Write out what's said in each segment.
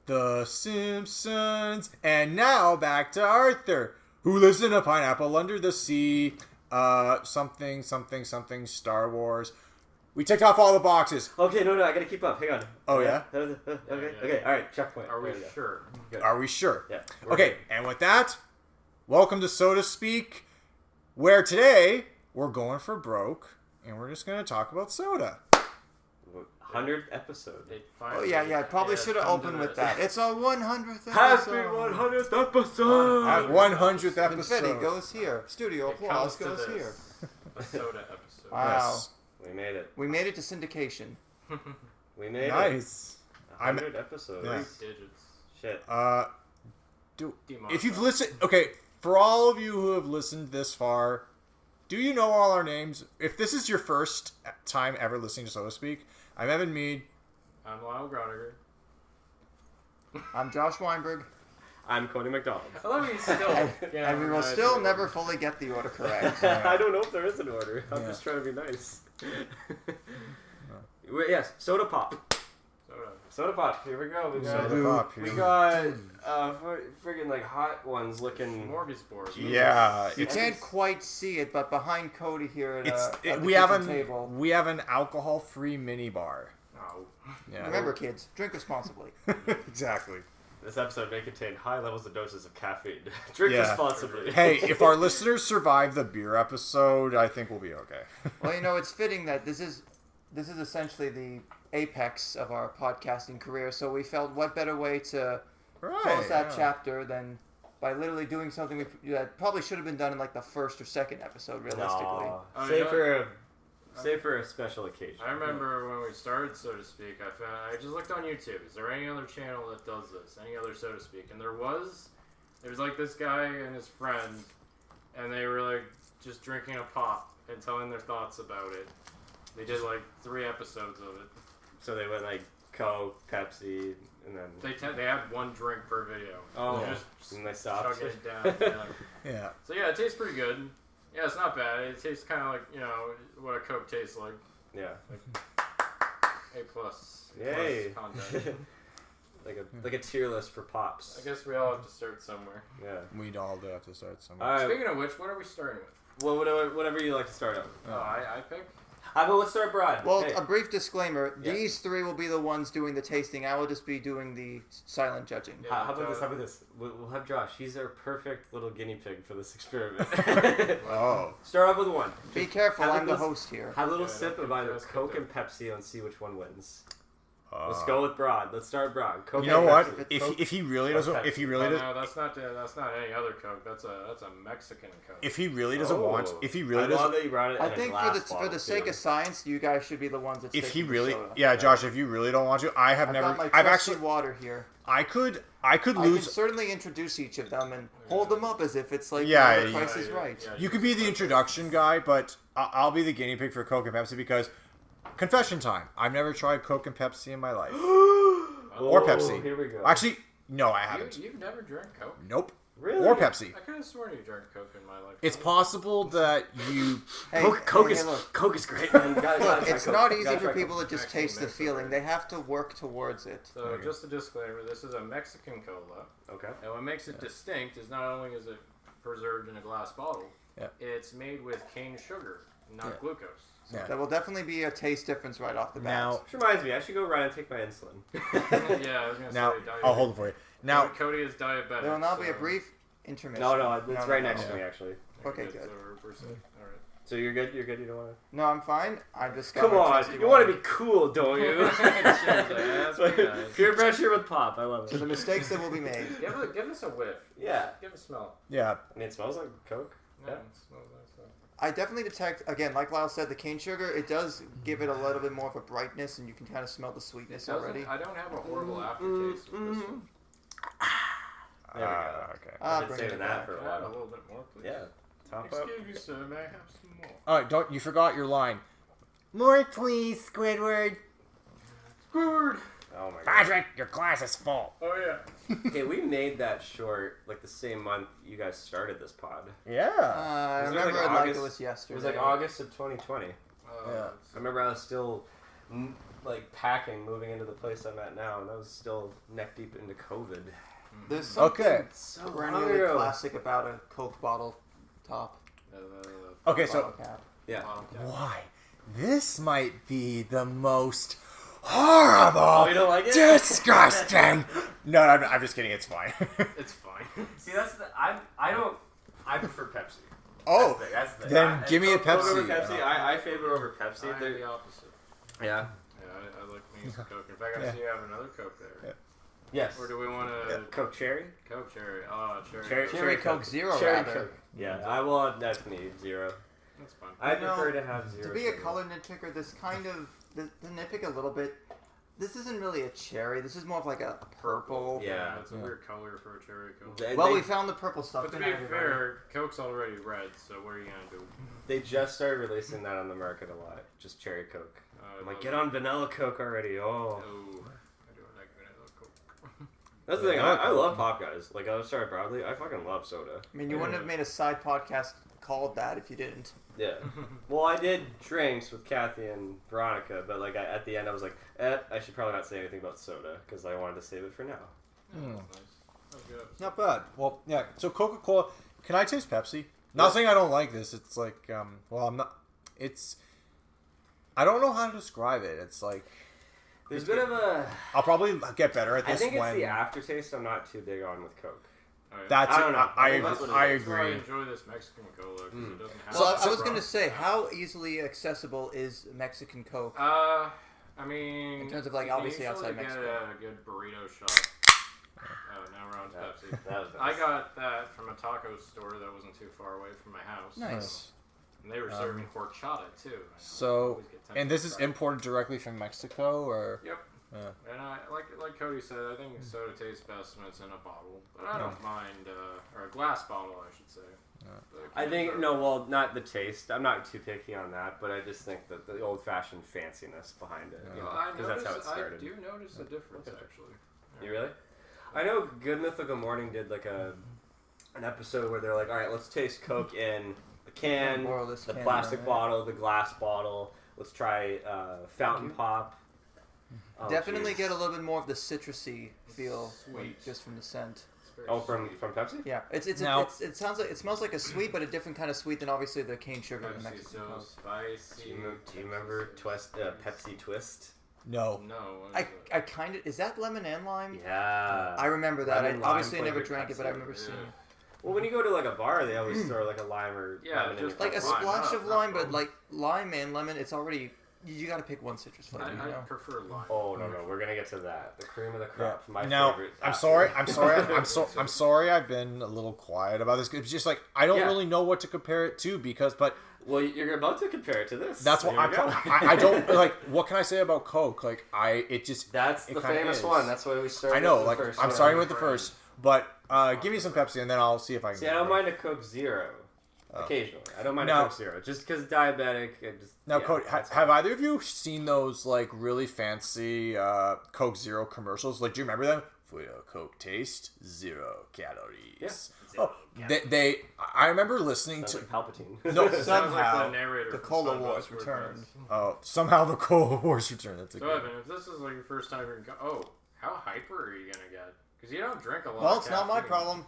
The Simpsons. And now back to Arthur, who lives in a pineapple under the sea. Something, Star Wars. We ticked off all the boxes. Okay, no, I gotta keep up. Hang on. Oh, yeah? Okay, alright, checkpoint. Are we sure? Good. Are we sure? Yeah. Okay, and with that, welcome to So to Speak, where today we're going for broke, and we're just going to talk about soda. 100th episode. Oh, yeah, I probably should have opened with that. It's our 100th episode. Happy 100th episode! At 100th episode. Confetti goes here. Studio applause goes here. A soda episode. Wow. Yes. We made it. We made it to syndication. We made it. Nice. 100 episodes. Yeah. Digits. Shit. If you've listened, okay, for all of you who have listened this far, do you know all our names? If this is your first time ever listening to So to Speak, I'm Evan Mead. I'm Lyle Groniger. I'm Josh Weinberg. I'm Cody McDonald. I love you still. And we will still never fully get the order correct. I don't know if there is an order. I'm Yeah. just trying to be nice. Yes, soda pop. Soda pop. Here we go. We got Soda pop, we here. got friggin' like hot ones looking. Smorgasbord. Yeah, You can't quite see it, but behind Cody here at the we have kitchen table. we have an alcohol-free mini bar. Oh. Yeah. Remember, kids, drink responsibly. Exactly. This episode may contain high levels of doses of caffeine. Drink Yeah. responsibly. Hey, if our listeners survive the beer episode, I think we'll be okay. Well, it's fitting that this is essentially the apex of our podcasting career, so we felt what better way to close that chapter than by literally doing something that probably should have been done in like the first or second episode, realistically. No. Oh, Save for a special occasion. I remember when we started, so to speak, I just looked on YouTube. Is there any other channel that does this? Any other, so to speak? And there was like this guy and his friend, and they were like just drinking a pop and telling their thoughts about it. They did like 3 episodes of it. So they went like Coke, Pepsi, and then They had one drink per video. Oh, Just and they stopped. chugging it down. Yeah. Yeah. So yeah, it tastes pretty good. Yeah, it's not bad. It tastes kind of like, what a Coke tastes like. Yeah. A plus. Yay. Plus content. like a tier list for pops. I guess we all have to start somewhere. Yeah. We'd all do have to start somewhere. All right. Speaking of which, what are we starting with? Well, whatever you like to start out. Oh, I pick? But let's start broad. Well, Hey. a brief disclaimer. Yeah. These 3 will be the ones doing the tasting. I will just be doing the silent judging. Yeah. How about this? We'll have Josh. He's our perfect little guinea pig for this experiment. Oh. Start off with one. Be careful, Have a I'm the little- host here. Have a little Yeah, sip don't of get either this Coke good. and Pepsi and see which one wins. Let's go with broad. Let's start broad. Coke You know and what? Pepsi. If he really doesn't, Okay. if he really Oh, does, no, that's not any other Coke. That's a Mexican Coke. if he really doesn't want, if he I really love doesn't, that you brought it. I in a think glass for bottle, the sake too. of science, you guys should be the ones that if stick he with the really, soda. yeah, Josh, if you really don't want to, I have I've never, got my I've trusty actually, water here. I could I can lose. certainly introduce each of them and hold them up as if it's like Yeah, the yeah, Price is Right. yeah, You could be the introduction guy, but I'll be the guinea pig for Coke and Pepsi because, confession time, I've never tried Coke and Pepsi in my life. Or Pepsi. Here we go. Actually, no, I haven't. You've never drank Coke? Nope. Really? Or Pepsi. I could have sworn you drank Coke in my life. It's possible that you. Hey, Coke hey, is look. Coke is great, man. Look, it's Coke. not easy Gotta for try people Coke. to just Actually taste the mix it feeling. right. They have to work towards it. So Okay. just a disclaimer, this is a Mexican cola. Okay. And what makes it distinct is not only is it preserved in a glass bottle, Yeah. it's made with cane sugar, not Yeah. glucose. Yeah. There will definitely be a taste difference right off the bat. Now, Which reminds me, I should go run and take my insulin. Yeah, I was going to now, say diabetic. I'll hold it for you. Now, Cody is diabetic. there will now be a so- brief intermission. No, it's No, right no, next no. to me, actually. Okay, good. So we're safe. All right. So you're good? You're good? You don't want to? No, I'm fine. I just got Come my on, trusty you want water. to be cool, don't you? That's pretty nice. Peer pressure with pop, I love So the it. mistakes that will be made. Give us a whiff. Yeah, Give a smell. yeah. I mean, it smells like Coke. No, Yeah. it smells nice. I definitely detect, again, like Lyle said, the cane sugar, it does give it a little bit more of a brightness, and you can kind of smell the sweetness already. I don't have a horrible aftertaste with this one. There we go. Okay. Ah, I've been bring saving it that back. for a Can I have a while. little bit more, please? Yeah. Top up. Excuse me, sir. May I have some more? All right, you forgot your line. More, please, Squidward. Squidward! Oh my god. Patrick, your class is full. Oh yeah. Okay, we made that short like the same month you guys started this pod. Yeah. I Was it remember like it like it August? was It yesterday. was like August of 2020. Yeah. I remember I was still like packing, moving into the place I'm at now, and I was still neck deep into COVID. There's something Okay. So perennially classic about a Coke bottle top. Okay, so Bottle cap. Yeah. why? This might be the most horrible, Oh, you don't like it? disgusting. No, I'm just kidding. It's fine. It's fine. See, that's the I prefer Pepsi. Oh, That's the thing. then give me a Coke over Pepsi. Pepsi. I favor over Pepsi. I'm They're- the opposite. Yeah. Yeah, I like me some Coke. In fact, I Yeah. see you have another Coke there. Yeah. Yes. Or do we want to Coke cherry. Coke cherry? Oh, cherry. Cherry- Coke. Cherry Coke Zero, Cherry rather. Coke. Yeah. I will. That's me. Zero. That's fine. I You know, prefer to have zero. To be a sugar. color nitpicker, this kind of the nitpick a little bit. This isn't really a cherry. This is more of like a purple. Yeah. It's a weird color for a cherry Coke. Well, They- we found the purple stuff. But to Good be night, everybody. fair, Coke's already red, so what are you gonna do? They just started releasing that on the market a lot. Just cherry Coke. I'm like, get on vanilla Coke already. Oh. Oh, I do like vanilla Coke. That's the thing. I love Pop Guys. Like, I'm sorry, broadly. I fucking love soda. I mean, you wouldn't have made a side podcast called that if you didn't. Yeah. Well, I did drinks with Kathy and Veronica, but like at the end, I was like, I should probably not say anything about soda because I wanted to save it for now. Yeah, that's nice. That's good. Not bad. Well, yeah. So Coca-Cola. Can I taste Pepsi? Not saying I don't like this. It's like, well, I'm not. It's. I don't know how to describe it. It's like. There's a bit of a. I'll probably get better at I this think it's when. the aftertaste. I'm not too big on with Coke. Oh, yeah. That's I don't know. I That's what it I is. That's why I agree. enjoy this Mexican cola because it doesn't have. So I So- was going to say, how easily accessible is Mexican Coke? I mean, In terms of, like, you can obviously usually outside get Mexico. a good burrito shop. Oh, now we're on to Pepsi. That was I nice. got that from a taco store that wasn't too far away from my house. Nice. And they were serving horchata too. I So, always get tempted and this to is try it. imported directly from Mexico, or Yep. Yeah. And I like Cody said, I think soda tastes best when it's in a bottle, but I don't mind, or a glass bottle, I should say. I think well, not the taste. I'm not too picky on that, but I just think that the old-fashioned fanciness behind it, Well, I because that's how it notice- started. I do notice a difference actually. You really? I know Good Mythical Morning did like an episode where they're like, all right, let's taste Coke in the can, Borrow this the can, plastic right? bottle, the glass bottle. Let's try fountain pop. Oh, Definitely jeez. get a little bit more of the citrusy feel, Sweet. just from the scent. It's very Oh, from sweet. Pepsi? Yeah, it sounds like it smells like a sweet, but a different kind of sweet than obviously the cane sugar in the Pepsi's Mexican so Coke. spicy. Do you remember Pepsi Twist? no. No. What is I kind of is that lemon and lime? Yeah. I remember that. Lemon, I obviously lime never flavored drank it, but I Pepsi. remember seeing it. Well, when you go to like a bar, they always throw like a lime or Yeah, lemon in just your Like a cup. Lime, splash not- of not lime, but both. like lime and lemon, it's already you got to pick one citrus flavor. I you know? prefer lime. Oh no, we're gonna get to that. The cream of the Yeah. crop. My Now, favorite. I'm after. sorry. I'm sorry. I've been a little quiet about this. It's just like I don't Yeah. really know what to compare it to but Well, you're about to compare it to this. that's what Here we go. I don't like. What can I say about Coke? Like That's it the kinda famous is. one. That's why we started. I know. with Like the first I'm one. starting with the first, but give me some Pepsi and then I'll see if I can. See, get I don't it. mind a Coke Zero. Occasionally, I don't mind Now- a Coke Zero, just because diabetic. Now, yeah, Cody, that's have fine. either of you seen those like really fancy Coke Zero commercials? Like, do you remember them? For your Coke taste, 0 calories. Yeah. Oh, I remember listening Sounds to. like Palpatine. No, Sounds like somehow. the narrator The from Cola Side by Wars Side returned. Wars. Oh, somehow the Cola Wars return. That's a So good. Evan, if this is like your first time you're how hyper are you gonna get? Because you don't drink a lot. Well, of it's not my caffeine. problem.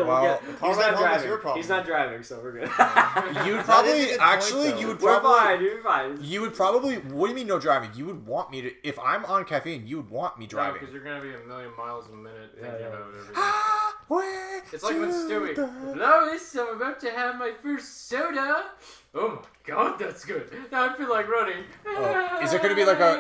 Well, car he's ride not home is driving. your problem. He's not driving, so we're good. You'd That is a probably good point, actually though. you would We're probably fine. You're fine. you would probably. What do you mean no driving? You would want me to. If I'm on caffeine, you would want me No, driving. because you're gonna be a million miles a minute thinking yeah. about everything. Halfway It's like when to Stewie, the- Lois, I'm about to have my first soda. Oh my god, that's good. Now I feel like running. Oh, is it going to be like a?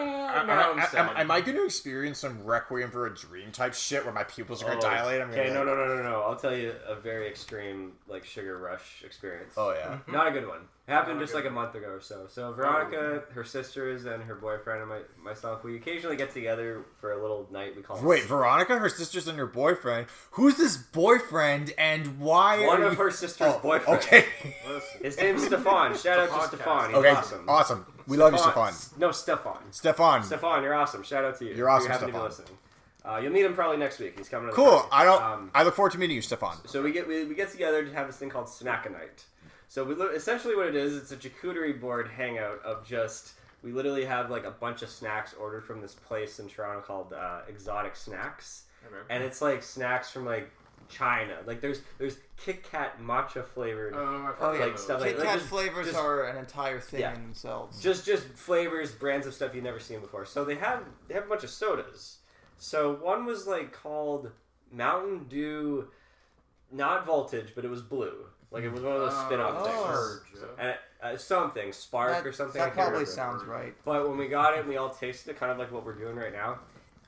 Now I'm sad. Am I going to experience some Requiem for a Dream type shit where my pupils are going to dilate? I'm Okay, gonna no. I'll tell you a very extreme like sugar rush experience. Oh yeah. Not a good one. It happened Not a just good like a month ago or so. So Veronica, her sisters, and her boyfriend and myself, we occasionally get together for a little night. We call Wait, it Veronica, her sisters, and her boyfriend. Who's this boyfriend, and why? one are of you... her sister's Oh, boyfriends. okay. Listen, His name's Stefan. Shout out to podcast. Stefan. He's Okay. awesome. Awesome. We love you, Stefan. No, Stefan. Stefan, You're awesome. Shout out to you. You're awesome, you happen to be listening. You'll meet him probably next week. He's coming to the Cool. party. I look forward to meeting you, Stefan. So we get together to have this thing called Snack a Night. So essentially what it is, it's a charcuterie board hangout of just, we literally have like a bunch of snacks ordered from this place in Toronto called Exotic Snacks. Okay. And it's like snacks from like China. Like there's Kit Kat matcha flavored stuff. Kit Kat flavors are an entire thing in themselves. Just flavors, brands of stuff you've never seen before. So they have a bunch of sodas. So one was like called Mountain Dew, not Voltage, but it was blue. Like it was one of those spin-off things. And something, Spark or something. That probably sounds right. But when we got it and we all tasted it, kind of like what we're doing right now,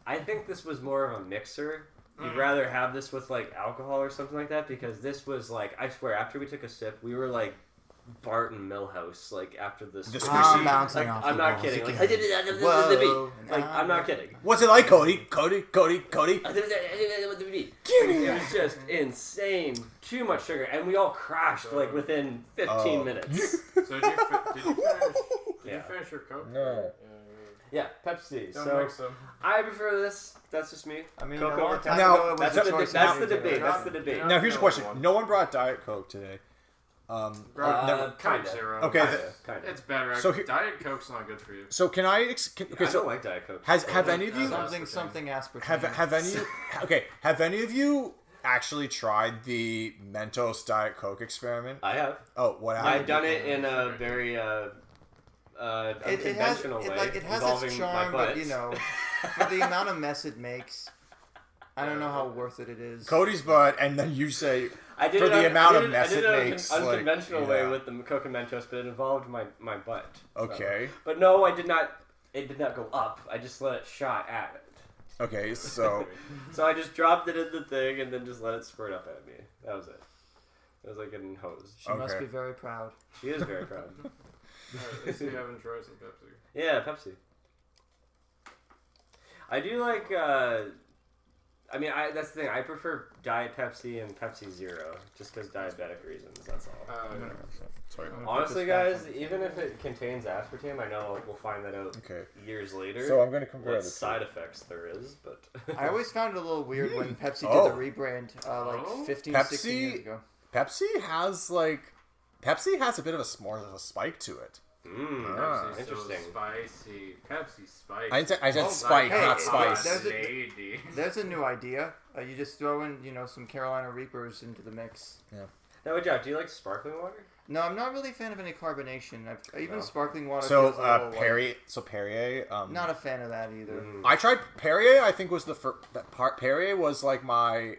I think this was more of a mixer. You'd rather have this with like alcohol or something like that, because this was like, I swear, after we took a sip, we were like Bart and Millhouse, like after this. I'm bouncing like, off. I'm not kidding. Like, I'm not kidding. What's it like, Cody? Cody. It was just insane. Too much sugar, and we all crashed like within 15 minutes. So did you finish your Coke? No. Yeah, Pepsi. Don't so mix them. I prefer this. That's just me. I mean, Coke a long over time Pepsi. ago, it was That's a the choice. debate. That's the debate. Now here's a question. No one brought Diet Coke today. Coke Zero. Okay. Kind of. It's better. So Diet Coke's not good for you. So can I? I don't like Diet Coke. Have any of you? Something aspartame. Have any of you actually tried the Mentos Diet Coke experiment? I have. Oh, what happened? I've done it in a very unconventional way. It has its charm, but you know, for the amount of mess it makes, I don't know how worth it is. Cody's butt, and then you say I did for it the amount of mess I did it it makes. an unconventional like, way with the Coke and Mentos, but it involved my butt. Okay. So. But no, I did not. It did not go up. I just let it shot at it. Okay, so So I just dropped it in the thing and then just let it squirt up at me. That was it. It was like getting hosed. She must be very proud. She is very proud. So you haven't tried some Pepsi? Yeah, Pepsi. I do like. That's the thing. I prefer Diet Pepsi and Pepsi Zero, just because diabetic reasons. That's all. sorry. Honestly, guys, even if it contains aspartame, I know we'll find that out years later. So I'm going to compare what side effects there is, but I always found it a little weird when Pepsi did the rebrand like 15, 16 years ago. Pepsi has a bit of a spike to it. Pepsi, interesting. So spicy. Pepsi spicy. I said spike, not spice. There's a new idea. You just throw in, some Carolina Reapers into the mix. Yeah. Now, Jack, do you like sparkling water? No, I'm not really a fan of any carbonation. Even sparkling water. So feels Perrier. So Perrier. Not a fan of that either. I tried Perrier. I think was the first. Perrier was like my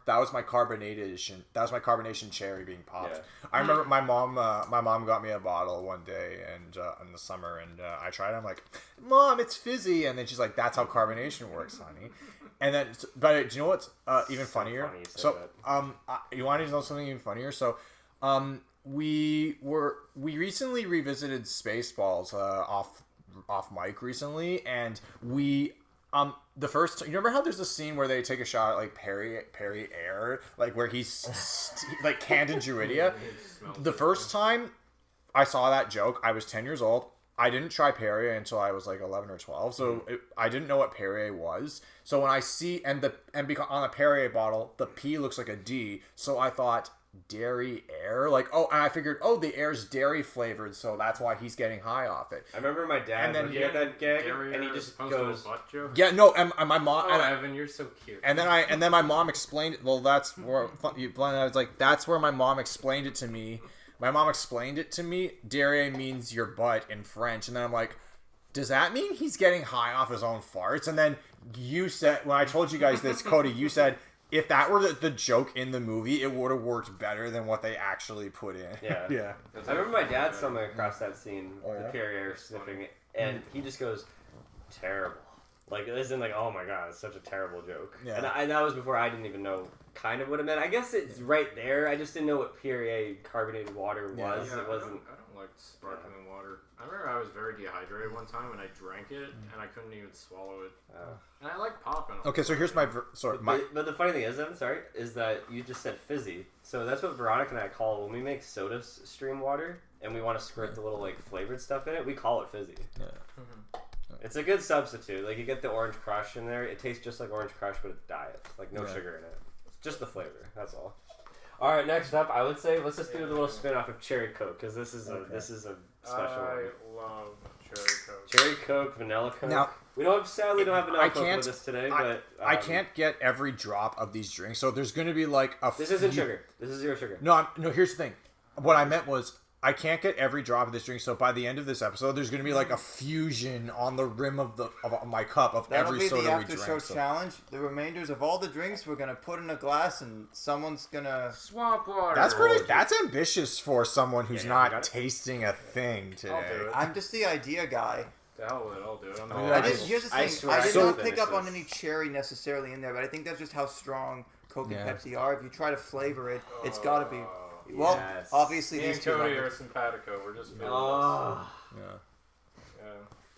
That was my carbonation. That was my carbonation cherry being popped. Yeah. I remember my mom got me a bottle one day and in the summer, and I tried it. I'm like, Mom, it's fizzy, and then she's like, that's how carbonation works, honey. And then, but do you know what's even funnier? You want to know something even funnier? So, we recently revisited Spaceballs off mic recently, and we. The first, you remember how there's a scene where they take a shot at like Perry Air, like where he's like canned in Druidia. The first time I saw that joke, I was 10 years old. I didn't try Perrier until I was like 11 or 12, so I didn't know what Perrier was. So when I see on the Perrier bottle, the P looks like a D. So I thought dairy air, and I figured, the air's dairy flavored, so that's why he's getting high off it. I remember my dad looking at that gag, and he just goes, and my mom. Oh, Evan, you're so cute. And then my mom explained it. Well, that's where I was like, that's where my mom explained it to me. My mom explained it to me. Dairy means your butt in French, and then I'm like, does that mean he's getting high off his own farts? And then you said, when I told you guys this, Cody, you said, if that were the joke in the movie, it would have worked better than what they actually put in. Yeah. Yeah. I remember my dad stumbling across that scene, the Perrier sniffing it, and he just goes, terrible. Like, it isn't like, oh my god, it's such a terrible joke. Yeah. And that was before I didn't even know kind of what it meant. I guess it's right there. I just didn't know what Perrier carbonated water was. Yeah, It wasn't. I don't like sparkling water. I remember I was very dehydrated one time and I drank it and I couldn't even swallow it. And I like popping. Okay, so here's my But the funny thing is, is that you just said fizzy. So that's what Veronica and I call when we make soda stream water and we want to squirt the little like flavored stuff in it. We call it fizzy. Yeah. It's a good substitute. Like you get the orange crush in there. It tastes just like orange crush, but it's diet. Like no sugar in it. It's just the flavor. That's all. All right, next up, I would say let's just do a little spin off of cherry coke because this is a special I one. love cherry coke. Cherry coke, vanilla coke. Now, sadly don't have vanilla coke with us today, but I can't get every drop of these drinks, so there's going to be like a. This isn't sugar. This is zero sugar. No, here's the thing. What I meant was I can't get every drop of this drink, so by the end of this episode, there's going to be like a fusion on the rim of my cup of That'll every be soda the we after drink. show So. challenge. The remainders of all the drinks we're gonna put in a glass, and someone's gonna. Swamp water. That's ambitious for someone who's Yeah, not tasting a thing today. I'll do it. I'm just the idea guy. The hell with it, I'll do it. I'm Oh, not Here's the I thing. swear I did I not can pick up finish on this. any cherry necessarily in there, but I think that's just how strong Coke and Yeah. Pepsi are. If you try to flavor it, it's got to be. Yes. Well, obviously Me these and two. Cody love are it. simpatico. We're just feeling Oh. Yeah. this.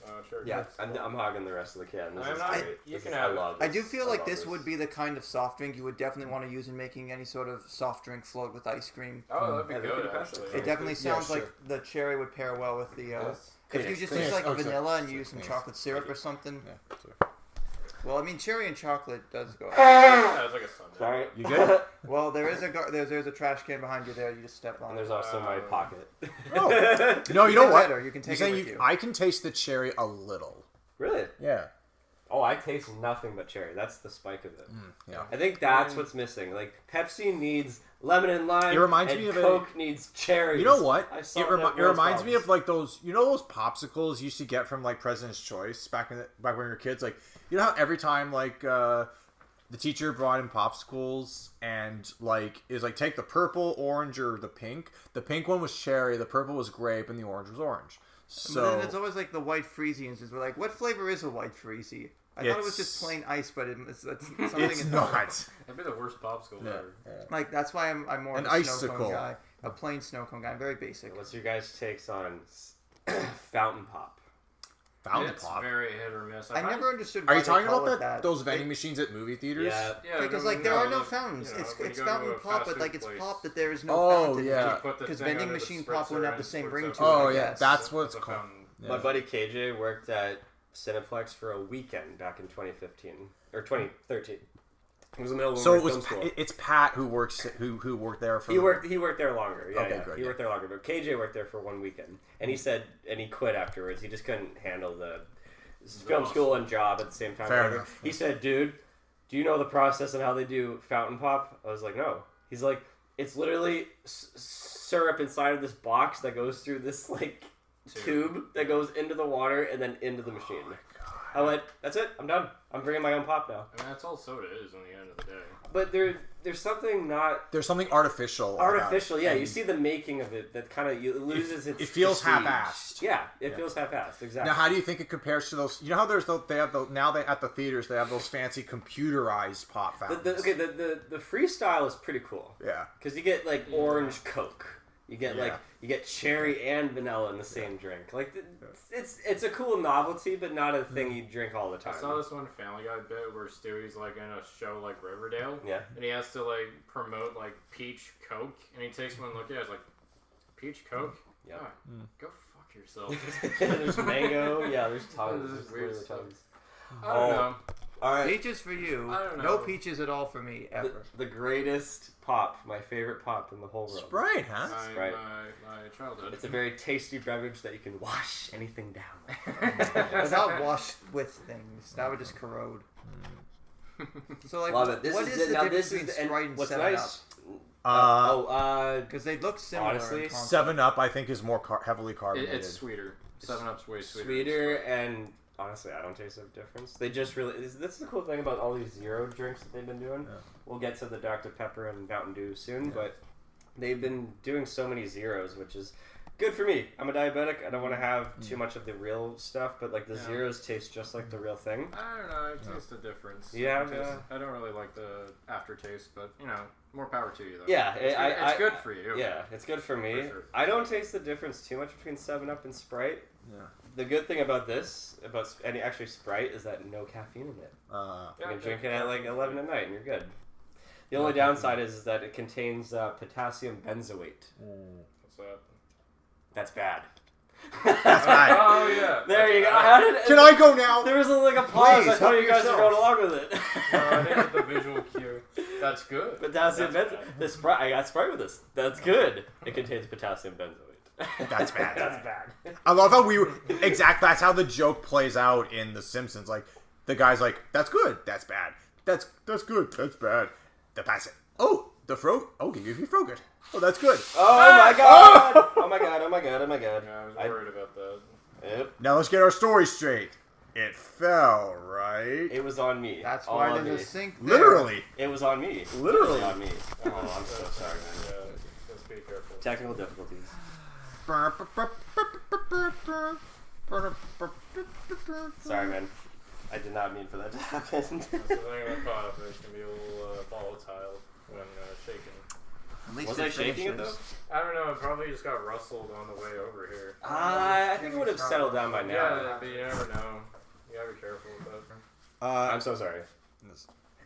Yeah. Sure. Yeah, I'm hogging the rest of the can. This I'm is not- great. you This can is- have I it. love I this. do feel I like love this would be the kind of soft drink you would definitely want to use in making any sort of soft drink float with ice cream. Oh, that'd be Yeah, that'd good, be the best. actually. It definitely Yeah, sounds sure. like the cherry would pair well with the. If you just Yes. use like Oh, sorry. vanilla and you use some Yes. chocolate syrup or something. Yeah. Sorry. Well, I mean, cherry and chocolate does go. Yeah, it's like a sundae. Sorry, You good? Well, there is there's a trash can behind you there. You just step on. And it. there's also my pocket. Oh. No, you know Even what? better, you can take You're it saying with you. I can taste the cherry a little. Really? Yeah. Oh, I taste nothing but cherry. That's the spike of it. Yeah. I think that's what's missing. Like Pepsi needs lemon and lime. It reminds and me of Coke needs cherries. You know what? I It, saw it reminds me of like those, those popsicles you used to get from like President's Choice back when we were kids. Like, you know how every time like the teacher brought in popsicles and like is like take the purple, orange, or the pink. The pink one was cherry, the purple was grape, and the orange was orange. But then So it's always like the white freezians. We're like, what flavor is a white freezy? I thought it was just plain ice, but it's something. it's not. That'd be the worst popsicle ever. Like that's why I'm more of An a snow icicle. cone guy, a plain snow cone guy. I'm very basic. What's your guys' takes on fountain pop? Fountain It's pop. very hit or miss. I never understood. Are Why you talking they call about it that? those vending machines at movie theaters? Yeah. Yeah, Because no, like there are no the- fountains. you know, when It's you go to fountain a pop, fast but food like it's place, pop that there is no Oh, fountain. yeah. you put the Because thing vending under the machine pop spritzer wouldn't have and the same squirts ring out to the it. Oh I yeah, guess. that's what it's a called. fountain. Yeah. My buddy KJ worked at Cineplex for a weekend back in 2015 or 2013. It was the middle of So film school. it's Pat who worked there for. He worked there longer. Yeah, Okay, yeah. good, He worked there longer. But KJ worked there for one weekend, and he said, and he quit afterwards. He just couldn't handle the film school and job at the same time. Fair whatever. enough. He said, "Dude, do you know the process and how they do fountain pop?" I was like, "No." He's like, "It's literally syrup inside of this box that goes through this like tube that goes into the water and then into the machine." I went, "That's it. I'm done. I'm bringing my own pop now." I mean, that's all soda is in the end of the day. But there's something not There's something artificial. artificial. about it. Yeah, And you see the making of it that kind of loses its. it feels prestige. half-assed. Yeah, it feels half-assed. Exactly. Now, how do you think it compares to those? You know how they have at the theaters they have those fancy computerized pop fountains. the freestyle is pretty cool Yeah. because you get like orange Coke. You get Yeah. you get cherry and vanilla in the same drink. Like it's a cool novelty, but not a thing you drink all the I time. saw this one Family Guy bit where Stewie's like in a show like Riverdale. Yeah. And he has to like promote like peach Coke, and he takes one look at it. It's like peach Coke. Yeah. Ah, go fuck yourself. There's mango. Yeah, there's tons. This is There's weird literally stuff. tons. I don't know. All right. Peaches for you. I don't No know. peaches at all for me ever. The greatest pop, my favorite pop in the whole world. Sprite, huh? Right. My childhood. It's a very tasty beverage that you can wash anything down. Without washed with things, that would just corrode. So like, Love it. This what is is the now difference this is between Sprite and what's 7 nice. Because they look similar. Honestly, in concept. 7 Up, I think, is more heavily carbonated. It's sweeter. 7-Up's way sweeter. sweeter and honestly, I don't taste a difference. They just really. That's the cool thing about all these zero drinks that they've been doing. Yeah. We'll get to the Dr Pepper and Mountain Dew soon, but they've been doing so many zeros, which is Good for me. I'm a diabetic. I don't want to have too much of the real stuff, but like the zeros taste just like the real thing. I don't know. I taste the difference. Yeah, I don't really like the aftertaste, but more power to you though. Yeah, it's good for you. Yeah, it's good for me. For sure. I don't taste the difference too much between 7-Up and Sprite. Yeah. The good thing about this, actually Sprite, is that no caffeine in it. You can drink it at like 11 at night and you're good. The only downside is that it contains potassium benzoate. What's that? That's bad. That's right. Oh yeah. There you go. Can I go now? There was like a pause. Please, I thought help you guys were yourself. going along with it. I didn't get the visual cue. That's good. Potassium benzoate. The Sprite. I got Sprite with this. That's good. It contains potassium benzoate. That's bad. That's bad. I love how exactly that's how the joke plays out in The Simpsons. Like the guy's like, "That's good. That's bad. That's good. That's bad." The pass it. Oh, the throat. Okay, you throat good. Oh, that's good. Oh my god! Oh my god! Oh my god! Oh my god! Yeah, I was worried about that. Yep. Now let's get our story straight. It fell, right? It was on me. That's All why on there's me. a sink there. Literally. It was on me. Literally. on me. Oh, I'm so sorry, man. Yeah, just be careful. Technical difficulties. Sorry, man. I did not mean for that to happen. That's the thing about codfish can be a little volatile when shaking. At least Was it I shaking it though? finishes. I don't know. It probably just got rustled on the way over here. I think it would have settled down by now. Yeah, but you never know. You gotta be careful with that. I'm so sorry.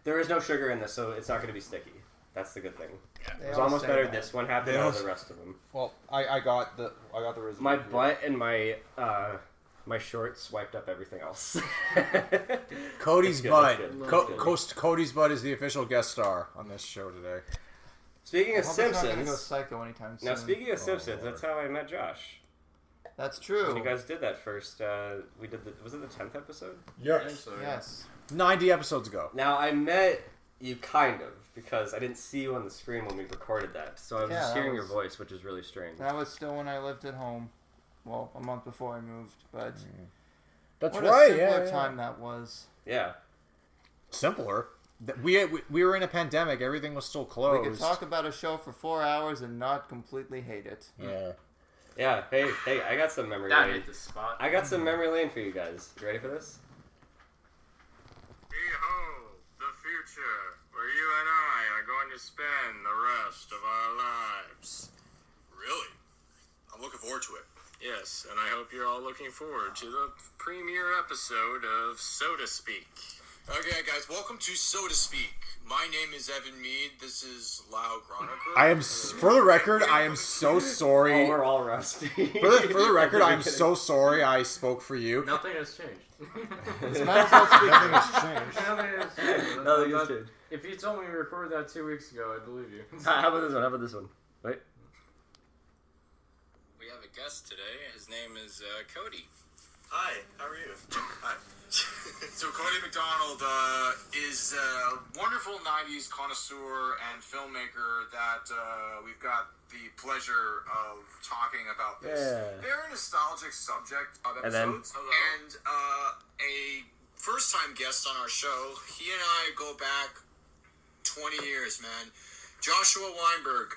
There is no sugar in this, so it's not going to be sticky. That's the good thing. They It was all almost say better that. this one happened They than all the rest of them. Well, I got the resume. My butt and my shorts wiped up everything else. Cody's That's butt. good, that's good. Cody's butt is the official guest star on this show today. Speaking I of hope it's not gonna go Simpsons, psycho anytime soon. now speaking of Simpsons, Lord. that's how I met Josh. That's true. When you guys did that first, we did was it the 10th episode? I think so, yeah. Yes. 90 episodes ago. Now I met you kind of because I didn't see you on the screen when we recorded that, so I was Yeah, just that hearing your was- voice, which is really strange. That was still when I lived at home. Well, a month before I moved, but That's what right. a simpler Yeah. time that was. Yeah. Simpler. We were in a pandemic. Everything was still closed. We could talk about a show for 4 hours and not completely hate it. Yeah. Yeah. Hey, I got some memory That lane. hit the spot. I got some memory lane for you guys. You ready for this? Behold, the future, where you and I are going to spend the rest of our lives. Really? I'm looking forward to it. Yes, and I hope you're all looking forward to the premiere episode of So to Speak. Okay, guys, welcome to So to Speak. My name is Evan Mead. This is Lau Groninger. I am, for the record, I am so sorry. Oh, we're all rusty. For the record, I am so sorry I spoke for you. Nothing has changed. It's might as well speak. Nothing has changed. Nothing has changed. Nothing has changed. If you told me we recorded that 2 weeks ago, I'd believe you. How about this one? How about this one? Wait. We have a guest today. His name is Cody. Hi, how are you? Hi. So Cody McDonald is a wonderful 90s connoisseur and filmmaker that we've got the pleasure of talking about this Yeah. very nostalgic subject of And then- episodes. And a first-time guest on our show. He and I go back 20 years, man. Joshua Weinberg.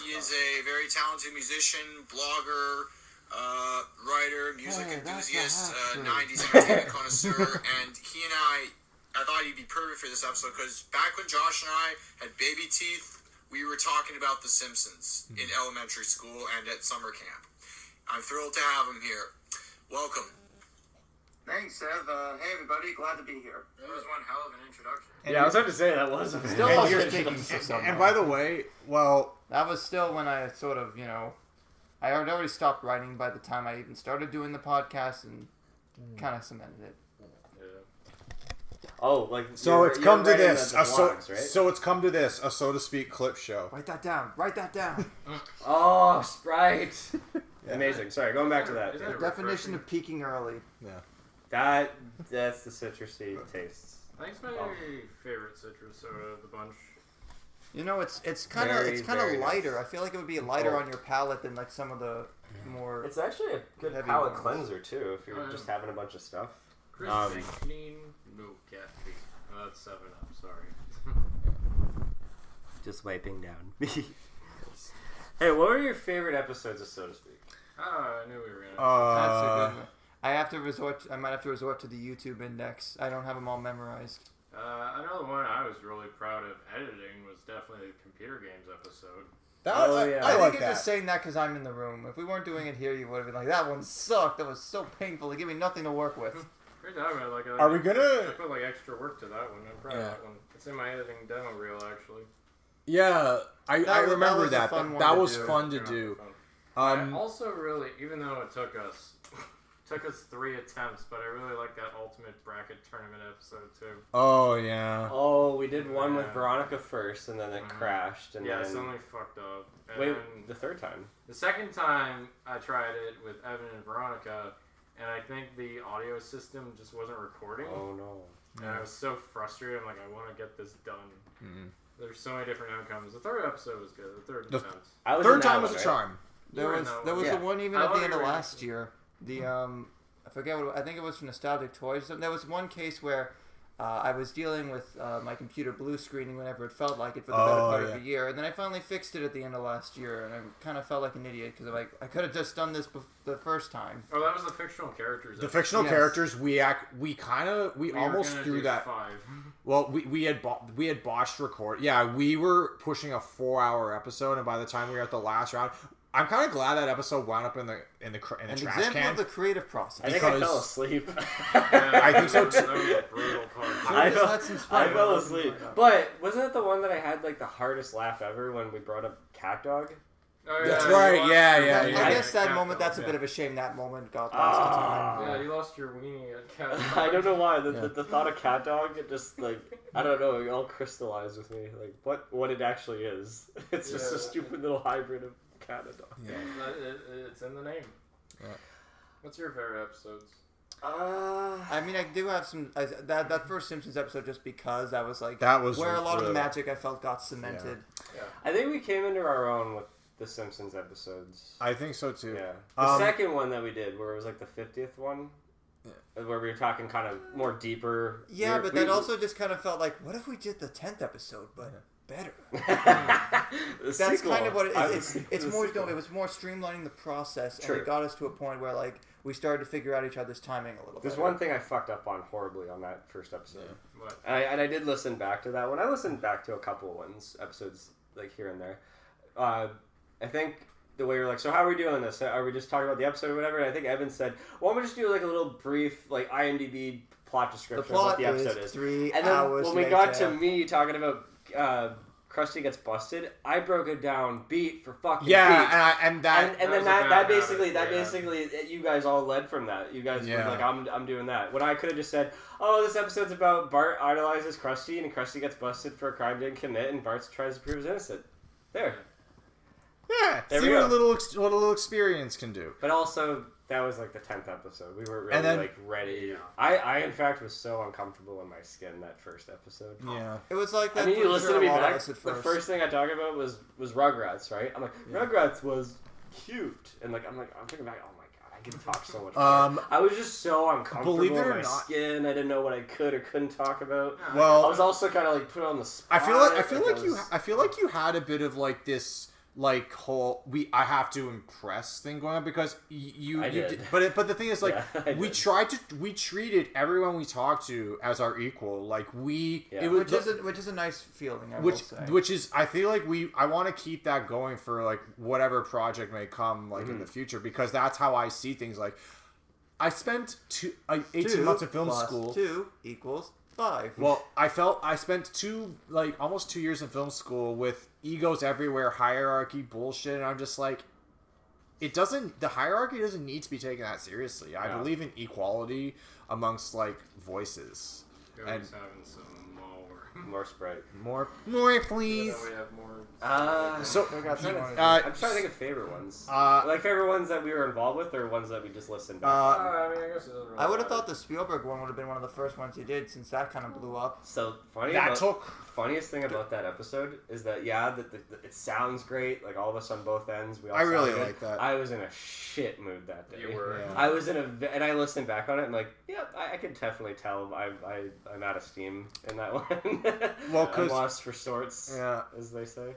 He is a very talented musician, blogger, writer, music Hey, that's enthusiast, a half-truth. 90s entertainment connoisseur, and he and I thought he'd be perfect for this episode because back when Josh and I had baby teeth, we were talking about The Simpsons in elementary school and at summer camp. I'm thrilled to have him here. Welcome. Thanks, Ev. Hey, everybody. Glad to be here. That was one hell of an introduction. Yeah, I was about to say that was Still And like you're you're speaking for someone. And by the way, well, That was still when I sort of, I had already stopped writing by the time I even started doing the podcast and kind of cemented it. Yeah. Oh, like so you're- it's you're come to writing this. the blogs, right? So it's come to this, a so to speak clip show. Write that down. Write that down. Oh, Sprite. Amazing. Sorry, going back to that. Isn't it Definition refreshing? of peaking early. That's the citrusy tastes. I think it's my favorite citrus soda of the bunch. It's kind of Very, very lighter. nice. I feel like it would be lighter Oh. on your palate than like some of the more. It's actually a good Heavy palate ones. cleanser too. If you're Oh, yeah. just having a bunch of stuff. Crispy, clean, no caffeine. Oh, that's 7-Up, sorry. Just wiping down. Hey, what were your favorite episodes of So to Speak? Oh, I knew we were gonna. That's a good one. I might have to resort to the YouTube index. I don't have them all memorized. Another one I was really proud of editing was definitely the computer games episode. I like think you're that. just saying that because I'm in the room. If we weren't doing it here, you would have been like, that one sucked. That was so painful. They gave me nothing to work with. Great job, man. Are we gonna- I put like extra work to that one. I'm proud Yeah. of that one. It's in my editing demo reel actually. Yeah, I remember was a that. fun one That to was do. fun to They're do. not fun. I also really, even though it took us 3 attempts, but I really like that ultimate bracket tournament episode too. Oh yeah. Oh, we did one with Yeah. Veronica first, and then it crashed, and Yeah, then something fucked up. And wait, then the third time. the second time I tried it with Evan and Veronica, and I think the audio system just wasn't recording. Oh no. And I was so frustrated. I'm like, I want to get this done. Mhm. There's so many different outcomes. The third episode was good. The third The attempt. I was Third in that time one, was a right? charm. There was Yeah. the one even I at the love end of your last reaction. year. The I forget what I think it was for Nostalgic Toys. There was one case where I was dealing with my computer blue screening whenever it felt like it for the better part of the year, and then I finally fixed it at the end of last year, and I kind of felt like an idiot because I could have just done this the first time. Oh, that was the fictional characters. The episode. fictional Yes. characters we We were almost gonna threw do that. 5. Well, we had botched record. Yeah, we were pushing a 4-hour episode, and by the time we were at the last round, I'm kind of glad that episode wound up in the An trash example can. of the creative process. I think I Because- fell asleep. Yeah, I think so, That too. was a brutal part. I just fell, had some I spite. fell asleep. But wasn't it the one that I had like the hardest laugh ever when we brought up Cat Dog? Oh, That's you right, lost yeah, your yeah, I weenie yeah. at guess that Cat moment, Dog. that's a bit of a shame that moment got lost Ah. to time. Yeah, you lost your weenie at Cat Dog. I don't know why. The thought of Cat Dog, it just like I don't know, it all crystallized with me. Like what it actually is. It's just a Yeah. stupid little hybrid of cat and dog. It's in the name. Yeah. What's your favorite episodes? I mean, I do have some that first Simpsons episode just because that was like That was where a lot of the really- magic I felt got cemented. I think we came into our own with the Simpsons episodes. I think so too. Yeah. The second one that we did, where it was like the 50th one, where we were talking kind of more deeper. Yeah, but that also just kind of felt like, what if we did the 10th episode, but better? That's kind of what it is. It's more. No, it was more streamlining the process, and True. it got us to a point where like we started to figure out each other's timing a little. There's better. one thing I fucked up on horribly on that first episode. What? And I did listen back to that one. I listened back to a couple of ones, episodes like here and there. I think the way we're like, so how are we doing this? Are we just talking about the episode or whatever? And I think Evan said, well, I'm going to just do like a little brief like IMDb plot The description of what plot the episode is is. 3 And then hours when we got later. to me talking about Krusty Gets Busted, I broke it down beat for fucking beat. Yeah, and that And then That was a that bad basically habit, yeah. you guys all led from that. You guys Yeah. were like, I'm doing that. When I could have just said, oh, this episode's about Bart idolizes Krusty and Krusty gets busted for a crime he didn't commit and Bart tries to prove he's innocent. There. yeah. There See we what go. what a little experience can do. But also, that was like the 10th episode. We weren't really And then- like ready. Yeah. I in fact was so uncomfortable in my skin that first episode. Yeah. It was like that. I mean, you for listen sure to me a lot of back. us at The first thing I talked about was Rugrats, right? I'm like, Rugrats was cute, and I'm thinking back. Oh my god, I can talk so much. Better. I was just so uncomfortable Believe it in or my not- skin. I didn't know what I could or couldn't talk about. Well, I was also kind of like put on the spot. I feel like was- you had a bit of like this like whole I have to impress thing going on because you I did. did, but the thing is like Yeah, I we did. we treated everyone we talked to as our equal, like Yeah. it was which is a nice feeling. I will which say. which is I feel like I want to keep that going for like whatever project may come like in the future, because that's how I see things. Like I spent 18 months in film plus school. 2 equals 5. Well, I spent almost 2 years in film school with egos everywhere, hierarchy bullshit, and I'm just like, the hierarchy doesn't need to be taken that seriously. I No. believe in equality amongst like voices. Joey's And- having some more. more Sprite. More So please. that we have more. So I'm trying to uh, think of favorite ones. Uh, like favorite ones that we were involved with, or ones that we just listened back. I mean, I guess it doesn't really I would have matter. thought the Spielberg one would have been one of the first ones you did, since that kind of blew up. So funniest thing about that episode is that it sounds great, like all of us on both ends. We all I really sound good. like that. I was in a shit mood that day. You were. Yeah. I was in and I listened back on it and like, yeah, I could definitely tell I'm out of steam in that one. Well, I'm 'cause- lost for sorts, Yeah. as they say.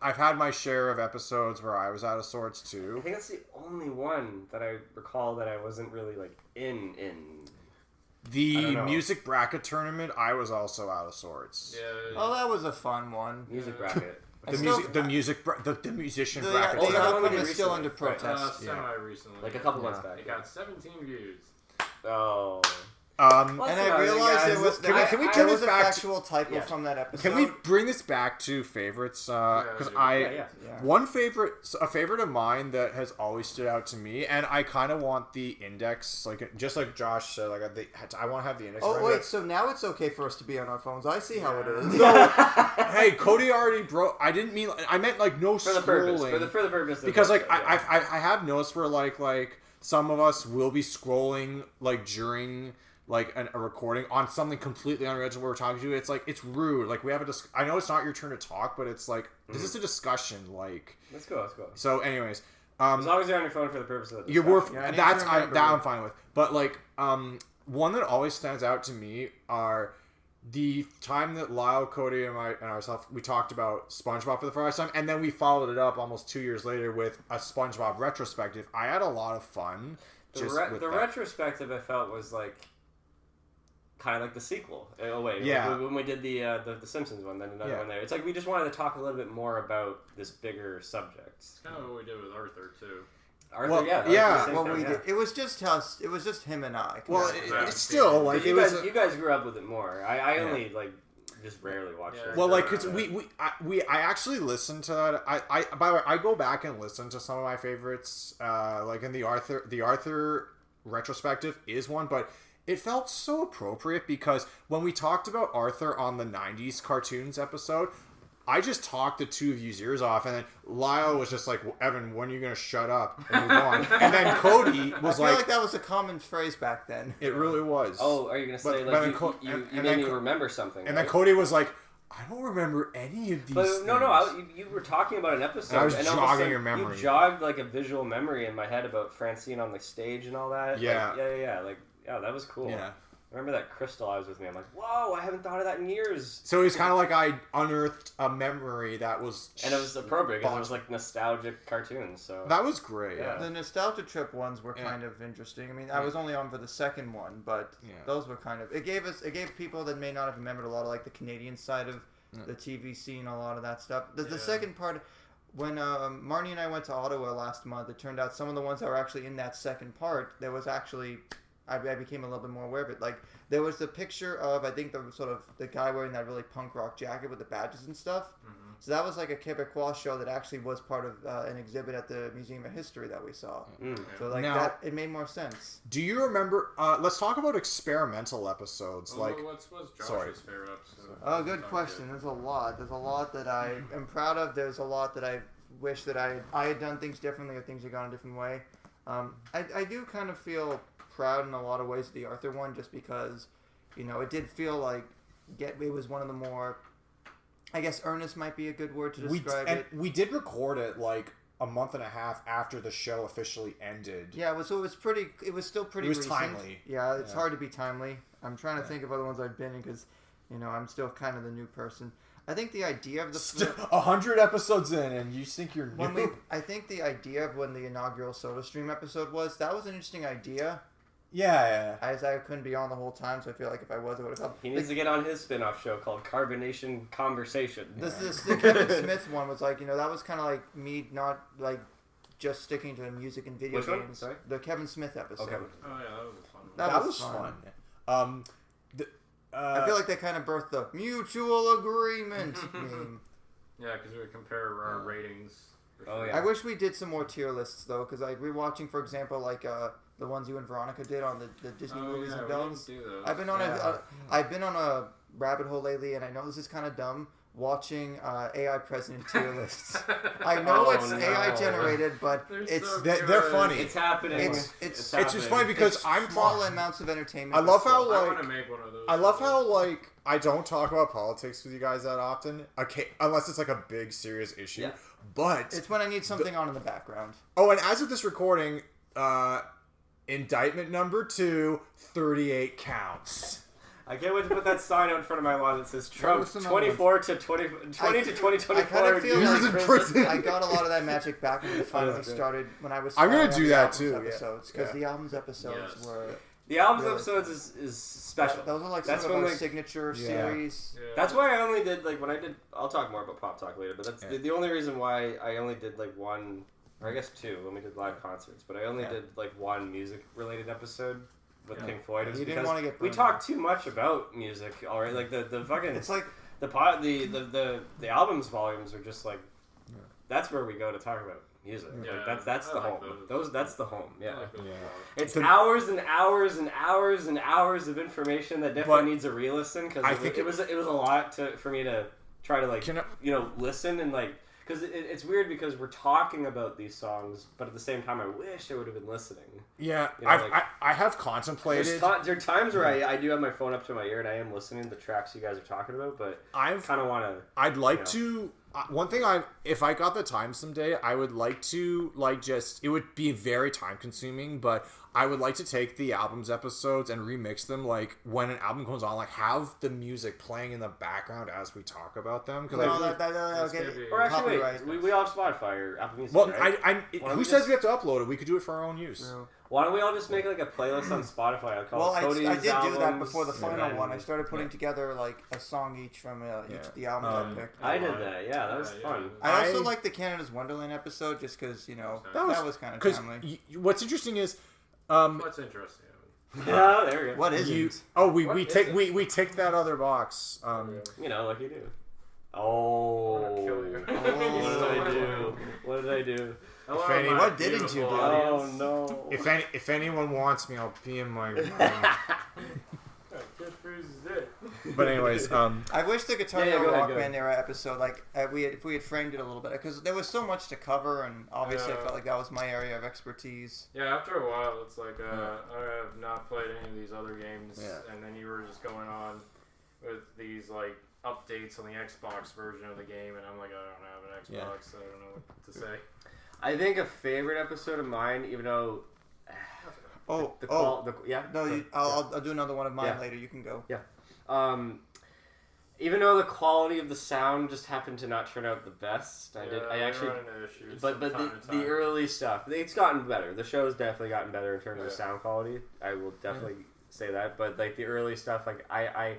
I've had my share of episodes where I was out of sorts I too. think that's the only one that I recall that I wasn't really like in. I don't The know. music bracket tournament, I was also out of sorts. Yeah. Oh, that was a fun one. Music bracket. I The still- the musician The, bracket. Oh, the is that the one we outcome did is still recently? under protest. Semi recently. Like a couple Yeah. months back. It got 17 views. Oh. Um, Well, And that's I not realized guys. there was Can we there turn was this a back to- factual typo Yeah. from that episode. Can we bring this back to favorites? Because Yeah, Yeah. one favorite, a favorite of mine that has always stood out to me, and I kind of want the index, like just like Josh said, like I want to have the index. Oh right wait, there. so now it's okay for us to be on our phones. I see how it is. Hey, Cody already broke. I didn't mean. I meant like no For the purpose. scrolling. For the purpose. Of Because the like show, yeah. I have noticed where like some of us will be scrolling like during like a recording on something completely unrelated to what we're talking to. It's like it's rude. Like we have I know it's not your turn to talk, but it's like this is a discussion. Like Let's go. so. Anyways, As long as you're on your phone for the purpose of the you're discussion. worth Yeah, I need that's to I, remember. that I'm fine with. But like one that always stands out to me are the time that Lyle, Cody, and ourselves we talked about SpongeBob for the first time, and then we followed it up almost 2 years later with a SpongeBob retrospective. I had a lot of fun. The Just with the that. retrospective I felt was like kind of like the sequel in a way. Yeah. Like when we did the Simpsons one, then another Yeah. one there. It's like we just wanted to talk a little bit more about this bigger subject. It's kind of what we did with Arthur, too. Arthur, Well, yeah. that was yeah. the same Well, thing, we yeah. did. It was just us. It was just him and I. Well, Yeah. it's still like But it you was. guys, you guys grew up with it more. I Yeah. only like just rarely watched Yeah. it. Well, like, cause I actually listened to that. I by the way, I go back and listen to some of my favorites. Like in the Arthur retrospective is one, but it felt so appropriate because when we talked about Arthur on the '90s cartoons episode, I just talked the two of you's ears off, and then Lyle was just like, well, "Evan, when are you gonna shut up and move on?" And then Cody I was feel like, like that was a common phrase back then. "It really was." Oh, are you gonna say But like then you, Co- you, and- you and made then me Co- remember something? and right? then Cody was like, "I don't remember any of these." But things. you were talking about an episode, I was and all of a jogging sudden your memory. You jogged like a visual memory in my head about Francine on the stage and all that. Yeah. Like, yeah. Like, yeah, that was cool. Yeah. I remember that crystallized with me. I'm like, whoa, I haven't thought of that in years. So it was kind of like I unearthed a memory that was... And it was appropriate because it was like nostalgic cartoons. So That was great, Yeah. yeah. The nostalgia trip ones were Yeah. kind of interesting. I mean, I was only on for the second one, but Yeah. those were kind of it gave people that may not have remembered a lot of like the Canadian side of the TV scene, a lot of that stuff. The Yeah. second part, when Marnie and I went to Ottawa last month, it turned out some of the ones that were actually in that second part, there was actually I became a little bit more aware of it. Like there was the picture of I think the sort of the guy wearing that really punk rock jacket with the badges and stuff. Mm-hmm. So that was like a Quebecois show that actually was part of an exhibit at the Museum of History that we saw. So like Now- that, it made more sense. Do you remember... let's talk about experimental episodes. Well, Like, what's Josh's sorry. favorite episode? Oh, good question. There's a lot. There's a lot that I am proud of. There's a lot that I wish that I had done things differently or things had gone a different way. I do kind of feel proud in a lot of ways of the Arthur one just because, you know, it did feel like it was one of the more, I guess earnest might be a good word to describe it. we did record it like a month and a half after the show officially ended. Yeah, it was still pretty It was recent. timely. Yeah, it's Yeah. hard to be timely. I'm trying to think of other ones I've been in because, you know, I'm still kind of the new person. I think the idea of the 100 episodes in, and you think you're new. I think the idea of when the inaugural SodaStream episode was, that was an interesting idea. Yeah. As I couldn't be on the whole time, so I feel like if I was, it would have helped. he needs to get on his spin-off show called Carbonation Conversation. The Kevin Smith one was like, you know, that was kind of like me not like just sticking to music and video Which one? games. Sorry? The Kevin Smith episode. Okay. Oh, yeah, that was a fun one. That That was was fun. fun. I feel like they kind of birthed the mutual agreement meme. Yeah, because we would compare our ratings. for Oh, sure. yeah. I wish we did some more tier lists though, because like we're watching, for example, like the ones you and Veronica did on the Disney Oh, movies yeah, and we films. didn't do those. I've been on I've been on a rabbit hole lately, and I know this is kind of dumb. Watching AI president tier lists. I know Oh, it's no. AI generated, but They're it's so they're good. funny. It's happening. It's It's happening. just funny because it's I'm small amounts of entertainment. I love but how still. I like want to make one of those. I love how like I don't talk about politics with you guys that often. Okay, unless it's like a big serious issue. Yeah. But It's when I need something on in the background. oh, and as of this recording, indictment number 2, 38 counts. I can't wait to put that sign out in front of my lawn that says Trump was some other 24 to 20 to I 2024. kind of feel He was like in prison. I got a lot of that magic back when it finally Okay. started. When I was. I'm gonna starting do on the that albums too, yeah. Episodes because Yeah. the albums episodes Yes. were. The albums Really? episodes is special. Those are like That's some of when, our like- signature Yeah. series. Yeah. That's why I only did like when I did. I'll talk more about Pop Talk later, but that's Yeah. the only reason why I only did like one, or I guess two when we did live concerts. But I only Yeah. did like one music related episode with Yeah. Pink Floyd. It was You didn't because wanna get we burned. talked too much about music already. Like the fucking It's like the albums volumes are just like that's where we go to talk about music. Yeah, Like, that's I the like home. those. That's the home. I Yeah. like those Yeah. a lot. It's The- hours and hours and hours and hours of information that definitely But needs a re-listen because I it, think it was a lot for me to try to like Can I- listen and like because it's weird because we're talking about these songs but at the same time I wish I would have been listening. Yeah, You know, I've, like- I have contemplated. There are times where I do have my phone up to my ear and I am listening to the tracks you guys are talking about, but I I've kind of want to. I'd like Yeah. to. One thing if I got the time someday, I would like to it would be very time consuming, but I would like to take the albums episodes and remix them. Like when an album comes on, like have the music playing in the background as we talk about them. Because no, that'll That's get gonna be- Or actually, copyright. we all have Spotify or Apple Music. well, right? Why who don't we says just- we have to upload it? We could do it for our own use. Why don't we all just make like a playlist on Spotify? I'll call Well, it Cody's I did do that albums, before the and final then- one. I started putting together like a song each from each Yeah. of the albums I picked. I did that. Yeah, that was Yeah, fun. I also I- like the Canada's Wonderland episode just because That was kind of Because timely. what's interesting is, What's interesting? Yeah, there we go. What is you. it? Oh, What we is take it? we take that other box. You know, like you do. I'm Oh. gonna kill you. What did I do? Hello, If any- my What didn't you beautiful do? Oh audience. no. If anyone wants me, I'll pee in my. Kid freezes it. But anyways, I wish the Guitar Yeah, Hero go ahead, Rock go Band era episode, like if we had framed it a little bit, because there was so much to cover, and obviously I Yeah. felt like that was my area of expertise. Yeah, after a while, it's like I have not played any of these other games, Yeah. and then you were just going on with these like updates on the Xbox version of the game, and I'm like, I don't have an Yeah. Xbox, so I don't know what to say. I think a favorite episode of mine, even though yeah. No, I'll do another one of mine Yeah. later. You can go. Even though the quality of the sound just happened to not turn out the best, I I actually run into issues But from time to the time. early stuff, it's gotten better. The show's definitely gotten better in terms of Yeah. sound quality. I will definitely say that. But like the early stuff, like I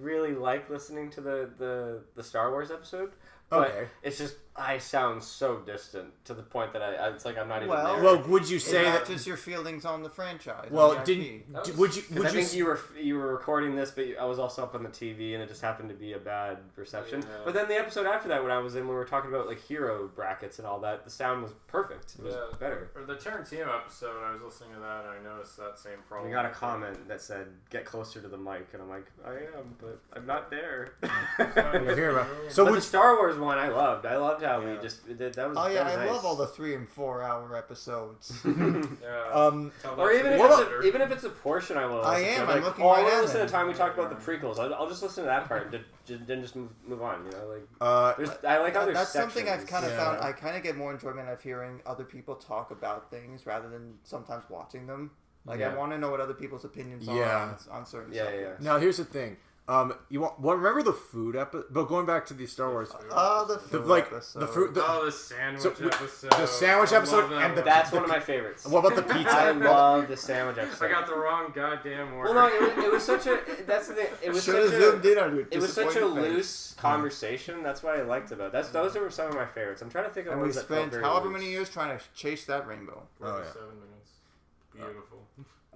really like listening to the Star Wars episode. But Okay. it's just I sound so distant to the point that it's like I'm not even Well- there. well, would you say It that? matches your feelings on the franchise. Well, on the IP. That was- would you? Because Would I you? think you were recording this, but I was also up on the TV, and it just happened to be a bad reception. Yeah. But then the episode after that, when I was in, we were talking about like hero brackets and all that. The sound was perfect. It was better. Or the Tarantino episode, I was listening to that, and I noticed that same problem. We got a comment that said, "Get closer to the mic," and I'm like, "I am, but I'm not there." You're here, bro. So But would the Star Wars one, I loved. I loved how we Yeah. just did. That was. Oh yeah, that was I nice. love all the 3 and 4 hour episodes. Yeah. Tell Or that even to if, the it's editor. even if it's a portion, I will. I listen am, to. I'm Like, looking I right want to at listen to it. the time we talked about the prequels. I'll just listen to that part and then just move on. You know, like uh, I like how there's That's something I've sections. kind of Yeah. found. I kind of get more enjoyment out of hearing other people talk about things rather than sometimes watching them. Like Yeah. I want to know what other people's opinions Yeah. are on certain Yeah, subjects. now here's the thing. You want? Well, remember the food episode? But going back to the Star Wars, Oh, the the food like episode. the fruit. Oh, the sandwich So, episode. the sandwich I love episode that and the- one. That's one of my favorites. What about the I pizza? love the sandwich episode. I got the wrong goddamn word. Well, no, it was such a. That's the thing. It was Should have such zoomed a. in on you. It was such a disappointed face. loose conversation. That's what I liked about it. Those are some of my favorites. I'm trying to think of And we ones that felt spent very however loose. many years trying to chase that rainbow. Oh, yeah. 7 minutes. Beautiful.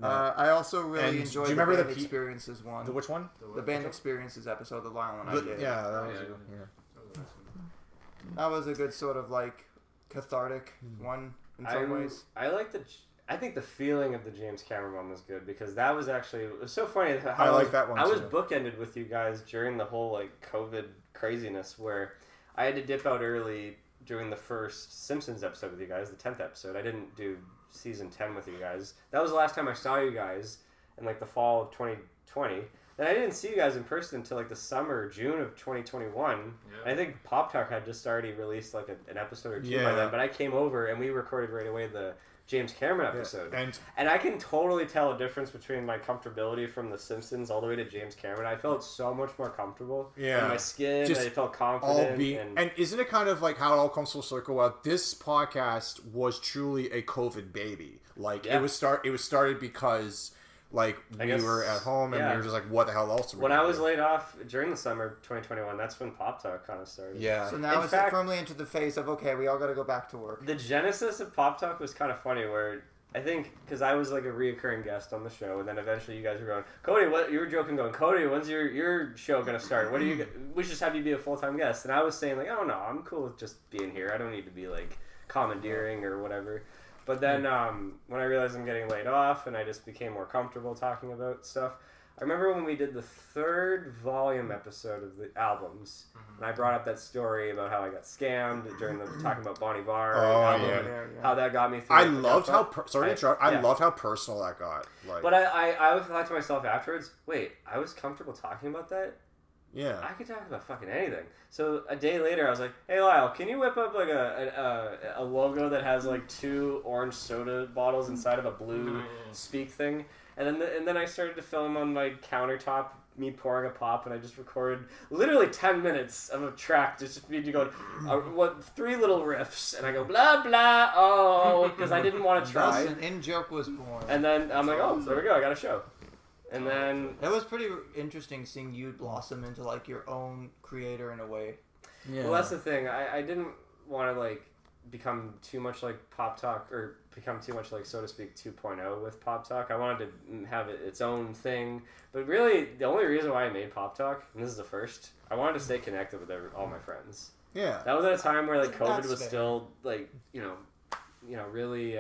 I also really And enjoyed do you the remember band the pe- experiences one. The which one? The band experiences episode, the Lyle and I did. Yeah, that was. Yeah. Yeah. That was a good sort of like cathartic one in some ways. I like the. I think the feeling of the James Cameron one was good because that was actually it was so funny. How I like was, that one, I was too. bookended with you guys during the whole like COVID craziness where I had to dip out early during the first Simpsons episode with you guys, the 10th episode. I didn't do season 10 with you guys. That was the last time I saw you guys in like the fall of 2020. And I didn't see you guys in person until like the summer or June of 2021. Yeah. I think Pop Talk had just already released like an episode or two by Yeah. then. But I came over and we recorded right away the James Cameron Yeah. episode. And I can totally tell a difference between my comfortability from The Simpsons all the way to James Cameron. I felt so much more comfortable Yeah. in my skin. Just I felt all confident. be and isn't it kind of like how it all comes full circle? Well, this podcast was truly a COVID baby. Like Yeah. it was started because like I we guess, were at home and yeah. we were just like, what the hell else? Are we when gonna I was do? laid off during the summer of 2021, that's when Pop Talk kind of started. Yeah. So now In it's fact- firmly into the phase of, okay, we all got to go back to work. The genesis of Pop Talk was kind of funny, where I think because I was like a reoccurring guest on the show, and then eventually you guys were going, Cody, what you were joking, going, Cody, when's your show gonna start? What are you? We should just have you be a full time guest. And I was saying like, oh no, I'm cool with just being here. I don't need to be like commandeering or whatever. But then when I realized I'm getting laid off, and I just became more comfortable talking about stuff. I remember when we did the 3rd volume episode of the albums, and I brought up that story about how I got scammed during the talking about Bon Iver, Oh, album, yeah. and how that got me through. I it. loved how sorry to interrupt. I yeah. loved how personal that got. Like, But I thought to myself afterwards, wait, I was comfortable talking about that? yeah. I could talk about fucking anything. So a day later, I was like, hey Lyle, can you whip up like a logo that has like 2 orange soda bottles inside of a blue speak thing? And then I started to film on my countertop, me pouring a pop, and I just recorded literally 10 minutes of a track, just me going, 3 little riffs, and I go blah blah oh, because I didn't want to try. Thus, an in-joke was born. And then I'm like, oh, there we go, I got a show. And then It was pretty interesting seeing you blossom into like your own creator in a way. Yeah. well, that's the thing. I didn't want to like become too much like Pop Talk or become too much like, so to speak, 2.0 with Pop Talk. I wanted to have its own thing. But really, the only reason why I made Pop Talk, and this is the first, I wanted to stay connected with all my friends. Yeah. That was at a time where like COVID That's was fair. still like, really.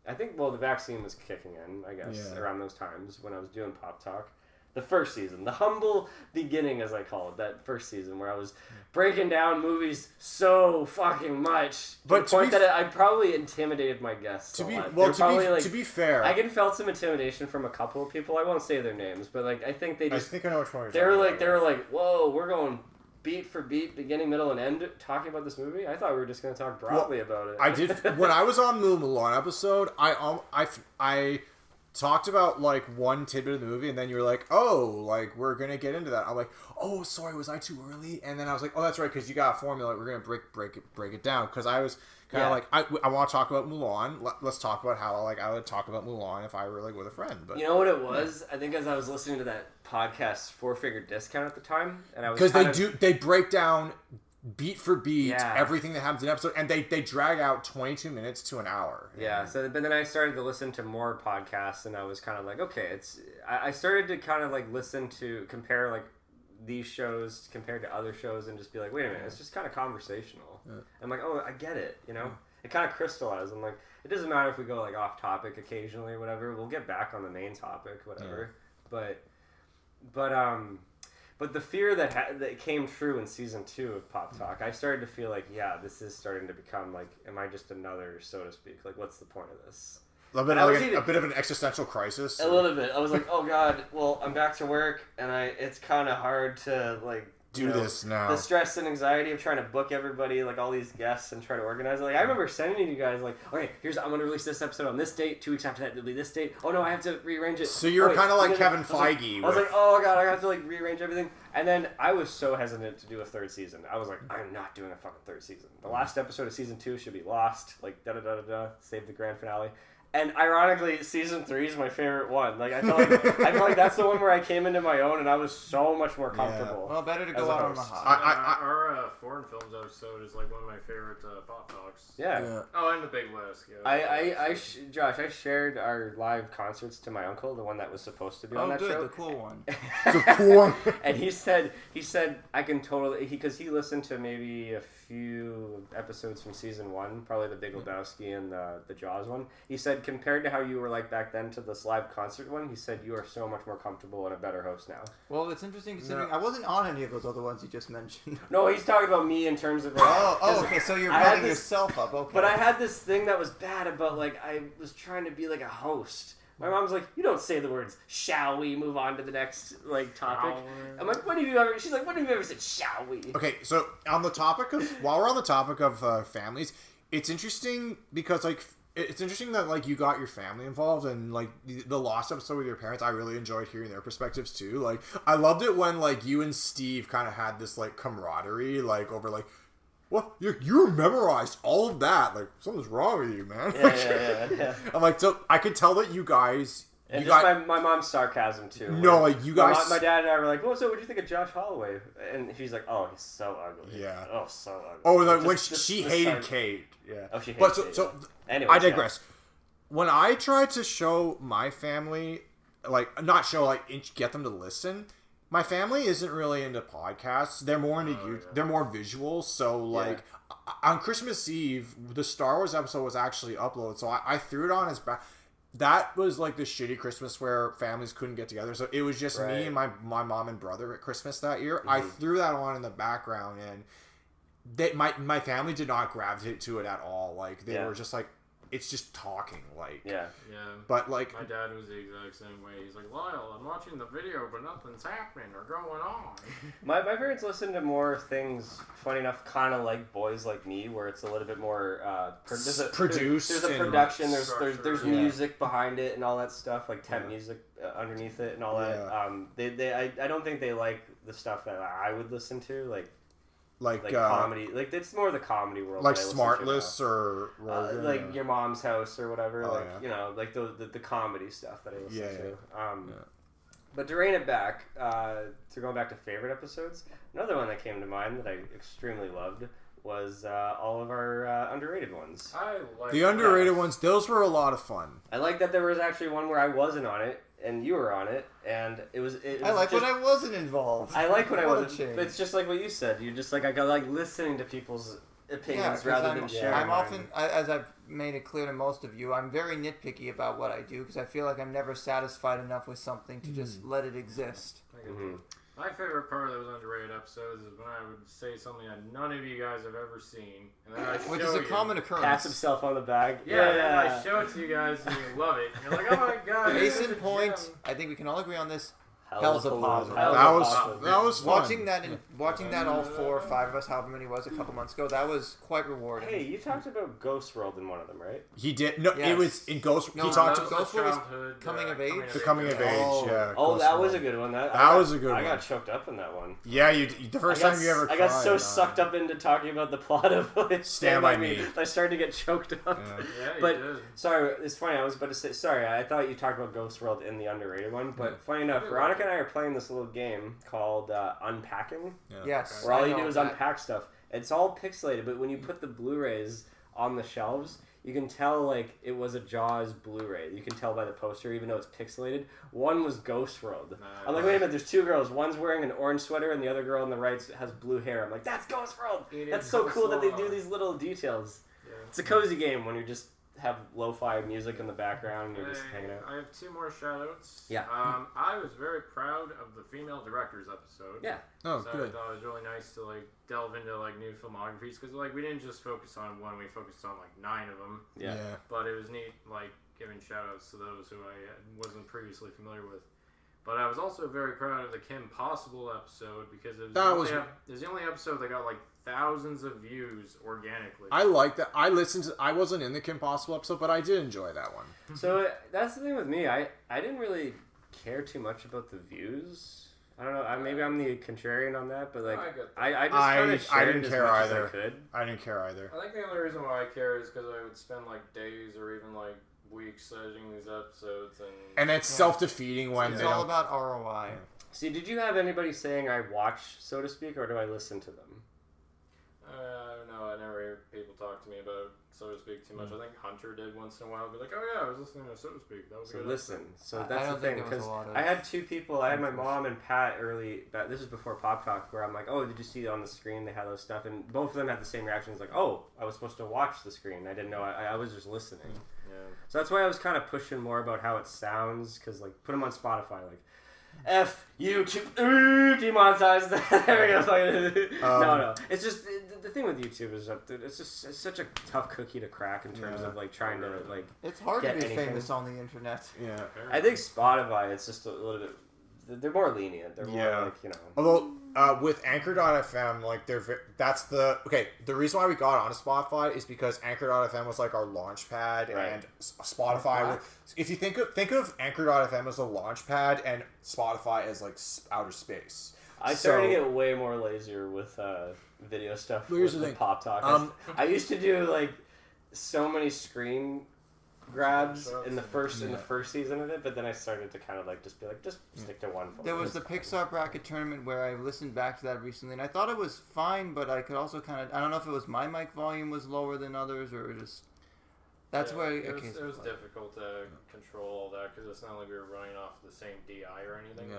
I think the vaccine was kicking in, I guess, Yeah. around those times when I was doing Pop Talk. The first season, the humble beginning, as I call it, that first season where I was breaking down movies so fucking much, to But the to point be that I probably intimidated my guests. To a be lot. well, They're probably, to be fair, I can felt some intimidation from a couple of people. I won't say their names, but like I think they I just think I know which one you're they were talking about. like, whoa, we're going beat for beat, beginning, middle, and end, talking about this movie. I thought we were just going to talk broadly about it. I did when I was on the Mulan episode. I talked about like one tidbit of the movie, and then you were like, "Oh, like we're gonna get into that." I'm like, "Oh, sorry, was I too early?" And then I was like, "Oh, that's right, because you got a formula. We're gonna break it down." Because I was kind of like, I want to talk about Mulan. Let's talk about how like I would talk about Mulan if I were like with a friend. But you know what it was? I think as I was listening to that podcast, 4-Figure Discount at the time, and I was because they break down beat for beat Yeah. everything that happens in an episode, and they drag out 22 minutes to an hour. Yeah, so but then I started to listen to more podcasts, and I was kind of like, okay, I started to kind of like listen to compare like these shows compared to other shows, and just be like, wait a minute, it's just kind of conversational. Yeah. I'm like, oh, I get it, you know. It kind of crystallized. I'm like, it doesn't matter if we go like off topic occasionally, or whatever. We'll get back on the main topic, whatever. But the fear that came true in season 2 of Pop Talk, I started to feel like, yeah, this is starting to become like, am I just another, so to speak? Like, what's the point of this? A bit, I was a bit of an existential crisis. A little bit. I was like, oh god, well, I'm back to work, and it's kind of hard to like Do this now. The stress and anxiety of trying to book everybody, like all these guests, and try to organize it. Like I remember sending you guys like, okay, I'm going to release this episode on this date. 2 weeks after that, it'll be this date. Oh no, I have to rearrange it. So you're wait, kind of like wait, Kevin I was Feige. I was like, oh god, I have to like rearrange everything. And then I was so hesitant to do a 3rd season. I was like, I'm not doing a fucking 3rd season. The last episode of season 2 should be lost. Like save the grand finale. And ironically, season 3 is my favorite one. Like I feel like that's the one where I came into my own, and I was so much more comfortable. Well, better to as go a out on the host. high. Our foreign films episode is like one of my favorite Pop Talks. Yeah. Oh, and the Big List. Yeah. Josh, I shared our live concerts to my uncle, the one that was supposed to be on Oh, that good, show. the cool one. It's a cool one. And he said I can totally, because he listened to maybe a few episodes from season 1, probably the Big Lebowski and the Jaws one. He said compared to how you were like back then to this live concert one, he said you are so much more comfortable and a better host now. Well, it's interesting considering I wasn't on any of those other ones you just mentioned. No, he's talking about me in terms of like, Okay, so you're I had building this- yourself up, okay. But I had this thing that was bad about like I was trying to be like a host. My mom's like, you don't say the words, shall we move on to the next, like, topic? I'm like, when have you ever... She's like, when have you ever said, shall we? Okay, so on the topic of... While we're on the topic of families, it's interesting because, like... It's interesting that, like, you got your family involved and, like, the Lost episode with your parents, I really enjoyed hearing their perspectives, too. Like, I loved it when, like, you and Steve kind of had this, like, camaraderie, like, over, like, what? You memorized all of that. Like, something's wrong with you, man. Yeah. I'm like, so I could tell that you guys... And just my mom's sarcasm, too. No, like, you guys... My dad and I were like, well, so what do you think of Josh Holloway? And she's like, oh, he's so ugly. Yeah. Oh, so ugly. Oh, like, when she hated Kate. Yeah. Oh, she hated Kate. So, anyways, I digress. Yeah. When I try to show my family, like, not show, like, get them to listen, my family isn't really into podcasts. They're more into they're more visual. So, like, on Christmas Eve, the Star Wars episode was actually uploaded. So I threw it on as back. That was, like, the shitty Christmas where families couldn't get together. So it was just me and my mom and brother at Christmas that year. Mm-hmm. I threw that on in the background, and my family did not gravitate to it at all. Like, they were just like, it's just talking, like... Yeah. But, like... My dad was the exact same way. He's like, Lyle, I'm watching the video, but nothing's happening or going on. My parents listen to more things, funny enough, kind of like Boys Like Me, where it's a little bit more... produced. There's a production, there's music behind it and all that stuff, like temp music underneath it and all that. I don't think they like the stuff that I would listen to, like comedy, like it's more the comedy world, like Smartless or like Your Mom's House or whatever, you know, like the comedy stuff that I listen to. But to rein it back, to going back to favorite episodes, another one that came to mind that I extremely loved was all of our underrated ones. I like the underrated ones. Those were a lot of fun. I like that there was actually one where I wasn't on it and you were on it, and it was I like when I wasn't involved. I like when I wasn't. It's just like what you said. You're just like, I like listening to people's opinions rather than sharing. I'm often, as I've made it clear to most of you, I'm very nitpicky about what I do because I feel like I'm never satisfied enough with something to just let it exist. Mm-hmm. My favorite part of those underrated episodes is when I would say something that none of you guys have ever seen, and then I show which is a common occurrence. Pats himself on the back. Yeah. I show it to you guys, and you love it. You're like, oh my god. Case in point, I think we can all agree on this. Hell's a Positive. That was fun. Watching that all 4 or 5 of us, however many it was, a couple months ago, that was quite rewarding. Hey, you talked about Ghost World in one of them, right? He did. No, it was in Ghost. No, he talked about Ghost World was coming of age. The coming of age. Yeah. Oh, that was a good one. That was a good one. I got choked up in that one. Yeah, the first time you ever. I got so sucked up into talking about the plot of Stand By Me. I started to get choked up. Yeah, but sorry, it's funny. I was about to say sorry. I thought you talked about Ghost World in the underrated one, but funny enough, Veronica and I are playing this little game called Unpacking. Yes. Where all you do is unpack stuff. It's all pixelated, but when you put the Blu-rays on the shelves, you can tell like it was a Jaws Blu-ray. You can tell by the poster, even though it's pixelated. One was Ghost World. I'm like, wait a minute, there's 2 girls. One's wearing an orange sweater, and the other girl on the right has blue hair. I'm like, that's Ghost World. That's so cool that they do these little details. Yeah. It's a cozy game when you're just have lo-fi music in the background and you're just hanging out. I have 2 more shout-outs. Yeah. I was very proud of the female directors episode. Yeah. Oh, so good. I thought it was really nice to like delve into like new filmographies because like we didn't just focus on one, we focused on like 9 of them. Yeah. But it was neat like giving shout-outs to those who I wasn't previously familiar with. But I was also very proud of the Kim Possible episode because it was the only episode that got like thousands of views organically. I like that. I wasn't in the Kim Possible episode, but I did enjoy that one. So that's the thing with me. I didn't really care too much about the views. I don't know. Maybe I'm the contrarian on that, but like I just kind of shared didn't as care much either. as I could. I didn't care either. I think the only reason why I care is because I would spend like days or even like weeks editing these episodes, and it's self-defeating when it's they all don't... about ROI. See, did you have anybody saying I watch, so to speak, or do I listen to them? I don't know. I never hear people talk to me about, so to speak, too much. I think Hunter did once in a while. Be like, oh yeah, I was listening to so to speak. That was so good. Listen. So I that's the thing because I had 2 people. I had my mom and Pat early. This was before Pop Talk, where I'm like, oh, did you see on the screen they had those stuff? And both of them had the same reactions, like, oh, I was supposed to watch the screen. I didn't know. I was just listening. Yeah. So that's why I was kind of pushing more about how it sounds, because like put them on Spotify, like F YouTube. Demonetize that. There we go. No. It's just the thing with YouTube is that it's such a tough cookie to crack in terms of like trying to like. It's hard to get be anything. famous on the internet. Yeah. I think Spotify, it's just a little bit. They're more lenient. They're more like, you know. Although with Anchor.fm, like that's the the reason why we got onto Spotify is because Anchor.fm was like our launch pad, and Spotify. If you think of Anchor.fm as a launch pad and Spotify as like outer space. I started to get way more lazier with video stuff. Here's with the thing. Pop Talk. I used to do like so many screen grabs in the first season of it, but then I started to kind of like just be like, just stick to one. There was the Pixar bracket tournament where I listened back to that recently, and I thought it was fine, but I could also kind of, I don't know if it was my mic volume was lower than others or just where it was difficult to control all that because it's not like we were running off the same DI or anything, so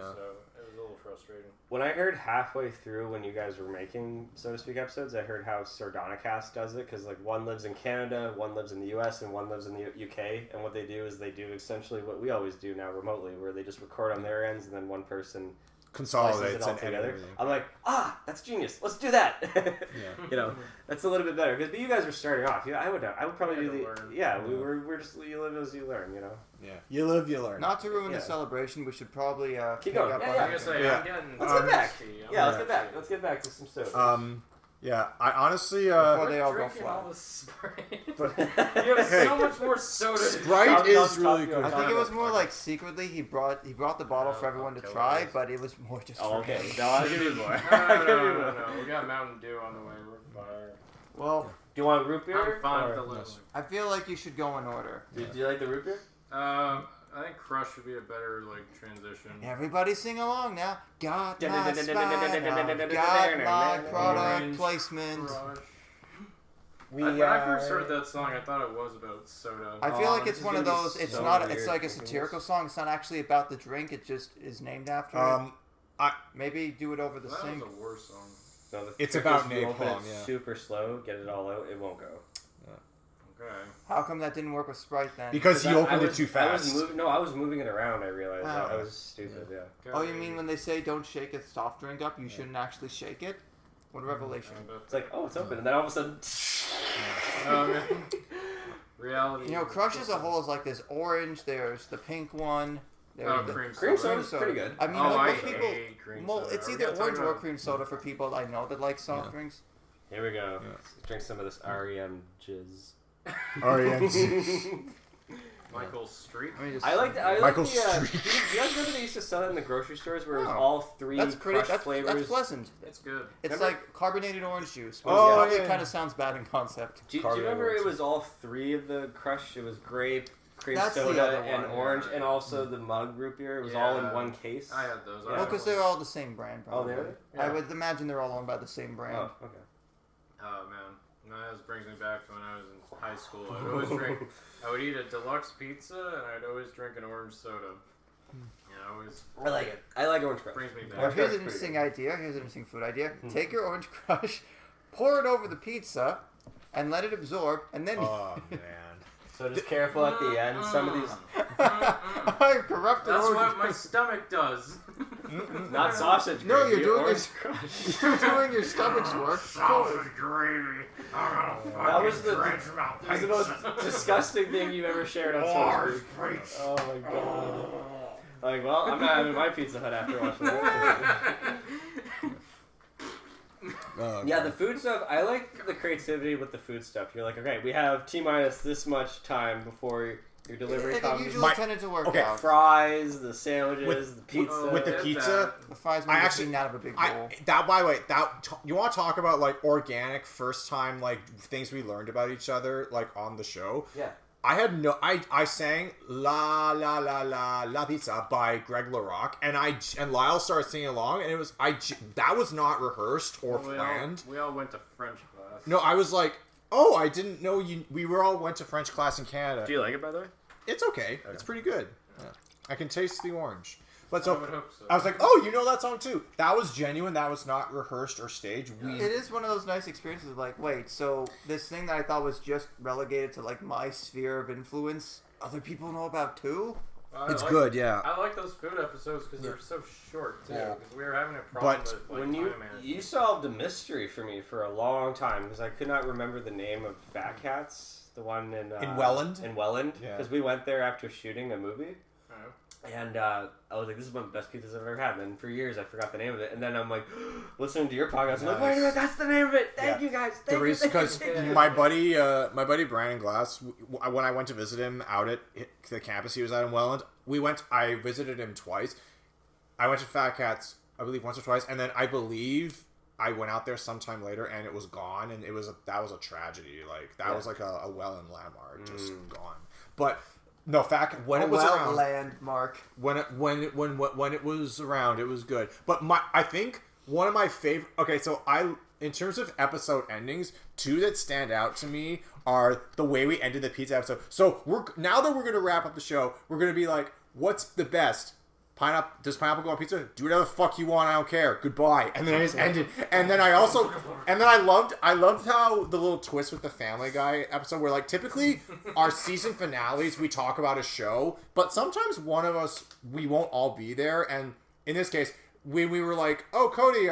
it was a little frustrating. When I heard halfway through when you guys were making, so to speak, episodes, I heard how Sardonicast does it, because like one lives in Canada, one lives in the US, and one lives in the UK, and what they do is they do essentially what we always do now remotely, where they just record on their ends, and then one person consolidates it all and together. everything. I'm like, that's genius. Let's do that. You know, that's a little bit better. But you guys were starting off. I would probably do the we're just you live as you learn. You know. Yeah. You live, you learn. Not to ruin the celebration, we should probably keep going. Up I'm gonna say, I'm getting. Let's get back. Let's get back. Let's get back to some soda. Yeah, I honestly before they all go drinking flat. all this Sprite. You have so much more soda. Sprite is really good. I think it was more like secretly he brought the bottle for everyone to try, but it was more just for okay. him. No, I'll give you more. No. We got Mountain Dew on the way. We're fire. Well, do you want root beer? I'm fine with the little. I feel like you should go in order. Do you like the root beer? I think Crush would be a better transition. Everybody sing along now. Got my spine, got my product placement. When I first heard that song, I thought it was about soda. I feel like it's one of those. It's not. It's like a satirical song. It's not actually about the drink. It just is named after it. Maybe do it over the sink. That was a worse song. No, it's about napalm. Open it super slow, get it all out. It won't go. Okay. How come that didn't work with Sprite then? Because he opened it too fast. I was moving it around. I realized I was stupid. Yeah. Oh, you mean when they say don't shake a soft drink up, you shouldn't actually shake it? What a revelation! It's like, it's open, and then all of a sudden. Reality. You know, Crush as a whole is like there's orange. There's the pink one. Cream soda's pretty good. I mean, I most people. hate cream Well, soda. it's either orange or cream soda for people I know that like soft drinks. Here we go. Let's drink some of this REM jizz. REM. Michael Street. Michael Street. Do you guys remember they used to sell it in the grocery stores where it was all three Crush flavors? That's pleasant. It's good. It's like carbonated orange juice. It kind of sounds bad in concept. Do you remember it was all three of the Crush? It was grape, cream soda, and orange, and also the mug root beer. It was all in one case. I had those. Well, because they're all the same brand. Probably. Oh, they are? I would imagine they're all owned by the same brand. Oh, okay. Oh man, that brings me back to when I was in high school. I'd always drink. I would eat a deluxe pizza, and I'd always drink an orange soda. I like it. I like orange Crush. Brings me back. Well, here's an interesting idea. Here's an interesting food idea. Take your orange Crush, pour it over the pizza, and let it absorb, and then. Oh man. So just careful at the end. Some of these. I'm corrupted. That's orange what my stomach does. Not sausage gravy. No, you're doing orange Crush. You're doing your stomach's work. Sausage gravy. That was the most disgusting thing you've ever shared on social media. Oh my god. Like, well, I'm not having my Pizza Hut after watching that. Yeah, the food stuff, I like the creativity with the food stuff. You're like, okay, we have T-minus this much time before your delivery comes. It usually tended to work out. Fries, the sandwiches, the pizza. With the pizza, the fries might actually not have a big bowl. By the way, you want to talk about like organic first time like things we learned about each other like on the show? Yeah. I sang La La La La La Pizza by Greg LaRock, and Lyle started singing along, and that was not rehearsed or planned. We all went to French class. No, I was like, oh, I didn't know we all went to French class in Canada. Do you like it, by the way? It's okay. It's pretty good. Yeah. I can taste the orange. But I would hope so. I was like, oh, you know that song too. That was genuine. That was not rehearsed or staged. It is one of those nice experiences of like, wait, so this thing that I thought was just relegated to like my sphere of influence, other people know about too? It's good, yeah. I like those food episodes because they're so short too. Yeah. Because we were having a problem But with When time you management. solved a mystery for me for a long time because I could not remember the name of Fat Cats, the one in Welland? In Welland, Yeah. because we went there after shooting a movie, Oh. and I was like, "This is one of the best pizzas I've ever had." And then for years I forgot the name of it, and then I'm like, listening to your podcast, I'm like, "Wait a minute, that's the name of it! Thank you guys, The thank you." reason, because thank you." my buddy Brandon Glass, when I went to visit him out at the campus he was at in Welland, I visited him twice. I went to Fat Cats, I believe, once or twice, and then I believe I went out there sometime later and it was gone, and that was a tragedy. Like that was like a Welland landmark, just gone. But no, when it was around, landmark. when it was around, it was good. But I think one of my favorite. Okay, so in terms of episode endings, two that stand out to me are the way we ended the pizza episode. So now that we're gonna wrap up the show, we're gonna be like, what's the best? Does pineapple go on pizza? Do whatever the fuck you want, I don't care. Goodbye. And then I just ended. And then I loved how the little twist with the Family Guy episode where like typically our season finales we talk about a show, but sometimes one of us we won't all be there. And in this case, we were like, oh Cody,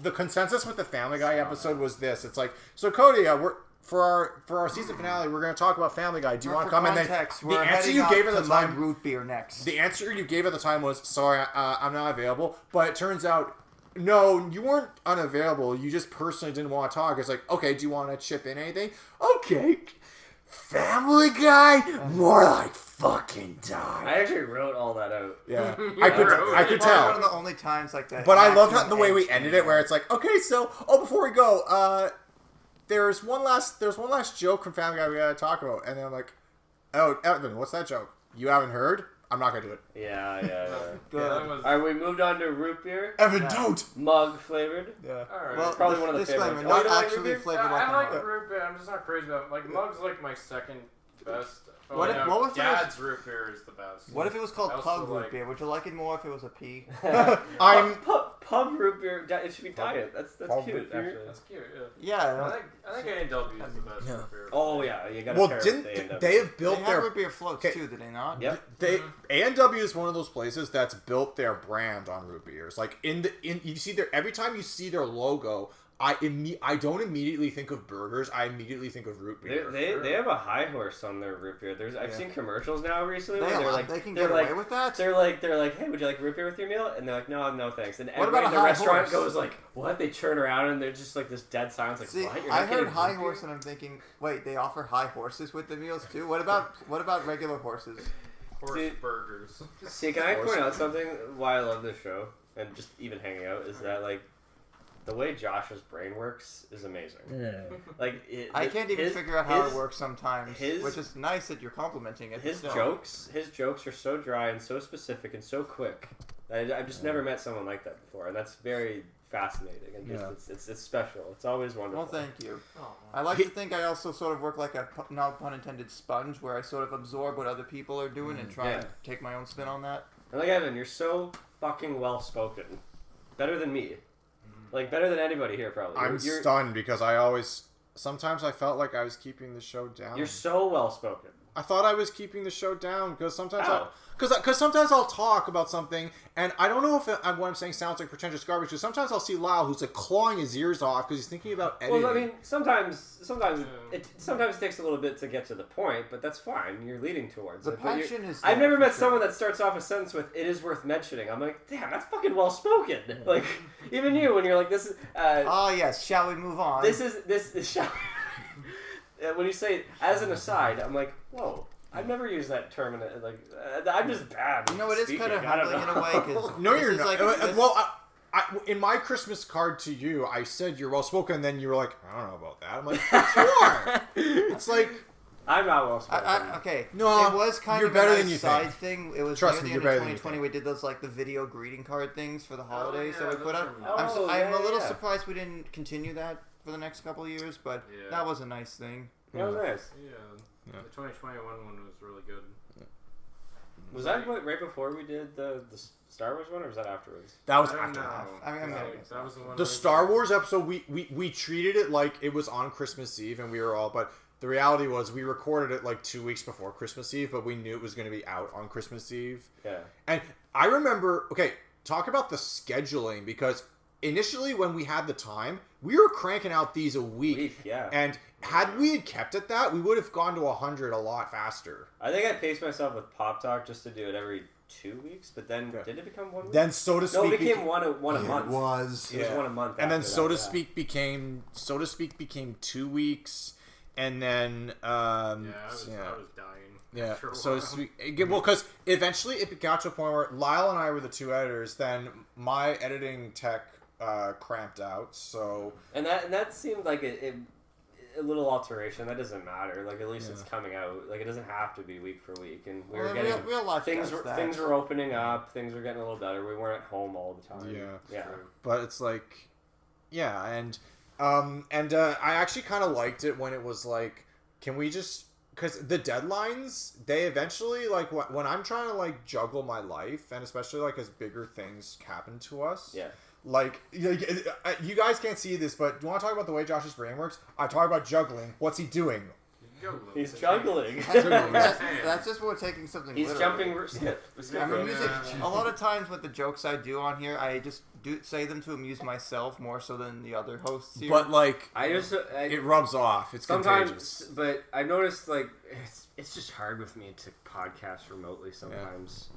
the consensus with the Family Guy episode was this. It's like, so Cody, we're for our season finale, we're going to talk about Family Guy. Do you want to come? Context, And then the answer you gave at the time, root beer next. the answer you gave at the time was, sorry, I'm not available. But it turns out, no, you weren't unavailable. You just personally didn't want to talk. It's like, okay, do you want to chip in anything? Okay, Family Guy, more like fucking die. I actually wrote all that out. Yeah, Yeah, I could Probably tell. one of the only times like that. But I love the way we ended it, where it's like, okay, so before we go, there's one last joke from Family Guy we gotta talk about, and then I'm like, oh, Evan, what's that joke? You haven't heard? I'm not gonna do it. Yeah. Good. Yeah, that was, All right, we moved on to root beer, Evan, don't. mug flavored. Yeah. Alright. Well, Probably one of the disclaimer, favorites. not Oh, you don't like actually root beer? flavored I like like a mug. root beer. I'm just not crazy about it. Like Mug's like my second best. Oh, What if- no, what if it was- Dad's root beer is the best. What if it was called I also pug root like- beer? Would you like it more if it was a P? I'm. Pub root beer. It should be diet. That's Pub cute root beer? actually. That's cute. Yeah. I think A&W is the best Yeah. root beer. Oh yeah, you gotta. Well, pair it didn't with A&W. they have They built have their? root beer floats Okay. too, do they not? Yep. They A&W is one of those places that's built their brand on root beers. Like you see their every time you see their logo, I don't immediately think of burgers. I immediately think of root beer. They have a high horse on their root beer. I've seen commercials now recently where They can they're get like away with that? they're like, hey, would you like root beer with your meal? And they're like, no thanks. And What everybody about in a the high restaurant horse? goes like, what? They turn around and they're just like this dead silence. Like, See, what? You're I not getting heard high root beer? horse and I'm thinking, wait, they offer high horses with the meals too? What about regular horses? Horse See- burgers. See, can I point out something why I love this show and just even hanging out is that like the way Josh's brain works is amazing. Like I can't even figure out how it works sometimes, his- which is nice that you're complimenting it. His still. jokes are so dry and so specific and so quick. I've just never met someone like that before, and that's very fascinating and just, it's special. It's always wonderful. Well, thank you. Oh. I like to think I also sort of work like a, no pun intended, sponge, where I sort of absorb what other people are doing and try and take my own spin on that. And like Evan, you're so fucking well spoken, better than me, like better than anybody here probably. I'm You're stunned because sometimes I felt like I was keeping the show down. You're so well spoken. I thought I was keeping the show down because sometimes How? because sometimes I'll talk about something and I don't know if what I'm saying sounds like pretentious garbage. Because sometimes I'll see Lyle who's like clawing his ears off because he's thinking about editing. Well, I mean, sometimes it takes a little bit to get to the point, but that's fine. You're leading towards The it. But passion is I've there never for met sure. someone that starts off a sentence with "it is worth mentioning." I'm like, damn, that's fucking well spoken. Like, even you when you're like, this is. Oh yes, shall we move on? This is shall when you say as an aside, I'm like, whoa. I've never used that term in it. Like, I'm just bad. You know, it is speaking. kind of I don't humbling in a way know. because No, you're not. Well, in my Christmas card to you, I said you're well spoken, and then you were like, I don't know about that. I'm like, yes, you are. It's like, I'm not well spoken. okay. No, it was kind you're of better a nice than you side think. thing. It was Trust near me, the you're end better of than you 2020. We did those like the video greeting card things for the holidays yeah, that we put those out. are nice. I'm a little Yeah. surprised we didn't continue that for the next couple of years, but Yeah. that was a nice thing. That was nice. Yeah, the 2021 one was really good. Was that right before we did the Star Wars one, or was that afterwards? that was I don't after know. that. I mean, I'm that, gonna that was the one. The where- Star Wars episode, we treated it like it was on Christmas Eve, and we were all, but the reality was we recorded it like 2 weeks before Christmas Eve, but we knew it was going to be out on Christmas Eve. Yeah. And I remember, okay, talk about the scheduling, because initially when we had the time, we were cranking out these a week. Yeah. And had we kept at that, we would have gone to 100 a lot faster. I think I paced myself with Pop Talk just to do it every 2 weeks, but then did it become 1 week? Then So to Speak. No, it became one a month. It was. It was 1 a month. And then after So that, to Speak became 2 weeks, and then I was dying. Yeah, after a So while. to Speak. Well, because eventually it got to a point where Lyle and I were the two editors. Then my editing tech cramped out. So and that seemed like a little alteration. That doesn't matter. Like at least it's coming out. Like it doesn't have to be week for week. And we were getting real life things. does that. Things were opening up. Things were getting a little better. We weren't at home all the time. Yeah. but it's like, yeah, and I actually kind of liked it when it was like, can we just, because the deadlines, they eventually, like, when I'm trying to like juggle my life, and especially like as bigger things happen to us. Yeah. Like, you guys can't see this, but do you want to talk about the way Josh's brain works? I talk about juggling. What's he doing? He's juggling. That's just we're taking something. He's literally. jumping. Skip. I'm amusing. A lot of times with the jokes I do on here, I just say them to amuse myself more so than the other hosts here. But like, it rubs off. It's sometimes, contagious. but I've noticed like it's just hard with me to podcast remotely sometimes.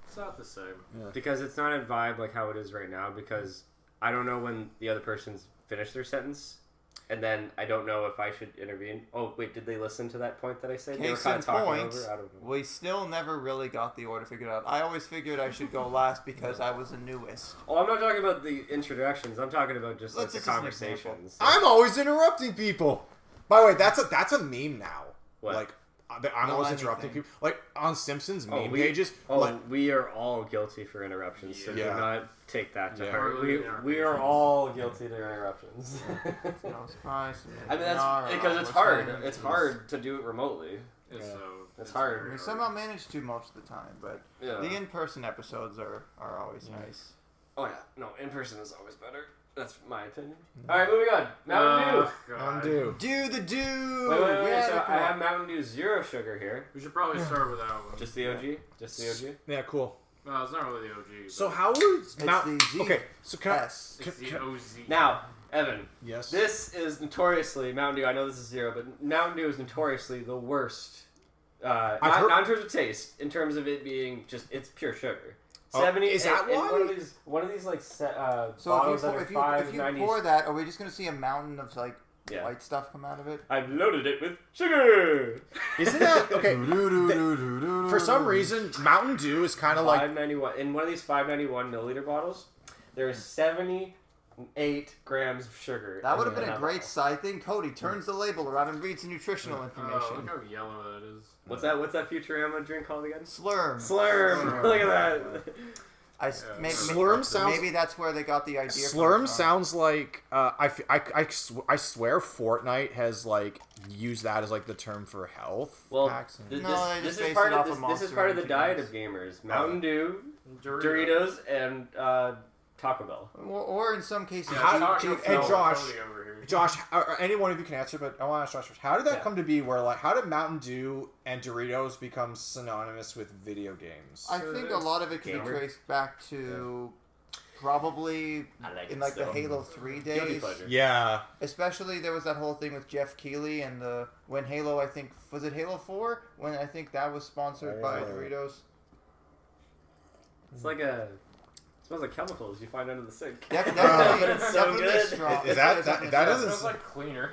It's not the same. Because it's not a vibe like how it is right now, because I don't know when the other person's finished their sentence, and then I don't know if I should intervene. Oh, wait, did they listen to that point that I said? They were Case kind in of talking point, over? I don't know. we still never really got the order figured out. I always figured I should go last because I was the newest. Oh, I'm not talking about the introductions. I'm talking about just like Let's the just use an conversations. I'm always interrupting people. By the way, that's a meme now. What? Like, I'm No, always interrupting anything. people. Like on Simpsons meme we, pages. Oh, like, we are all guilty for interruptions, so do Yeah. not take that to Yeah. heart. Really We are all guilty to interruptions. No surprise. I mean, that's because it's hard. It's hard to do it remotely. It's hard. We somehow manage to most of the time, but Yeah. the in-person episodes are always nice. Oh yeah, no, in person is always better. That's my opinion. All right, moving on. Mountain Dew. Mountain Dew. Do the do. Wait. So I have Mountain Dew Zero Sugar here. We should probably start with that one. Just the OG. Just the OG. Yeah, cool. Well, it's not really the OG. So but how would the Z. Okay, so can S. it's the OZ. Now, Evan, yes. this is notoriously Mountain Dew. I know this is zero, but Mountain Dew is notoriously the worst. Not in terms of taste, in terms of it being just it's pure sugar. Oh, 70 is that and why? One of these like So bottles that are if you $5.90. pour that, are we just gonna see a mountain of like Yeah. white stuff come out of it? I've loaded it with sugar. Isn't that okay? For some reason, Mountain Dew is kind of like $5.91 in one of these $5.91 milliliter bottles. There's 78 grams of sugar. That would have in been a that great bottle. side thing. Cody turns the label around and reads the nutritional Oh, information. look how yellow that is. What's that Futurama drink called again? Slurm. Slurm. Look at that. Slurm sounds. Maybe that's where they got the idea. Slurm from. sounds like I swear Fortnite has like used that as like the term for health Well, packs and- this, No, they this just is based part it of off this, of this is Monster part of the Energy diet drinks. of gamers. Mountain Dew, Doritos. and Taco Bell. Or in some cases, How- Taco hey, Bell Josh. Cody over here. Josh, or any one of you can answer, but I want to ask Josh first. How did that Yeah. come to be? Where like, how did Mountain Dew and Doritos become synonymous with video games? I think a lot of it can be Gamer. traced back to probably I like in it like the still. Halo 3 Guilty days. pleasure. Yeah, Especially there was that whole thing with Jeff Keighley and when Halo, I think, was it Halo 4? When I think that was sponsored by Doritos. It's like it smells like chemicals you find under the sink. Definitely, But it's so definitely good. strong. Is that- It's that- definitely that strong. doesn't- Smells like cleaner.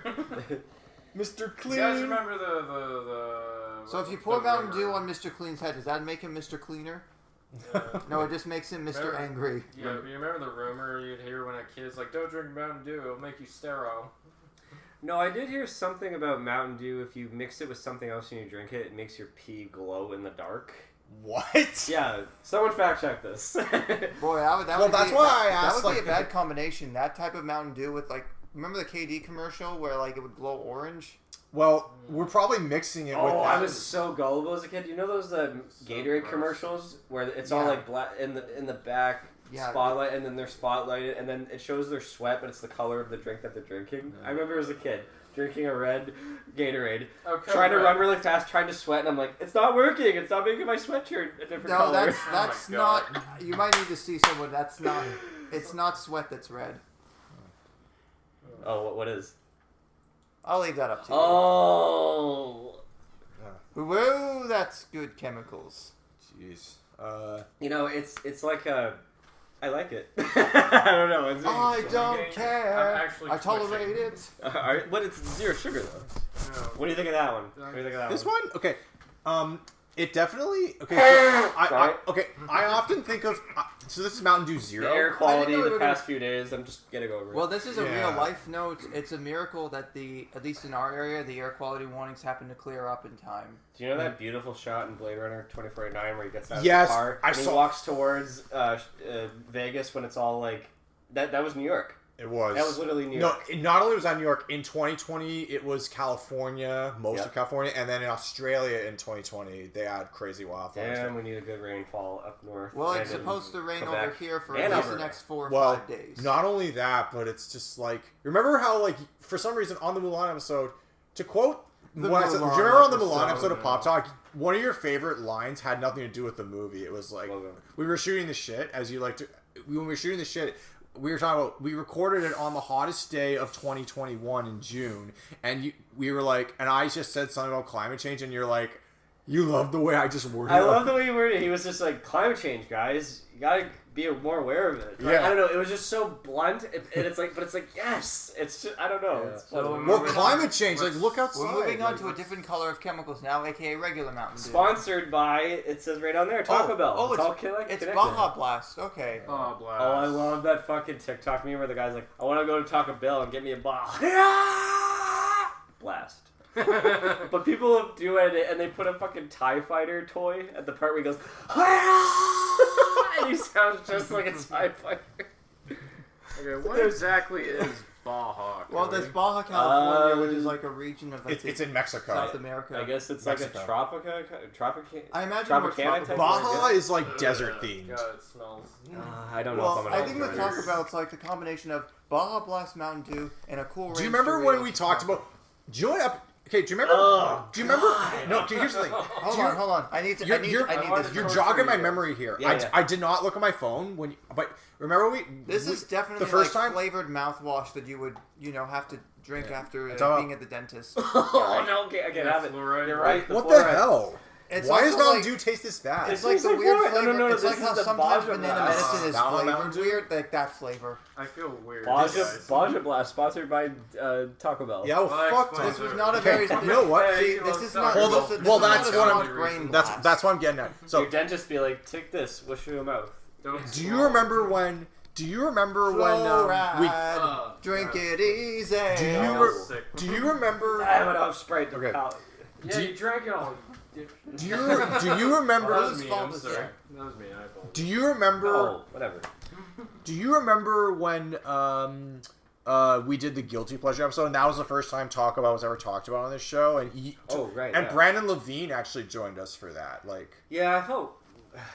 Mr. You Clean. guys remember the So if you pour Mountain Dew on Mr. Clean's head, does that make him Mr. Cleaner? No, it just makes him Mr. Remember- Angry. Yeah, you remember the rumor you'd hear when a kid's like, "Don't drink Mountain Dew; it'll make you sterile." No, I did hear something about Mountain Dew. If you mix it with something else and you drink it, it makes your pee glow in the dark. What? Yeah, someone fact check this. Boy, that Well, would that's be, why that, I asked, that would be like- a bad combination. That type of Mountain Dew with like, remember the KD commercial where like it would glow orange? Well, we're probably mixing it with. Oh, that. I was so gullible as a kid. You know those Gatorade gross. commercials where it's all Yeah. like black in the back Yeah. spotlight, and then they're spotlighted, and then it shows their sweat, but it's the color of the drink that they're drinking. I remember as a kid drinking a red Gatorade, Okay, trying to run really fast, trying to sweat, and I'm like, it's not working. It's not making my sweatshirt a different No, color. that's my not. God. You might need to see someone. That's not. It's not sweat that's red. Oh, what is? I'll leave that up to you. Oh. Whoa, that's good chemicals. Jeez. You know, it's like a. I like it. I don't know. It's, I don't I'm care. actually I tolerate it. but it's zero sugar though. No. What do you think of that one? What do you think of that This one? one, okay. It definitely okay. So Sorry. I often think of so this is Mountain Dew The Zero. air quality know the it was- past few days. I'm just getting over it. Well, this is a Yeah. real life note. It's a miracle that at least in our area, the air quality warnings happen to clear up in time. Do you know that beautiful shot in Blade Runner 2049 where he gets out Yes, of the car I and he saw- walks towards Vegas when it's all like that was New York. It was. That was literally New York. No, not only was that New York in 2020, it was California, most Yep. of California, and then in Australia in 2020 they had crazy wildfires. Damn, we need a good rainfall up north. Well, and it's in supposed to rain Quebec. over here for And at least the Alberta. next 4 or Well, 5 days. not only that, but it's just like remember how like for some reason on the Mulan episode, to quote The what I said, do you Mulan remember on the Mulan episode, episode of yeah. Pop Talk, one of your favorite lines had nothing to do with the movie. It was like Logo. we were shooting the shit as you like to. When we were shooting the shit, we were talking about we recorded it on the hottest day of 2021 in June, and we were like, and I just said something about climate change, and you're like, you love the way I just worded I it. love the way you worded it. He was just like, climate change, guys. You gotta be more aware of it. Like, Yeah. I don't know. It was just so blunt, and it's like, but it's like, yes. It's just, I don't know. Yeah. It's So fun. Well, Moving climate change, like look outside. We're moving on like, to a different color of chemicals now, aka regular Mountain Dew. Sponsored by, it says right on there, Taco Bell. Oh, all it's connected. Baja Blast. Okay. Oh, blast. Oh, I love that fucking TikTok meme where the guy's like, I want to go to Taco Bell and get me a Baja Blast. But people do it, and they put a fucking TIE Fighter toy at the part where he goes, and he sounds just like a TIE Fighter. Okay, what exactly is Baja? Well, Cody? there's Baja California, which is like a region of it's in Mexico. South America. I guess it's Mexico. like a Tropica. I imagine more Tropicana tropical. type Baja is like desert themed. God, it smells. I don't know if I'm Well, gonna. I think with enjoy this. Taco Bell, it's like the combination of Baja Blast Mountain Dew and a cool. Do you range remember when Doritos we and talked Taco. about? Do you know? Okay, do you remember? Oh, do you remember? No. Here's the thing. Hold on. I need to. I need You're this. you're torture jogging my you. memory here. Yeah, yeah. I did not look at my phone when. But remember This is definitely the first like time. flavored mouthwash that you would, have to drink after It's all- being at the dentist. Oh no, okay, I can't Yeah, have it. fluoride. You're right. What fluoride. the hell? It's Why does also Mountain like- Dew taste this bad? It's like tastes the like weird fluoride. No, flavor. no, It's this like how is the sometimes Baja banana Blast. medicine is Baja flavored Mountain Dew? weird, like that flavor. I feel weird. Baja, guys. Baja Blast, sponsored by Taco Bell. yeah, well, Well, fuck. explain This that. was not a Okay, very. you know what? Hey, See, you this know, is sorry. not. Hold this on. is- this Well, is not that's a what smart I'm- brain That's blast. what I'm getting at. So, Your dentist be like, take this, wish you a mouth. Don't do you swallow. remember when? Do you remember when Slow we? ride, drink it easy. Do you That re- was sick. Do you remember? I would have Sprite. Okay. Yeah, Do you drank it all. Do you remember? That Whose was me. fault I'm is sorry. that? That was me. I apologize. Do you remember? Oh, whatever. Do you remember when we did the guilty pleasure episode, and that was the first time Taco Bell was ever talked about on this show, and Oh, right. and yeah. Brandon Levine actually joined us for that. Like, Yeah, I felt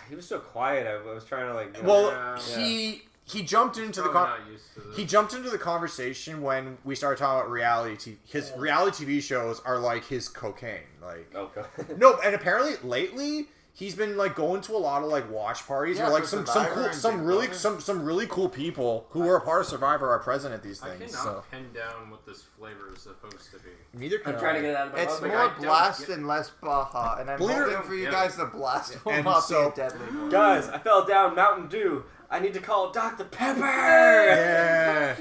he was so quiet. I was trying to like. You know, well, Yeah. he jumped into the Probably not used to this. he jumped into the conversation when we started talking about reality TV. His reality TV shows are like his cocaine. Like, Oh, God. no, and apparently lately he's been like going to a lot of like watch parties Yeah, where like for some Survivor cool, and some Big really Brother. some really cool people who are a part of Survivor are present at these I things. cannot So pin down what this flavor is supposed to be. neither can I'm trying to I. get it out of my It's mouth. like, more I don't blast get- and less Baja, and I'm Believe it or hoping not, for you yeah. guys the blast will And not so- be a deadly one. Guys, I fell down Mountain Dew. I need to call Dr. Pepper. Yeah.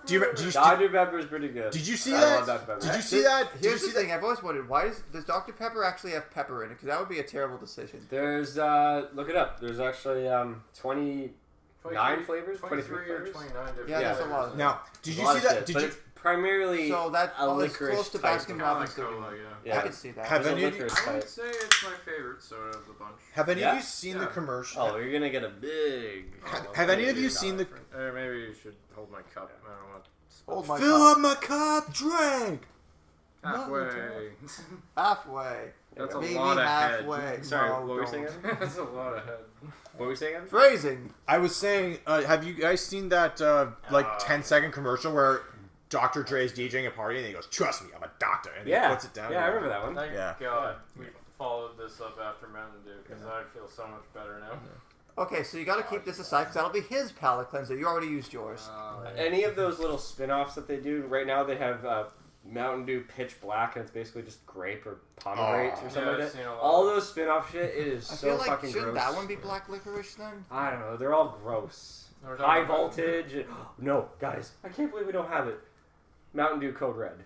Do you Dr. Pepper is pretty good. did you see I that? love Dr. Pepper. Did you see that? Did you Here's see the that? thing: I've always wondered does Dr Pepper actually have pepper in it? Because that would be a terrible decision. There's look it up. There's actually 29 flavors, 23 or flavors. 29 different Yeah, that's a flavors. lot. Now, did A you lot see of that? shit, Did but you? it's primarily So that a is licorice close to type. Baskin Kinda Robbins. like cola, yeah. I Yeah. can see that. Have There's a any of you- licorice I would type. say it's my favorite soda of the bunch. Have any Yeah? of you seen the Yeah. commercial? Oh, you're gonna get a big. Have any of you seen the? Or maybe you should hold my cup. I don't want Hold my Fill cup. up my cup, drink. halfway. Halfway. That's a Maybe lot of halfway. head. Sorry, No, what were we don't. saying? That's a lot of head. What were we saying? Again? Phrasing. I was saying, have you guys seen that like 10-second commercial where Dr. Dre's DJing a party, and he goes, "Trust me, I'm a doctor," and he puts it down. Yeah, I remember that one. Thank Yeah. God we followed this up after Mountain Dew because I feel so much better now. Okay, so you got to keep this aside because that'll be his palate cleanser. You already used yours. Any of those little spin-offs that they do right now, they have Mountain Dew Pitch Black, and it's basically just grape or pomegranate or something like that. All those spin-off shit, it is I so feel like fucking shouldn't gross. that one be black licorice then? I don't know. They're all gross. High voltage. And, no, guys, I can't believe we don't have it. Mountain Dew Code Red.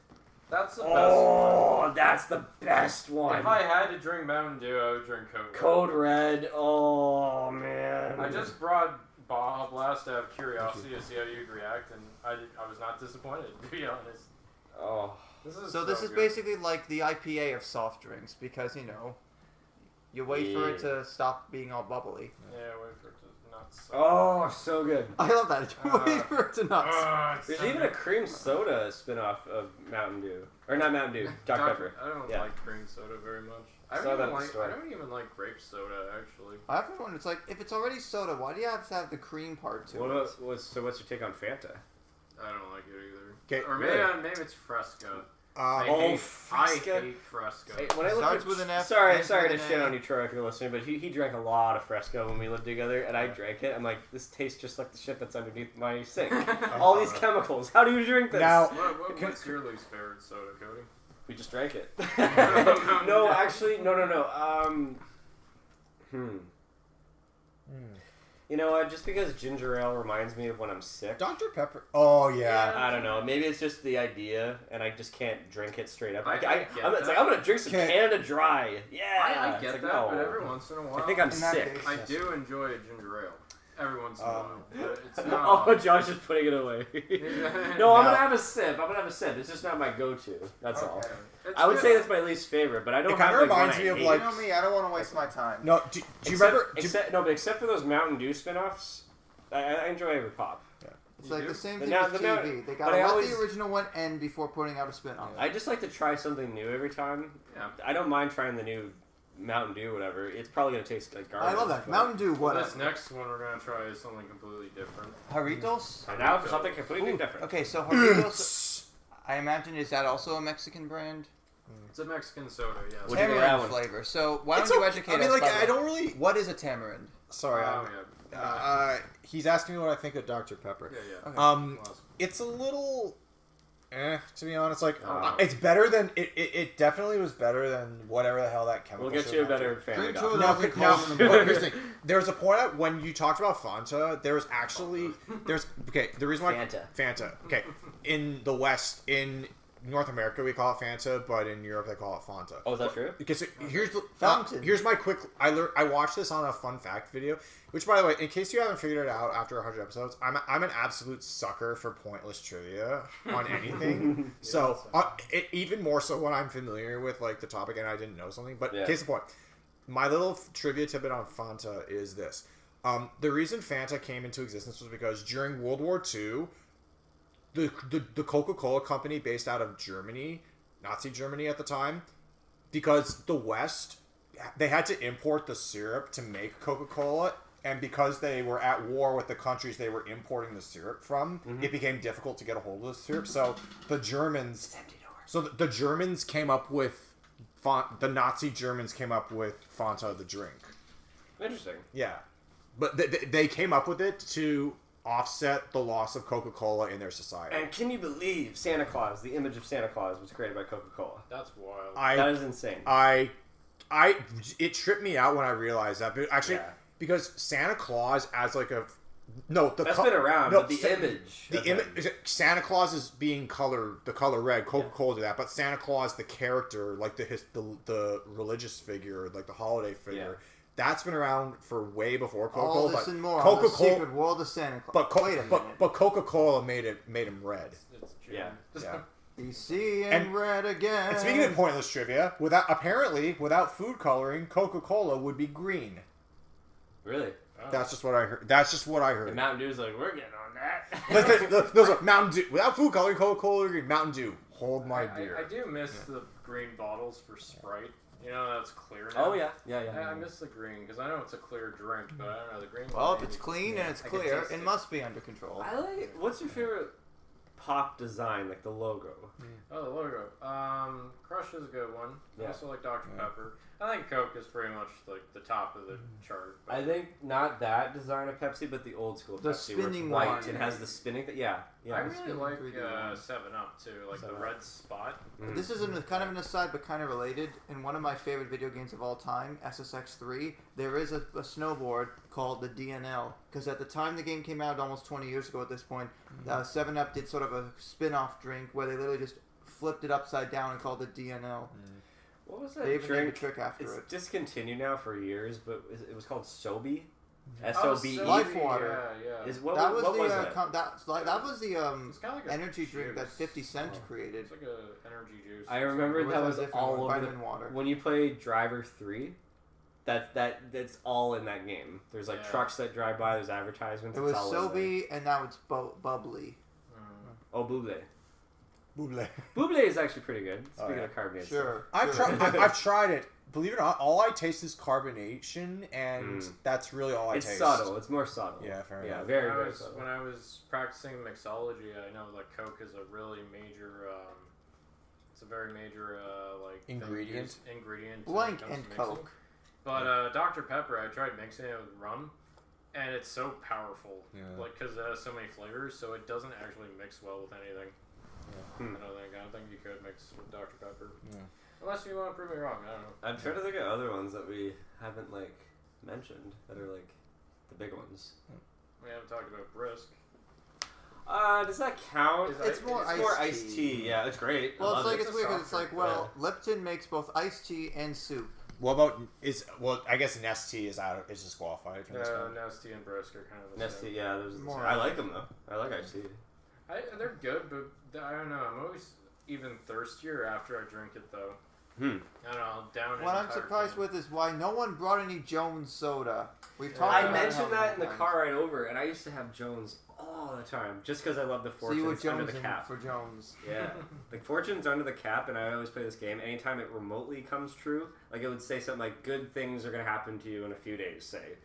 That's the best Oh, that's the best one. If I had to drink Mountain Dew, I would drink Code Red. Code Red. Oh man. I just brought Baja Blast out of curiosity to see how you'd react, and I was not disappointed, to be honest. Oh. This is This is good. basically like the IPA of soft drinks because, you wait for it to stop being all bubbly. Yeah, wait for it to not suck. Oh, so good. I love that. You wait for it to not. It's There's so even good. a cream soda spin-off of Mountain Dew. Or not Mountain Dew, Dr. Pepper. I don't Yeah. like cream soda very much. I Saw don't, that even at the store. I don't even like grape soda, actually. I often wonder, it's like, if it's already soda, why do you have to have the cream part to What it? about, what's your take on Fanta? I don't like it either. 'Kay, Or maybe, really? maybe it's Fresca. Oh, Fresca. I hate Fresca. Hey, when I look Starts at, with an F, sorry ends to with an shit A. on you, Troy, if you're listening, but he drank a lot of Fresco when we lived together, and I drank it. I'm like, this tastes just like the shit that's underneath my sink. All these chemicals. How do you drink this? Now- What's your least favorite soda, Cody? We just drank it. No. No, actually, no. You know what? Just because ginger ale reminds me of when I'm sick. Dr. Pepper. Oh yeah. I don't know. Maybe it's just the idea, and I just can't drink it straight up. I get It's that. like I'm gonna drink some Okay. Canada Dry. Yeah, I It's get like, that, no. but every once in a while, I think I'm In that sick. case- I do enjoy a ginger ale. Every once in a while, but it's Oh, not. Josh is putting it away. No, I'm gonna have a sip. It's just not my go-to. That's all. It's I would good. say that's my least favorite, but I don't It kinda have like reminds one me I of, hate. like- me, I don't want to waste my time. No, do you remember? Except for those Mountain Dew spin-offs, I enjoy every pop. It's like the same The thing now- as the now- TV. They but gotta I let always- the original one end before putting out a spin-off. I just like to try something new every time. Yeah. I don't mind trying the new Mountain Dew, whatever. It's probably gonna taste like garbage. I love that. but- Mountain Dew, Well, what? this next one we're gonna try is something completely different. Jarritos? And now for something completely different. Okay, so Jarritos, I imagine, is that also a Mexican brand? It's a Mexican soda, yes. What do you think of that Tamarind one? flavor. So why don't It's you okay. educate I mean, us? like, by the I way? don't really. What is a tamarind? Sorry. Oh, He's asking me what I think of Dr. Pepper. yeah. Okay. Awesome. It's a little, to be honest. Like, Oh. it's better than it definitely was better than whatever the hell that chemical. We'll get shit you a went better to. family Drink dog. two of No, those and no, call them but here's the thing. There was a point at when you talked about Fanta. There was actually the reason why Fanta. Okay, in the West, in North America, we call it Fanta, but in Europe they call it Fanta. Oh, is that true? Because here's the Fountain. here's my quick. I watched this on a fun fact video. Which, by the way, in case you haven't figured it out after 100 episodes, I'm an absolute sucker for pointless trivia on anything. So even more so when I'm familiar with like the topic and I didn't know something. But Yeah. case in point, my little trivia tidbit on Fanta is this: the reason Fanta came into existence was because during World War II, the Coca-Cola company based out of Germany, Nazi Germany at the time, because the West, they had to import the syrup to make Coca-Cola, and because they were at war with the countries they were importing the syrup from, it became difficult to get a hold of the syrup. So the Germans, the Germans came up with the Nazi Germans came up with Fanta the drink. Interesting. Yeah, but they came up with it to offset the loss of Coca-Cola in their society. And can you believe Santa Claus, the image of Santa Claus, was created by Coca-Cola? That's wild. That is insane. It tripped me out when I realized that. But actually, Yeah. because Santa Claus as like a That's been around, but the image. the of image, him. Santa Claus is being the color red. Coca-Cola did that, but Santa Claus, the character, like the religious figure, like the holiday figure. Yeah. That's been around for way before Coca-Cola. All this but and more on the Coca-Cola, secret world of Santa Claus. but Wait a minute. but Coca-Cola made him red. It's Yeah. Yeah. BC And- and red again. And speaking of pointless trivia, without food coloring, Coca-Cola would be green. Really? That's just what I heard. That's just what I And heard. Mountain Dew's like, we're getting on that. Listen, Mountain Dew without food coloring, Coca-Cola green. Mountain Dew, hold my beer. I do miss the green bottles for Sprite. You know, that's clear now. Oh, yeah. I miss the green, because I know it's a clear drink, but I don't know, the green Well, one if it's maybe- clean and it's I can clear, taste it must be under control. I like. What's your favorite pop design, like the logo. Oh, the logo. Crush is a good one. I Yeah. also like Dr. Pepper. I think Coke is pretty much like the top of the chart. But I think not that design of Pepsi, but the old school The Pepsi where it's spinning white one. and has the spinning. Yeah. I really spinning like 3D one. 7-Up too, like 7 the Up. red spot. This is kind of an aside, but kind of related. In one of my favorite video games of all time, SSX3, there is a snowboard called the DNL. Because at the time the game came out, almost 20 years ago at this point, 7-Up did sort of a spin-off drink where they literally just flipped it upside down and called it DNL. What was that They even named a drink? trick after It's it. discontinued now for years, but it was called Sobe. Oh, S-O-B-E. so Life water. Yeah. Is what That was what the was that? that was the It's kind of like a energy drink that juice. 50 Cent created. It's like a energy juice. I remember It that a was different all one, over vitamin water. when you play Driver 3. That's all in that game. There's like Yeah. trucks that drive by. There's advertisements. It was it's all in there. Sobe, and now it's bubbly. Oh, Buble. Buble. Buble is actually pretty good. Speaking yeah. of carbonated Sure. I've sure. tried. I've tried it. Believe it or not, all I taste is carbonation, and Mm. that's really all I It's taste. subtle. It's more subtle. Yeah, fair Yeah, enough. very, When I very was, subtle. when I was practicing mixology, I know that Coke is a really major. It's a very major like thing Ingredient? used- Ingredient. Blank when it comes and to mixing. Coke. But Dr. Pepper, I tried mixing it with rum, and it's so powerful. Yeah. Like because it has so many flavors, so it doesn't actually mix well with anything. Hmm. I don't think you could mix with Dr. Pepper. Yeah. Unless you want to prove me wrong. I don't know. I'm trying to think of other ones that we haven't like mentioned that are like the big ones. We haven't talked about Brisk. Does that count? It's more iced tea. Yeah, it's great. I Well, love it's like it. it's weird because a it's like, soft well, Lipton makes both iced tea and soup. What about I guess Nestea is disqualified from this one. Nestea and Brisk are kind of the Nestea, same. yeah, More I like them though. I like iced tea. They're good, but I don't know. I'm always even thirstier after I drink it, though. I don't know. Down. What an I'm entire surprised can. with is why no one brought any Jones soda. We've Yeah. talked I about mentioned how that in the many car ride over, and I used to have Jones all the time, just because I love the times. So you fortunes were under the Jonesing cap. for Jones. Yeah, like fortunes under the cap, and I always play this game. Anytime it remotely comes true, like it would say something like "good things are gonna happen to you in a few days," say,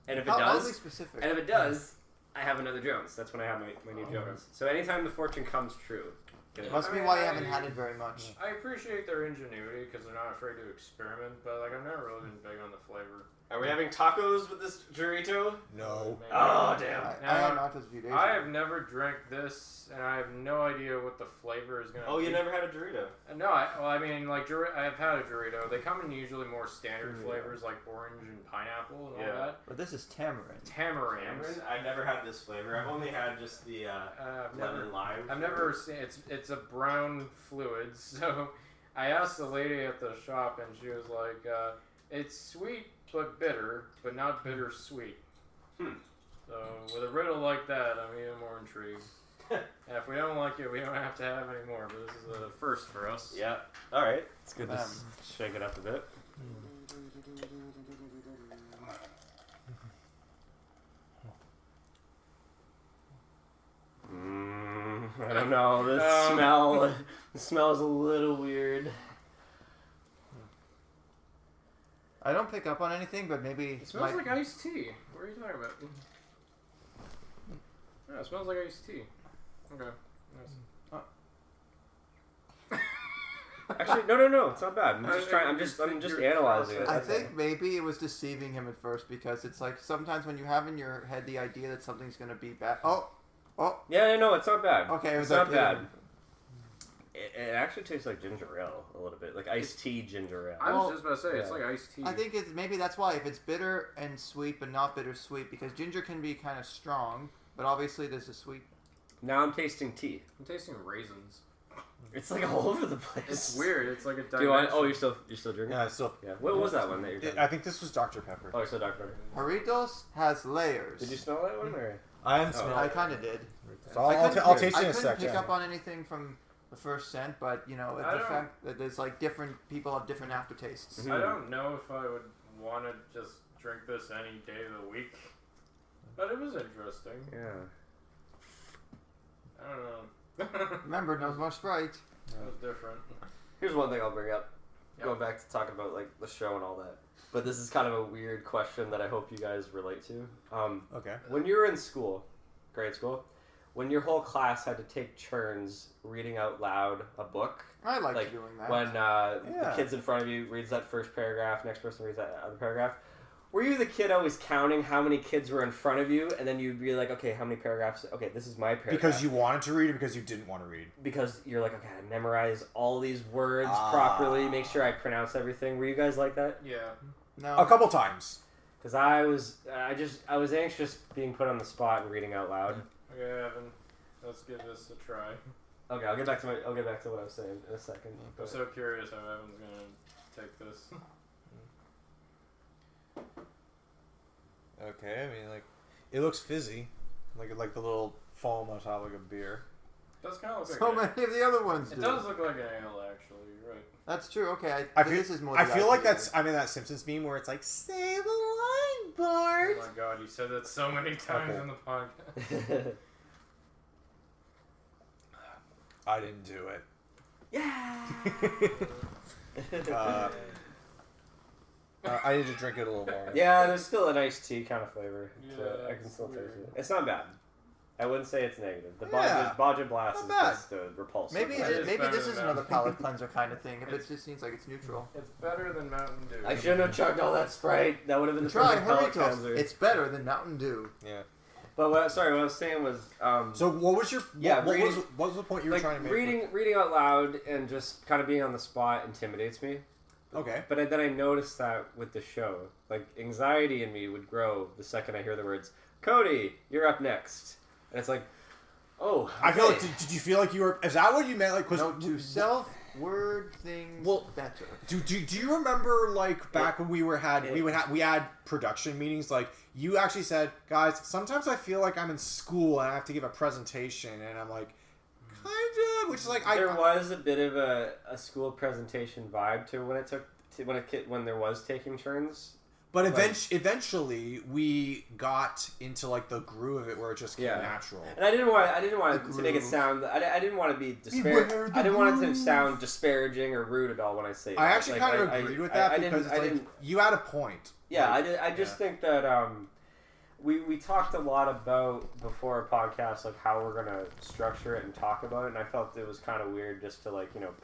and if it Oddly does, specific. and if it does, I have another Jones. That's when I have my new Jones. So anytime the fortune comes true, get it. Must be why you haven't had it very much. I appreciate their ingenuity because they're not afraid to experiment, but like I've never really been big on the flavor. Are we having tacos with this Dorito? No. Maybe. Oh damn! I had nachos a few days I ago. have never drank this, and I have no idea what the flavor is gonna. Oh, you be. never had a Dorito? No, I mean, like, I've had a Dorito. They come in usually more standard flavors, like orange and pineapple and all that. But this is tamarind. Tamarind. I've never had this flavor. I've only had just the lemon lime. I've never seen it's a brown fluid. So I asked the lady at the shop, and she was like, "It's sweet but bitter, but not bitter sweet." So with a riddle like that, I'm even more intrigued. And if we don't like it, we don't have to have any more. But this is a first for us. Yeah. All right. It's good to Um, shake it up a bit. I don't know. The smell is a little weird. I don't pick up on anything, but maybe It smells like iced tea. What are you talking about? Yeah, it smells like iced tea. Okay. Nice. Actually, no. It's not bad. I'm I- just trying. I'm just analyzing it. I that's all. think maybe it was deceiving him at first because it's like sometimes when you have in your head the idea that something's gonna be bad. Oh, Yeah, no, it's not bad. okay, it was It's not like, bad. It actually tastes like ginger ale a little bit, like iced tea ginger ale. I Well, was just about to say, it's yeah. like iced tea. I think it's maybe that's why if it's bitter and sweet but not bittersweet because ginger can be kind of strong, but obviously there's a sweet. Now I'm tasting tea. I'm tasting raisins. It's like all over the place. It's weird. It's like a Do you want? Oh, dimension. you're still drinking. Yeah, it's still. Yeah. What was that one that you're drinking? I think this was Dr. Pepper. Oh, so Dr. Pepper. Jarritos has layers. Did you smell that one? Or? I haven't Oh. smelled I it. kind of did. So I I'll couldn't taste I it in a couldn't sec. pick Yeah. up on anything from the first scent, but you know I the don't- fact that there's like different people have different aftertastes. Mhm. I don't know if I would want to just drink this any day of the week, but it was interesting. Yeah. I don't know. Remember, no more Sprite. It was different. Here's one thing I'll bring up. Yep. Going back to talking about like the show and all that. But this is kind of a weird question that I hope you guys relate to. Okay. When you were in school, grade school, when your whole class had to take turns reading out loud a book. I like doing that. When the kids in front of you reads that first paragraph, next person reads that other paragraph. Were you the kid always counting how many kids were in front of you, and then you'd be like, okay, how many paragraphs? Okay, this is my paragraph. Because you wanted to read or because you didn't want to read? Because you're like, okay, I memorize all these words properly, make sure I pronounce everything. Were you guys like that? Yeah. No. A couple times. Because I was anxious being put on the spot and reading out loud. Okay, Evan, let's give this a try. Okay, I'll get back to what I was saying in a second. I'm so curious how Evan's gonna take this. Okay, I mean, like, it looks fizzy, like the little foam on top of a beer. It does kind of look So like many of the other ones it do. does look like an ale, actually. You're right. That's true. Okay, I feel, this is more. I feel like that's. I mean, that Simpsons meme where it's like, "Say the line, Bart." Oh my god, you said that so many times in the podcast. I didn't do it. Yeah. I need to drink it a little more. Yeah, there's still an iced tea kind of flavor. Yeah, So I can it's still taste weird. it. It's not bad. I wouldn't say it's negative. The Yeah, Baja Blast is not bad. just repulsive. maybe It is maybe better this than is another that. palate cleanser kind of thing. If it just seems like it's neutral. It's better than Mountain Dew. I shouldn't have chugged all that Sprite. That would have been the Try perfect palate Doritos. cleanser. It's better than Mountain Dew. Yeah. But what I was saying was, So what was your? Yeah, what reading- was the point you were like trying to make? reading out loud and just kind of being on the spot intimidates me. Okay. But then I noticed that with the show, like anxiety in me would grow the second I hear the words, "Cody, you're up next," and it's like, oh, okay. I feel like. Did you feel like you were? Is that what you meant? Like, cause No, to self-word things better. Do you remember like back when we had production meetings? Like you actually said, guys, sometimes I feel like I'm in school and I have to give a presentation, and I'm like, kind of, which is like there was a bit of a school presentation vibe to when there was taking turns. But eventually we got into like the groove of it where it just came natural. And I didn't want to make it sound. I didn't want to be disparaging. I didn't want it to sound disparaging or rude at all when I say that. I actually kind of agreed with that because you had a point. Yeah, I just think that we talked a lot about before our podcast like how we're gonna structure it and talk about it, and I felt it was kind of weird just to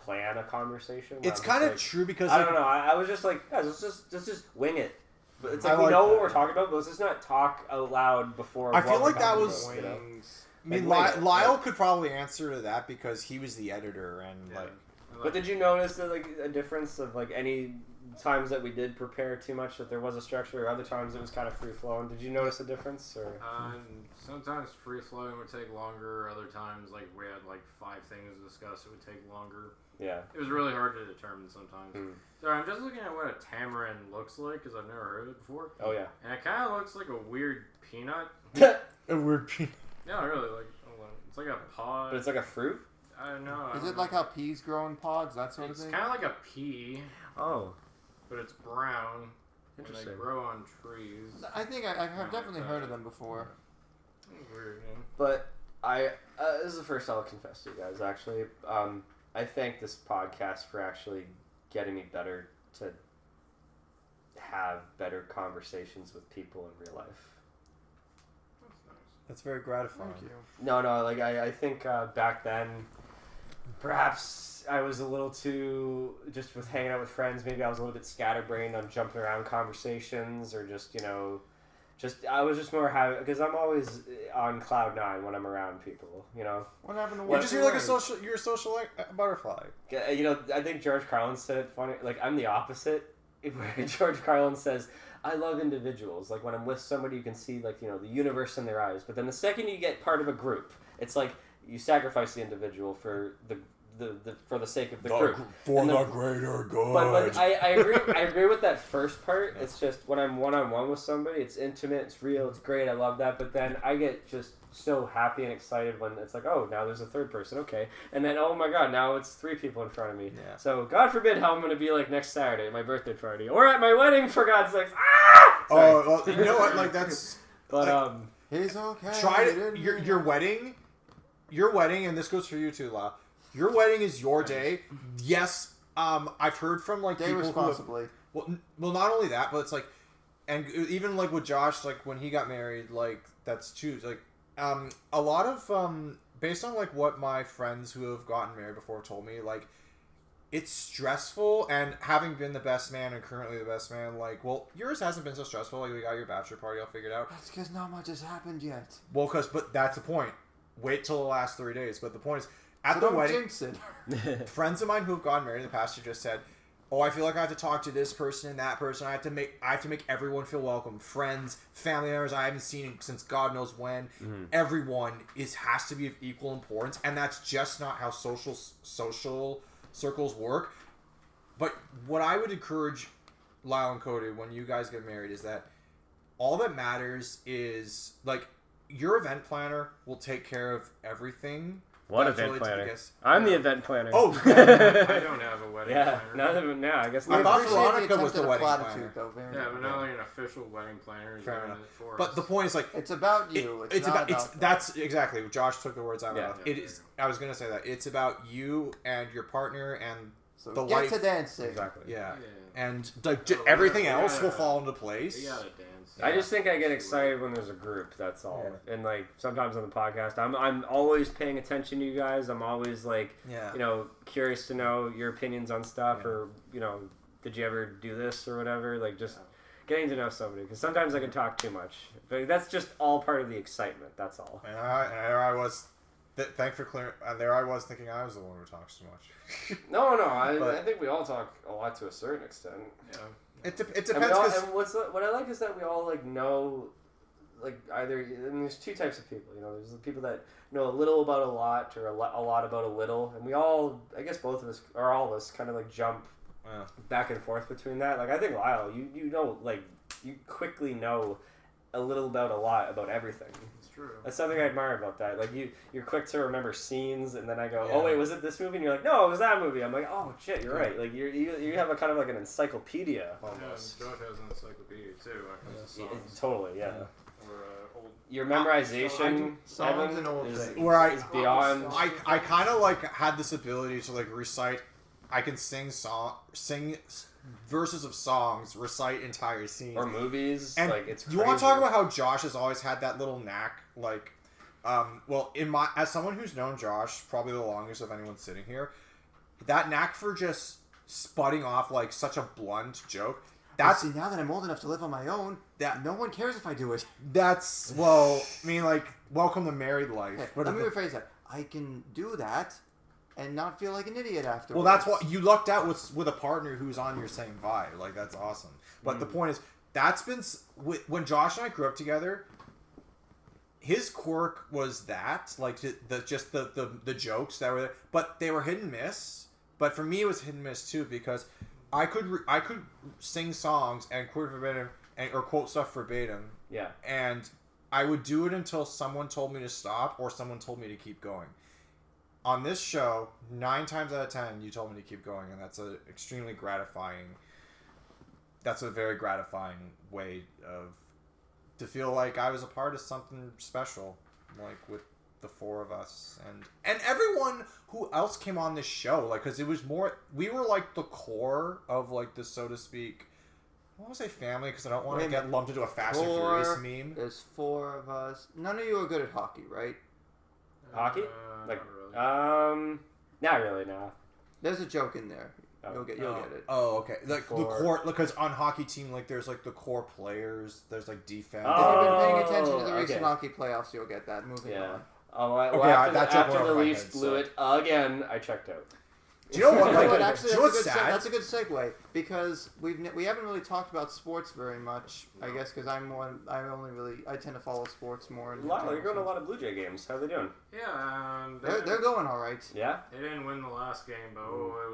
plan a conversation. It's kind of true because I don't know. I was just like, guys, let's just wing it. But it's like we like know that. what we're talking about, but let's just not talk out loud before. I feel like that talking was. about, you know? I mean, Like, Lyle could probably answer to that because he was the editor and But did you notice that a difference of any times that we did prepare too much that there was a structure, or other times it was kind of free flowing? Did you notice a difference? Or Sometimes free flowing would take longer. Other times, we had 5 things to discuss, it would take longer. Yeah, it was really hard to determine sometimes. Sorry, I'm just looking at what a tamarind looks like because I've never heard of it before. Oh yeah, and it kind of looks like a weird peanut. a weird peanut. Yeah, really, it's like a pod. but it's like a fruit. I don't know. Is it like how peas grow in pods, that sort of It's thing? kind of like a pea, Oh, but it's brown. And interesting. they grow on trees. I think I've definitely heard of them before. Weird, yeah. But this is the first I'll confess to you guys. Actually, I thank this podcast for actually getting me better to have better conversations with people in real life. That's nice. That's very gratifying. Thank you. No, I think back then, perhaps I was a little too, just with hanging out with friends, maybe I was a little bit scatterbrained on jumping around conversations, or just, I was just more having, because I'm always on cloud 9 when I'm around people, What happened to You're a social butterfly. I think George Carlin said it funny, I'm the opposite, where George Carlin says, I love individuals. Like, when I'm with somebody, you can see, the universe in their eyes. But then the second you get part of a group, it's like you sacrifice the individual for for the sake of the group. For the greater good. But I agree with that first part. It's just when I'm one-on-one with somebody, it's intimate, it's real, it's great, I love that. But then I get just so happy and excited when it's like, oh, now there's a third person, okay. And then, oh my god, now it's 3 people in front of me. Yeah. So God forbid how I'm going to be next Saturday at my birthday party. Or at my wedding, for God's sakes. Ah! Sorry. Oh, well, you know what? That's... But, He's okay. Try to... Your wedding, and this goes for you too, La. Your wedding is your day. Yes, I've heard from Day people responsibly. well, not only that, but it's and even with Josh, when he got married, that's too A lot of based on like what my friends who have gotten married before told me, like it's stressful, and having been the best man and currently the best man, like, well, yours hasn't been so stressful. Like, we got your bachelor party all figured out. That's because not much has happened yet. Well, but that's the point. Wait till the last 3 days. But the point is, at So the don't wedding, jinx it. friends of mine who have gotten married in the past year just said, "Oh, I feel like I have to talk to this person and that person. I have to make everyone feel welcome. Friends, family members I haven't seen since God knows when. Mm-hmm. Everyone has to be of equal importance, and that's just not how social circles work." But what I would encourage Lyle and Cody when you guys get married is that all that matters is, like, your event planner will take care of everything. What that's event related to the planner? guests. I'm the event planner. Oh, I don't have a wedding yeah. planner. No, I guess I not. thought appreciate the Veronica was attempt the at a wedding platitude, planner. though, very Yeah, much. but not like an official wedding planner is Fair doing enough. it for But us. the point is, like, It's about you. It's not about them. that's exactly Josh took the words out of my Yeah. mouth. It is. I was gonna say that it's about you and your partner and So the get life. to dancing. Exactly. Yeah. Yeah. And like, Oh, everything yeah, else yeah. will fall into place. We gotta dance. I just think I get excited when there's a group. That's all. And like sometimes on the podcast, I'm always paying attention to you guys. I'm always like, Yeah. you know, curious to know your opinions on stuff, or you know, did you ever do this or whatever? Like just getting to know somebody, because sometimes I can talk too much. But that's just all part of the excitement. That's all. And there I was. Thank for clearing. There I was thinking I was the one who talks too much. No, But- I think we all talk a lot to a certain extent. Yeah. It And, depends we all, because and what I like is that we all like know, like either. I mean, there's two types of people. You know, there's the people that know a little about a lot, or a lot about a little, and we all, I guess, both of us or all of us, kind of like jump back and forth between that. Like I think Lyle, you know, like you quickly know a little about a lot about everything. It's true. That's something I admire about that. Like you're quick to remember scenes, and then I go, Yeah. "Oh wait, was it this movie?" And you're like, "No, it was that movie." I'm like, "Oh shit, you're right." Like you have a kind of like an encyclopedia Yeah, almost. Josh has an encyclopedia too. When it comes to Yeah, songs. totally, yeah. Or old. Your memorization, songs Evan, and old is, things. Where I- is beyond. I kind of like had this ability to like recite. I can sing verses of songs, recite entire scenes. Or movies, And like it's. you want to crazy. talk about how Josh has always had that little knack, like, well, as someone who's known Josh probably the longest of anyone sitting here, that knack for just sputting off like such a blunt joke. That's See, now that I'm old enough to live on my own, that. no one cares if I do it. That's well, I mean, like, welcome to married life. Okay, But let me rephrase that. I can do that and not feel like an idiot afterwards. well, that's what you lucked out with a partner who's on your same vibe. Like, that's awesome. But the point is, that's been when Josh and I grew up together. His quirk was that, like, the jokes that were there, but they were hit and miss. But for me, it was hit and miss too, because I could sing songs and quote verbatim or quote stuff verbatim, Yeah. and I would do it until someone told me to stop or someone told me to keep going. On this show, 9 times out of 10, you told me to keep going, and that's a extremely gratifying. That's a very gratifying way to feel like I was a part of something special, like with the 4 of us and everyone who else came on this show, like, because it was more, we were like the core of like the, so to speak, I want to say family because I don't want to get lumped into a Fast and Furious meme. There's 4 of us. None of you are good at hockey, right? Hockey? Like, not really. not really, no. There's a joke in there. Oh. You'll get it. Oh, okay. Like the Core. core, because on hockey team, like there's like the core players. There's like defense. If you've been paying attention to the Oh, recent okay. hockey playoffs, you'll get that. Moving Yeah. on. Oh, well, Okay, after, that the, joke after went the over my Leafs head, blew so- it again, I checked out. Do you know what? You know Like, what, actually, do you know what's that's sad? a good segue because we haven't really talked about sports very much. I guess because I tend to follow sports more. in Lyle, you're going to a general lot of Blue Jay games. How are they doing? Yeah, sense. They're going all right. Yeah? they didn't win the last game, but it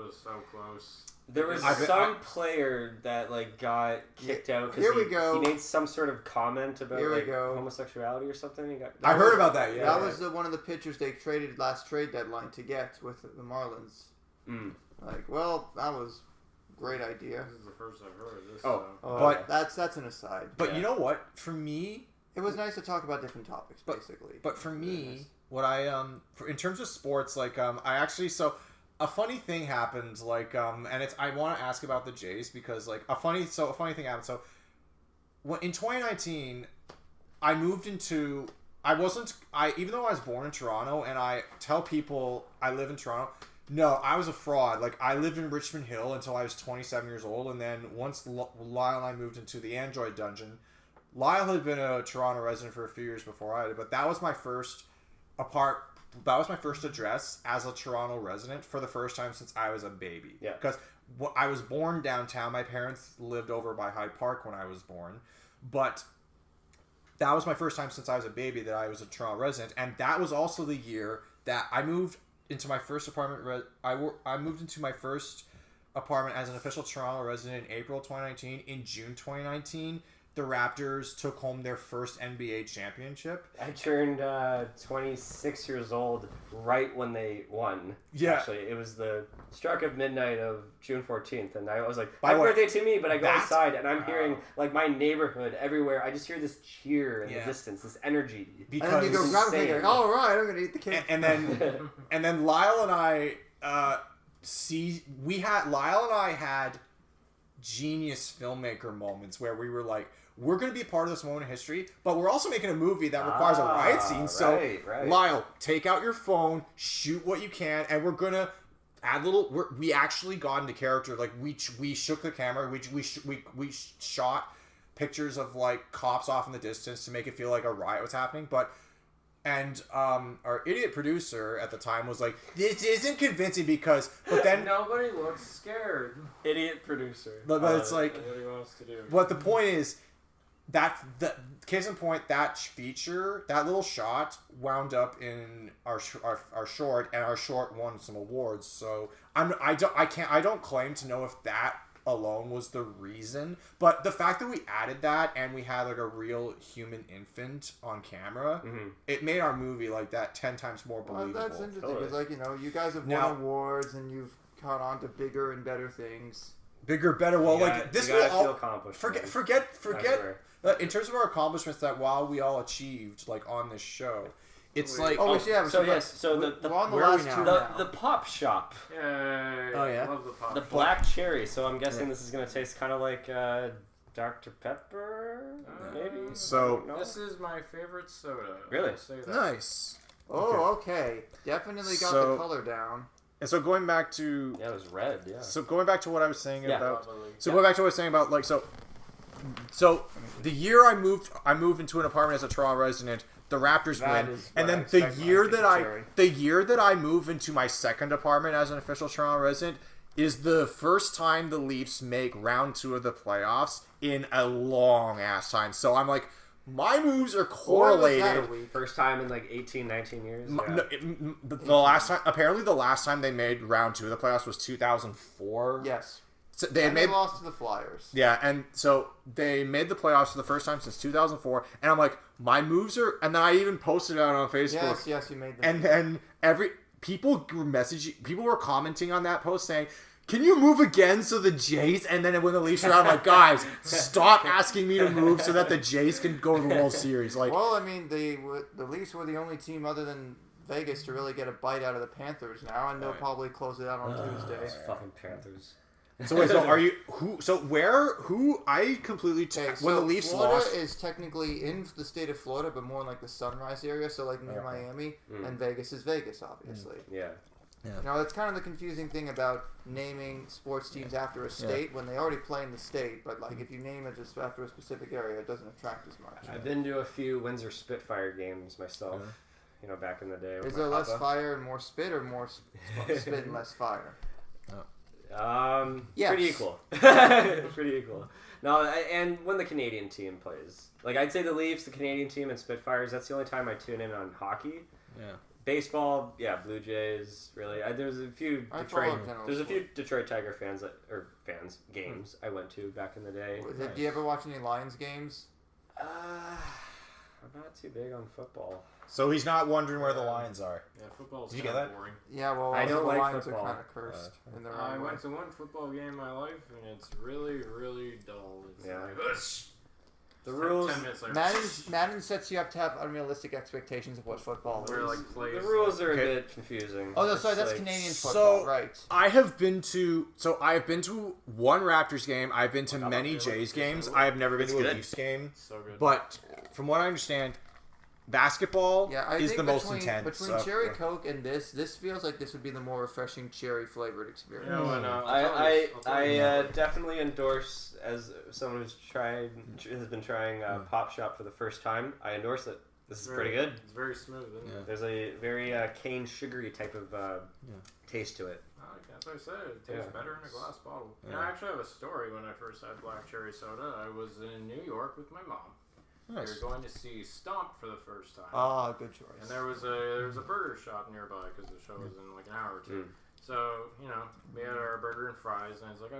was so close. There was some player that like got kicked out Here we because go. he made some sort of comment about Here we like go. homosexuality or something. He got. I heard about that. Yeah. That was one of the pitchers they traded last trade deadline to get with the Marlins. Mm. Like, well, that was a great idea. This is the first I've heard of this. Oh. so. But- that's an aside. But Yeah. you know what? For me, It was nice to talk about different topics, But- basically. but for Very me, nice. what in terms of sports, like I actually a funny thing happened, like and it's I want to ask about the Jays because like a funny thing happened. So in 2019, I even though I was born in Toronto and I tell people I live in Toronto, no, I was a fraud. Like, I lived in Richmond Hill until I was 27 years old, and then once Lyle and I moved into the Android dungeon, Lyle had been a Toronto resident for a few years before I did, but that was my first address as a Toronto resident for the first time since I was a baby. Yeah. Because I was born downtown. My parents lived over by Hyde Park when I was born, but that was my first time since I was a baby that I was a Toronto resident, and that was also the year that I moved into my first apartment. I moved into my first apartment as an official Toronto resident in April 2019. In June 2019, the Raptors took home their first NBA championship. I turned 26 years old right when they won. Yeah. Actually, it was the stroke of midnight of June 14th, and I was like, By happy the way, birthday to me, but I go that- inside, and I'm hearing, like, my neighborhood everywhere. I just hear this cheer in Yeah. the distance, this energy. Because And then you go grab a insane. cake, like, all right, I'm gonna eat the cake. and then Lyle and I Lyle and I had genius filmmaker moments where we were like, we're going to be a part of this moment in history, but we're also making a movie that requires a riot scene. So, right. Lyle, take out your phone, shoot what you can, and we're going to add we actually got into character. Like, we shook the camera, we shot pictures of, like, cops off in the distance to make it feel like a riot was happening, and our idiot producer at the time was like, this isn't convincing but then Nobody looks scared. Idiot producer. but it's like, What he wants to do. but the point is that the case in point, that feature, that little shot wound up in our short, and our short won some awards. So I don't claim to know if that alone was the reason, but the fact that we added that and we had like a real human infant on camera, it made our movie like that 10 times more believable. Well, that's interesting Totally. because, like, you know, you guys have Now- won awards and you've caught on to bigger and better things. Bigger, better. Well, like this you will gotta feel all accomplished. forget. swear. In terms of our accomplishments that while we all achieved, like on this show, it's like Oh, yeah. So yes, so we're the on the where are we last now? two the now. the pop shop, Yay. Oh, yeah? Love the pop. the black cherry. So I'm guessing this is gonna taste kind of like Dr. Pepper, maybe. So- No? This is my favorite soda. Really? I'll say that. nice. Oh, okay. Definitely got So- the color down. And so going back to Yeah, it was red. Yeah. going back to what I was saying Yeah. about. Probably. So going back to what I was saying about, like, so the year I moved into an apartment as a Toronto resident. The Raptors That win, is and what I then the expect when I year think that of I cherry. the year that I move into my second apartment as an official Toronto resident is the first time the Leafs make round 2 of the playoffs in a long ass time. So I'm like, my moves are Or was that a correlated. week? First time in like 18, 19 years. Yeah. The last time, apparently, the last time they made round 2 of the playoffs was 2004. Yes. So they had And made they lost to the Flyers. Yeah, and so they made the playoffs for the first time since 2004, and I'm like, my moves are, and then I even posted it out on Facebook, Yes, you made them. and then people were commenting on that post saying, can you move again so the Jays, and then when the Leafs are out, I'm like, guys, stop asking me to move so that the Jays can go to the World Series. Like, Well, I mean, the Leafs were the only team other than Vegas to really get a bite out of the Panthers now, and they'll probably close it out on Tuesday. Those fucking Panthers. so wait, so are you, I completely, Okay, when so the Leafs Florida lost, is technically in the state of Florida, but more in like the Sunrise area, so like near Miami, and Vegas is Vegas, obviously. Yeah. Now, that's kind of the confusing thing about naming sports teams after a state when they already play in the state, but like if you name it just after a specific area, it doesn't attract as much. I've been to a few Windsor Spitfire games myself. You know, back in the day. with Is my there less papa. fire and more spit, or more spit and less fire? Yes. Pretty equal. Pretty equal. No, and when the Canadian team plays, like I'd say the Leafs, the Canadian team, and Spitfires. That's the only time I tune in on hockey. yeah. Baseball, yeah, Blue Jays. Really, there's a few I Detroit. follow general There's a few sport. Detroit Tiger games I went to back in the day. Do you ever watch any Lions games? I'm not too big on football. So he's not wondering where the Lions are. Yeah, football's Did you kind get of that? boring. Yeah, well, I also don't the like Lions football. are kind of cursed in their I own way. went to one football game in my life, and it's really, really dull. It's Yeah. like, The for rules. 10 minutes later, Madden sets you up to have unrealistic expectations of what football is. where like plays. The rules are Okay. a bit confusing. Oh, no, sorry, It's that's like- Canadian So- football, right? I have been to one Raptors game. I've been to many Jays games. I have never been to a good. Leafs game. So good. But from what I understand, basketball Yeah, I is think the most intense. Between cherry Coke and this feels like this would be the more refreshing cherry flavored experience. You know, and, I definitely endorse, as someone has been trying Pop Shop for the first time. I endorse it. This is pretty good. It's very smooth, isn't it? There's a very cane sugary type of taste to it. As I said, it tastes better in a glass bottle. You know, I actually have a story when I first had black cherry soda. I was in New York with my mom. Nice. We were going to see Stomp for the first time. Ah, good choice. And there was a burger shop nearby because the show was in like an hour or two. So, you know, we had our burger and fries, and I was like,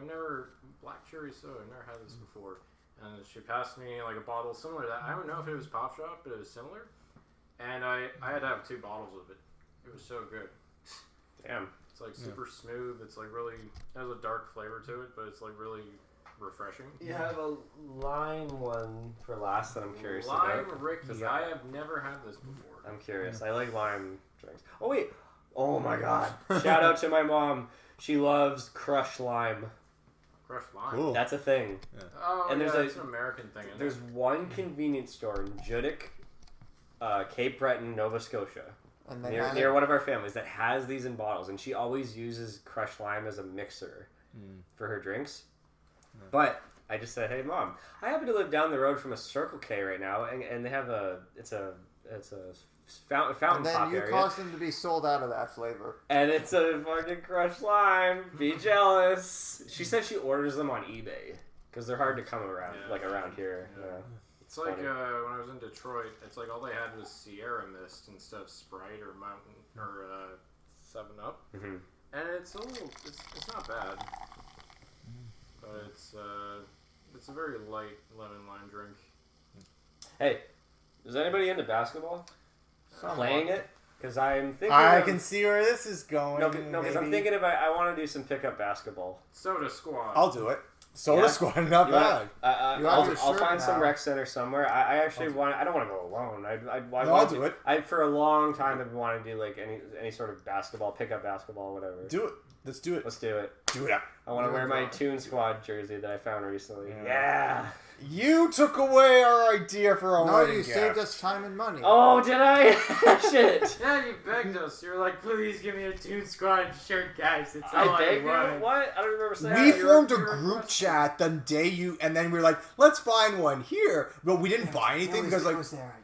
black cherry soda, I've never had this before. And she passed me like a bottle similar to that. I don't know if it was Pop Shop, but it was similar. And I had to have 2 bottles of it. It was so good. Damn. It's like super smooth. It's like really, it has a dark flavor to it, but it's like really refreshing. You have a lime one for last that I'm curious lime about. Ricky. I have never had this before. I'm curious. I like lime drinks. Oh wait. Oh my god. Shout out to my mom. She loves crushed lime. Crushed lime. Cool. That's a thing. Yeah. Oh, And yeah, there's it's an American thing. Isn't There's it? one convenience store in Judic, Cape Breton, Nova Scotia, And they near one of our families that has these in bottles, and she always uses crushed lime as a mixer for her drinks. But I just said, "Hey, Mom, I happen to live down the road from a Circle K right now, and they have it's a fountain and then pop you area, caused them to be sold out of that flavor. and it's a fucking crushed lime. Be jealous." She said she orders them on eBay because they're hard to come around, around here. Yeah. Yeah. It's like when I was in Detroit. It's like all they had was Sierra Mist instead of Sprite or Mountain or 7-Up, and it's a little. It's not bad, but it's a very light lemon lime drink. Hey, is anybody into basketball? Playing it? Because I'm thinking. I can see where this is going. No, because I'm thinking about. I want to do some pickup basketball. Soda Squad. I'll do it. Soda Squad, not bad. I'll find some rec center somewhere. I actually want. I don't want to go alone. I'll do it. I for a long time have wanted to do like any sort of basketball, pickup basketball, whatever. Do it. Let's do it. Let's do it. Do it. I want to wear my Toon Squad jersey that I found recently. Yeah. You took away our idea for a No, wedding you gift. saved us time and money. Oh, did I? Shit. Yeah, you begged us. You were like, please give me a Toon Squad shirt, guys. It's all I begged you? want. What? I don't remember saying We that. formed a group chat the day you, and then we were like, let's find one here. But we didn't buy anything because it was their idea.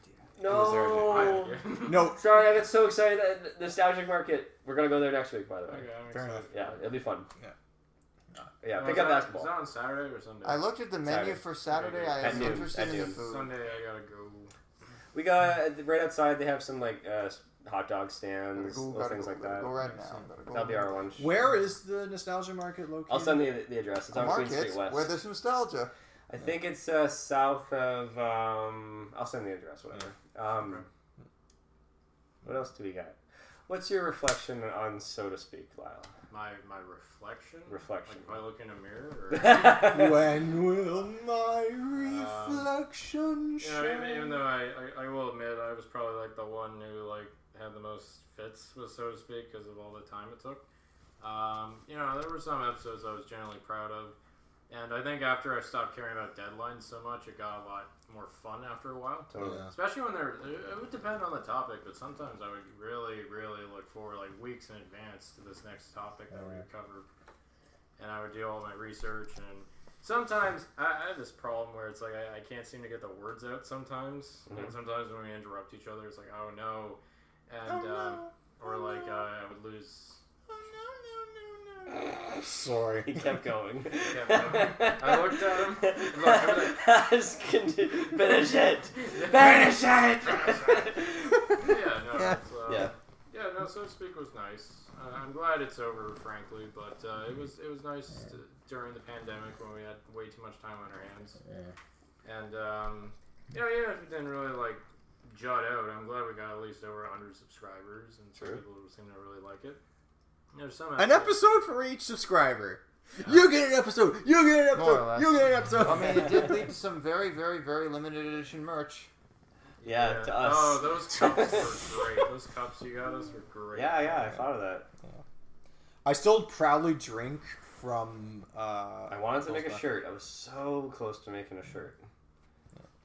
No. no. Sorry, I get so excited. That Nostalgic Market. We're gonna go there next week, by the way. Okay, I'm Fair excited. enough. Yeah, it'll be fun. Yeah. Yeah, Oh, pick is up that- basketball. Is that on Saturday or Sunday? I looked at the menu Saturday. for Saturday. Okay, I at was noon, interested at in the noon. food. Sunday, I gotta go. We got right outside. They have some like hot dog stands, Gotta little things like that. Go right now. Gotta go That'll be our lunch. Where is the Nostalgia Market located? I'll send the address. It's The on Queen market Street West. where there's nostalgia. I think it's south of. I'll send the address. Whatever. What else do we got? What's your reflection on So to Speak, Lyle? My reflection? Reflection. Like if I look in a mirror? Or... When will my reflection You know, even though I will admit I was probably like the one who like had the most fits with So to Speak because of all the time it took. You know, there were some episodes I was generally proud of. And I think after I stopped caring about deadlines so much, it got a lot more fun after a while. Totally. Yeah. Especially when it would depend on the topic, but sometimes I would really, really look forward like weeks in advance to this next topic that we would cover. And I would do all my research, and sometimes I have this problem where it's like I can't seem to get the words out sometimes. And sometimes when we interrupt each other, it's like, oh no. And, or like I would lose... Sorry. He kept going. I looked at him. Look, Just continue. Finish it. Finish it. Yeah, no, So to Speak was nice. I'm glad it's over, frankly, but it was nice during the pandemic when we had way too much time on our hands. Yeah. And you know, even if it didn't really like jut out, I'm glad we got at least over 100 subscribers, and some people seem to really like it. There's some An episode for each subscriber. You get an episode. You get an More or episode. less. You get an episode. I mean, it did lead to some very, very, very limited edition merch. Yeah, to us. Oh, those cups were great. Those cups you got us were great. Yeah, I thought of that. I still proudly drink from. I wanted to make a shirt. I was so close to making a shirt.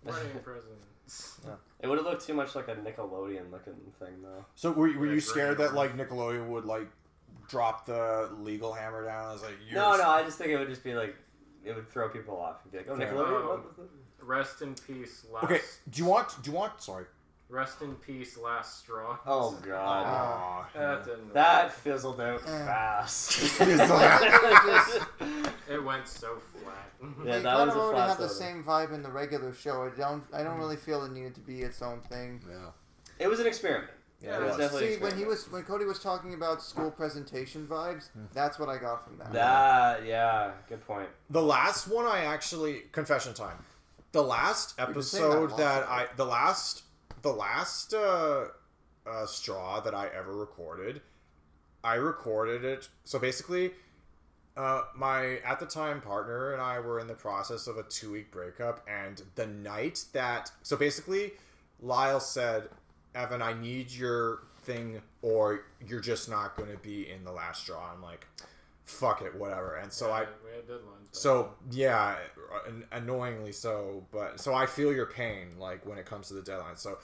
Wedding presents. It would have looked too much like a Nickelodeon looking thing, though. So were you Yeah, scared green that like Nickelodeon would like drop the legal hammer down? I was like, No, I just think it would just be like, it would throw people off. You'd be like, oh, Fair. Nickelodeon? What was that? Rest in peace, last. Okay, do you want? Sorry. Rest in peace, last straw. Oh, God. Aw. That didn't. That fizzled out fast. It went so flat. Yeah, They that kind was of a already flat have the soda. same vibe in the regular show. I don't really feel it needed to be its own thing. Yeah. It was an experiment. Yeah, it was definitely an See, experiment. when Cody was talking about school presentation vibes, that's what I got from that. Yeah, good point. The last one I actually confession time. The last been saying episode that that lots the last straw that I ever recorded, I recorded it. So basically, my at the time partner and I were in the process of a 2-week breakup, and the night that basically, Lyle said, "Evan, I need your thing, or you're just not going to be in the last straw." I'm like, "Fuck it, whatever." And so we had deadlines. So yeah, annoyingly so, but so I feel your pain like when it comes to the deadline. So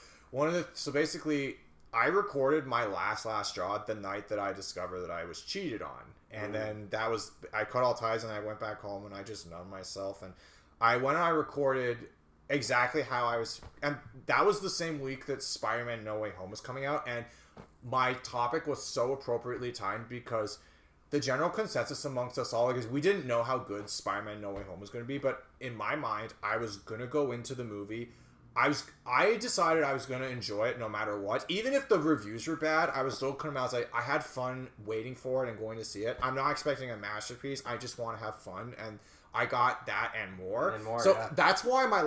basically, I recorded my last straw the night that I discovered that I was cheated on, and then I cut all ties and I went back home and I just numbed myself, and I recorded exactly how I was, and that was the same week that Spider-Man No Way Home was coming out, and my topic was so appropriately timed because the general consensus amongst us all is we didn't know how good Spider-Man No Way Home was going to be, but in my mind, I was going to go into the movie. I decided I was going to enjoy it no matter what. Even if the reviews were bad, I was still coming out. I was like, I had fun waiting for it and going to see it. I'm not expecting a masterpiece. I just want to have fun, and I got that and more. That's why my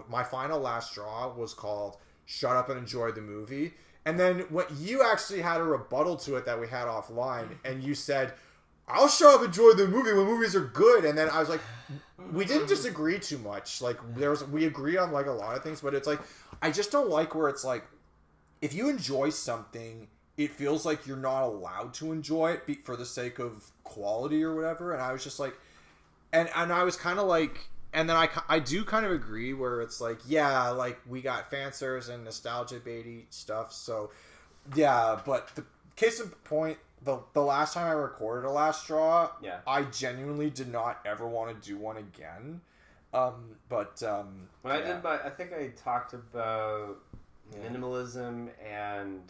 my final last straw was called "Shut Up and Enjoy the Movie." And then what you actually had a rebuttal to it that we had offline, and you said, "I'll shut up and enjoy the movie when movies are good." And then I was like, we didn't disagree too much. Like we agree on like a lot of things, but it's like I just don't like where it's like if you enjoy something, it feels like you're not allowed to enjoy it for the sake of quality or whatever. And I was just like, and I was kind of like. And then I do kind of agree where it's like, yeah, like we got fan service and nostalgia baity stuff. So, yeah, but the case in point, the last time I recorded a last straw, I genuinely did not ever want to do one again. I think I talked about minimalism and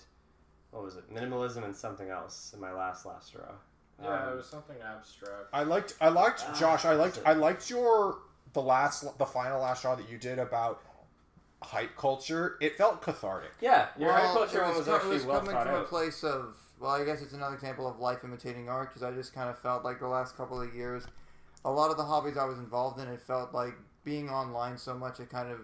what was it? Minimalism and something else in my last straw. Yeah, it was something abstract. I liked Josh. I liked your the final last straw that you did about hype culture. It felt cathartic. Yeah, your hype culture one was actually well coming thought from out. a place of, well, I guess it's another example of life imitating art, because I just kind of felt like the last couple of years, a lot of the hobbies I was involved in, it felt like being online so much, it kind of,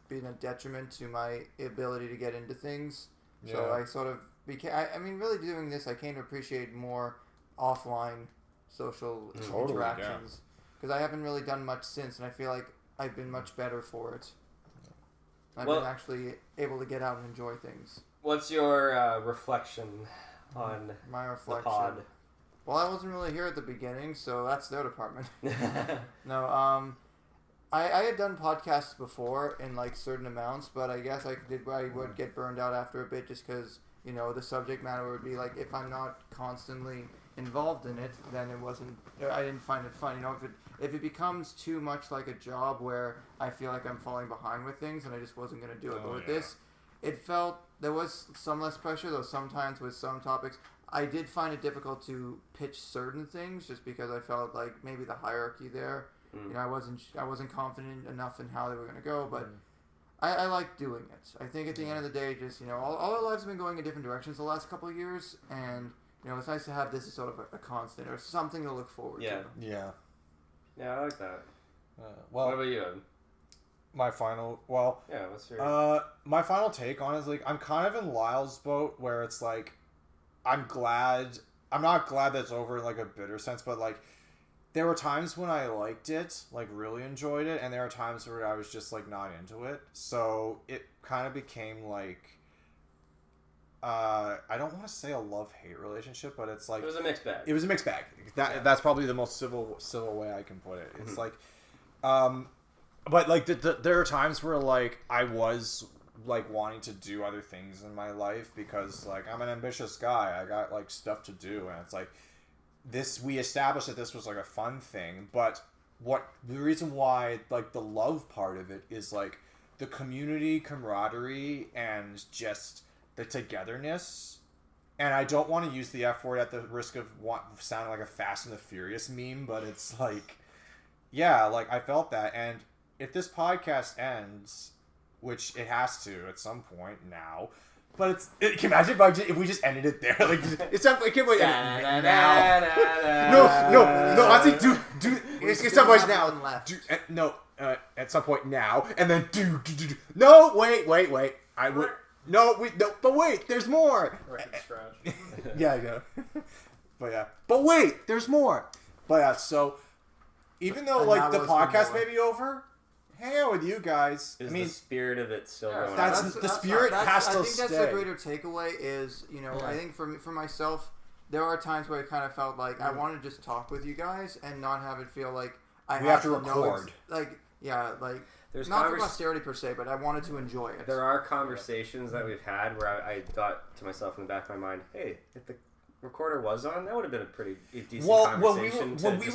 being a detriment to my ability to get into things. Yeah. So I sort of became, I mean, really doing this, I came to appreciate more offline social interactions. Because I haven't really done much since, and I feel like I've been much better for it. I've been actually able to get out and enjoy things. What's your reflection on my reflection? The pod? Well, I wasn't really here at the beginning, so that's their department. No, I had done podcasts before in like certain amounts, but I guess I would get burned out after a bit just because the subject matter would be like, if I'm not constantly involved in it, then I didn't find it fun. If it becomes too much like a job where I feel like I'm falling behind with things and I just wasn't going to do it. But with this, it felt there was some less pressure, though sometimes with some topics I did find it difficult to pitch certain things just because I felt like maybe the hierarchy there, I wasn't confident enough in how they were going to go, but I like doing it. I think at the end of the day, just all our lives have been going in different directions the last couple of years, and it's nice to have this as sort of a constant or something to look forward to. Yeah, I like that. Well, what about you, Ed? My final, what's your... my final take on it is, like, I'm kind of in Lyle's boat where it's like, I'm not glad that it's over in, like, a bitter sense, but, like, there were times when I liked it, like, really enjoyed it, and there are times where I was just, like, not into it, so it kind of became, like, I don't want to say a love-hate relationship, but it's like... It was a mixed bag. It was a mixed bag. That's probably the most civil way I can put it. It's like, but like there are times where like I was like wanting to do other things in my life because like I'm an ambitious guy. I got like stuff to do, and it's like we established that this was like a fun thing, but the reason why like the love part of it is like the community camaraderie and just the togetherness. And I don't want to use the F word at the risk of sounding like a Fast and the Furious meme, but it's like, yeah, like I felt that. And if this podcast ends, which it has to at some point now, but can you imagine if we just ended it there? Like, it's not. I can't wait now. No. I think do. It's some point now. At some point now, and then do. No, wait. I would. No, but wait, there's more. Record scratch. Yeah, I know. But wait, there's more. But yeah, so even though like the podcast may be over, hang out with you guys. The spirit of it still going on? That's the spirit has to stay. I think that's the greater takeaway is, I think for myself, there are times where I kind of felt like I want to just talk with you guys and not have it feel like we have to record. There's not for posterity per se, but I wanted to enjoy it. There are conversations that we've had where I thought to myself in the back of my mind, hey, if the recorder was on, that would have been a pretty decent conversation when we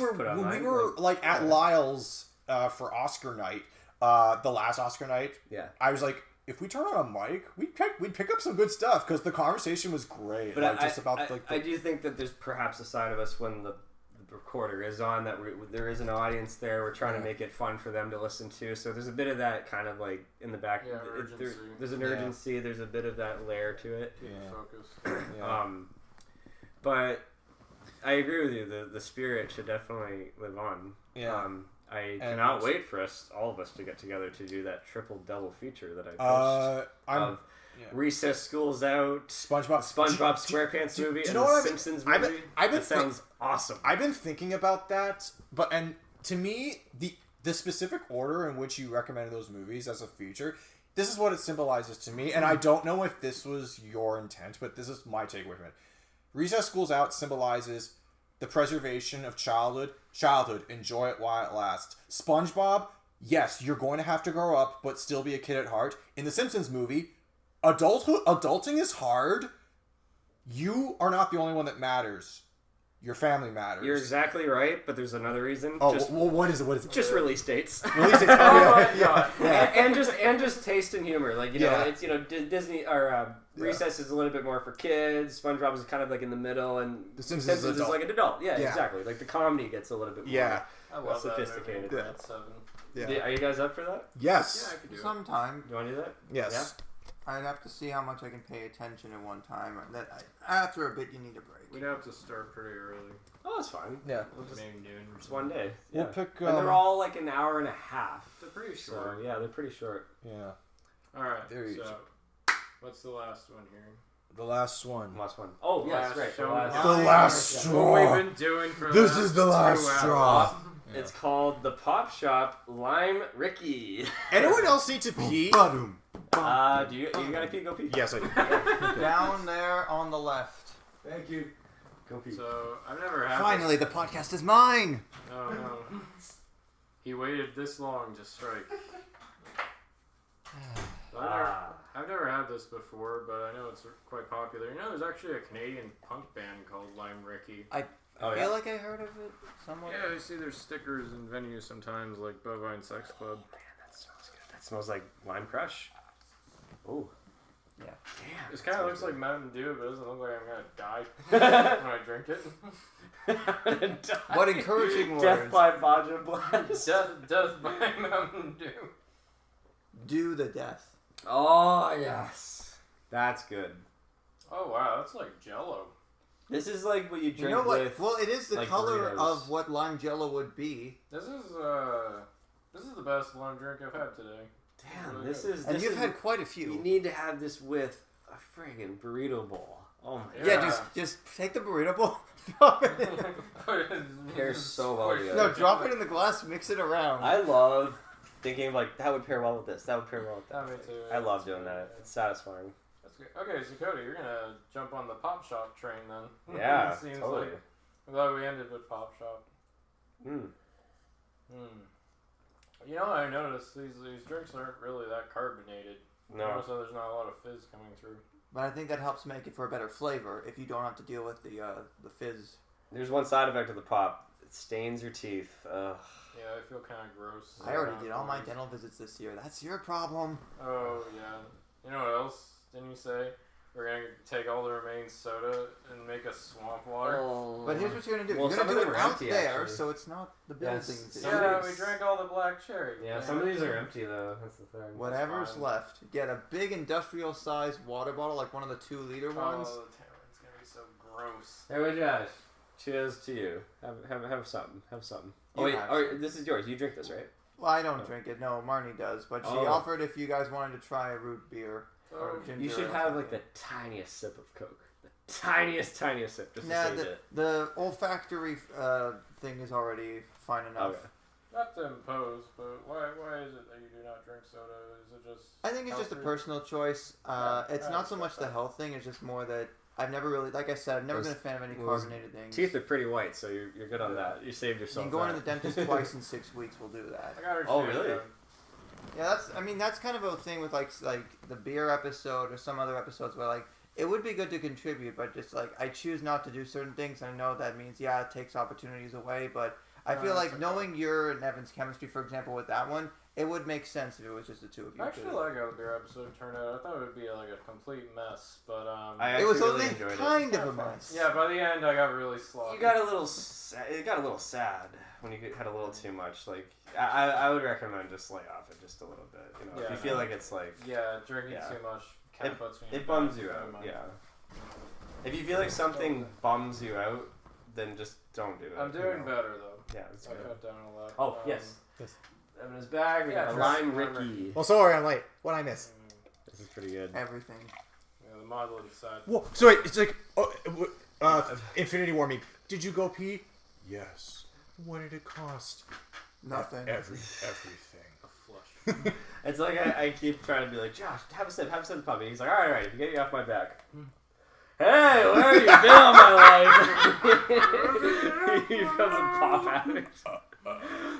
were like at Lyle's for Oscar night, the last Oscar night, I was like, if we turn on a mic, we'd pick up some good stuff because the conversation was great. But I do think that there's perhaps a side of us when the recorder is on that there is an audience there. We're trying to make it fun for them to listen to. So there's a bit of that kind of like in the back. Yeah, urgency. There's an urgency. There's a bit of that layer to it. Focus. But I agree with you. The spirit should definitely live on. Yeah. I cannot wait for all of us to get together to do that triple double feature that I pitched. Recess School's Out, SpongeBob SquarePants movie, and the Simpsons movie. That sounds awesome. I've been thinking about that, and to me, the specific order in which you recommended those movies as a feature, this is what it symbolizes to me, and I don't know if this was your intent, but this is my takeaway from it. Recess School's Out symbolizes the preservation of childhood, enjoy it while it lasts. SpongeBob, yes, you're going to have to grow up, but still be a kid at heart. In the Simpsons movie, adulting is hard. You are not the only one that matters. Your family matters. You're exactly right, but there's another reason. Oh, what is it? Just release dates. Release dates. And just taste and humor. Like it's Disney or Recess is a little bit more for kids. SpongeBob is kind of like in the middle, and The Simpsons is like an adult. Yeah, exactly. Like the comedy gets a little bit more I love sophisticated. That movie. That's 7. Yeah. Are you guys up for that? Yes. Yeah, I could do Sometime. You want to do that? Yes. I'd have to see how much I can pay attention at one time. After a bit, you need a break. We'd have to start pretty early. Oh, that's fine. Yeah. We'll just Maybe noon or just one day. We'll pick. And they're all like an hour and a half. They're pretty short. So, yeah, they're pretty short. Yeah. All right. There you so, what's the last one here? The last one. Last one. Oh, yes, right. show. The last straw. What we've been doing for This is the last 2 hours. straw. Yeah. It's called the Pop Shop Lime Ricky. Anyone else need to pee? Do you gotta pee? Go pee. Yes, I do. Down there on the left. Thank you. Go pee. So I've never had. Finally, the podcast is mine. Oh no. He waited this long to strike. I've never had this before, but I know it's quite popular. There's actually a Canadian punk band called Lime Ricky. I feel like I heard of it somewhere. Yeah, I see their stickers in venues sometimes, like Bovine Sex Club. Man, that smells good. That smells like Lime Crush. Oh. Yeah. Damn. This kind of looks like Mountain Dew, but it doesn't look like I'm gonna die when I drink it. What encouraging words. Death by Baja Blast. Death by Mountain Dew. Do the death. Oh, yes. That's good. Oh, wow, that's like Jell-O. This is like what you drink You know what? with. Well, it is the like color burritos. of what lime jello would be. This is the best lime drink I've had today. Damn, Really this good. is. And this you've is, had quite a few. You need to have this with a friggin' burrito bowl. Oh my god. Yeah, just take the burrito bowl. Pairs so well together. No, drop it in the glass, mix it around. I love thinking like that would pair well with this. That would pair well with that. Me too. I love doing that. It's satisfying. That's good. Okay, so Cody, you're gonna jump on the Pop Shop train then. Yeah, Seems totally. like I'm glad we ended with Pop Shop. Mm. You know, I noticed these drinks aren't really that carbonated. No. So there's not a lot of fizz coming through. But I think that helps make it for a better flavor if you don't have to deal with the fizz. There's one side effect of the pop. It stains your teeth. Ugh. Yeah, I feel kind of gross. I already did all my dental visits this year. That's your problem. Oh, yeah. You know what else didn't you say? We're going to take all the remaining soda and make a swamp water. Oh. But here's what you're going to do. Well, You're some going to of do it them are out empty, there, actually. so it's not the buildings. Yes. Yeah, we drank all the black cherry. Yeah, some of these are empty, though. That's the thing. Whatever's left. Get a big industrial-sized water bottle, like one of the 2-liter ones. Oh, it's going to be so gross. Hey, wait, Josh. Cheers to you. Have something. Have something. Oh, You wait. have Oh, this is yours. You drink this, right? Well, I don't drink it. No, Marnie does. But she offered if you guys wanted to try a root beer. Or ginger You should or have, like, something. the tiniest sip of Coke. The tiniest sip, just to save it. The olfactory thing is already fine enough. Okay. Not to impose, but why is it that you do not drink soda? Is it just... I think it's just a personal choice. It's not so much the health thing. It's just more that I've never really, like I said, I've never been a fan of any carbonated things. Teeth are pretty white, so you're good on that. You saved yourself. And going to the dentist twice in 6 weeks will do that. I gotta Oh, really? Yeah, that's kind of a thing with like the beer episode or some other episodes where like it would be good to contribute, but just like I choose not to do certain things. And I know that means it takes opportunities away, but I feel like knowing your and Evan's chemistry, for example, with that one, it would make sense if it was just the two of you. I actually like how the beer episode turned out. I thought it would be like a complete mess, but I it was really only enjoyed kind of a mess. yeah, by the end I got really sloppy. You got a little. It got a little sad when you had a little too much. Like I would recommend just lay off it just a little bit. You know, if you feel like it's like drinking too much kind of puts me. it bums you out. Yeah. If you feel like something bums you out, then just don't do it. I'm doing better though. Yeah, it's I good. cut down a lot. Oh yes. Evan is back. We got a lime Ricky. Well, sorry, I'm late. What I miss? This is pretty good. Everything. Yeah, the model decided. Whoa, so wait, it's like Infinity War meme. Did you go pee? Yes. What did it cost? Nothing. Everything. A flush. It's like I keep trying to be like, Josh, have a sip of the puppy. He's like, all right, if you get you off my back. Hey, where have you been all my life? He becomes a pop addict.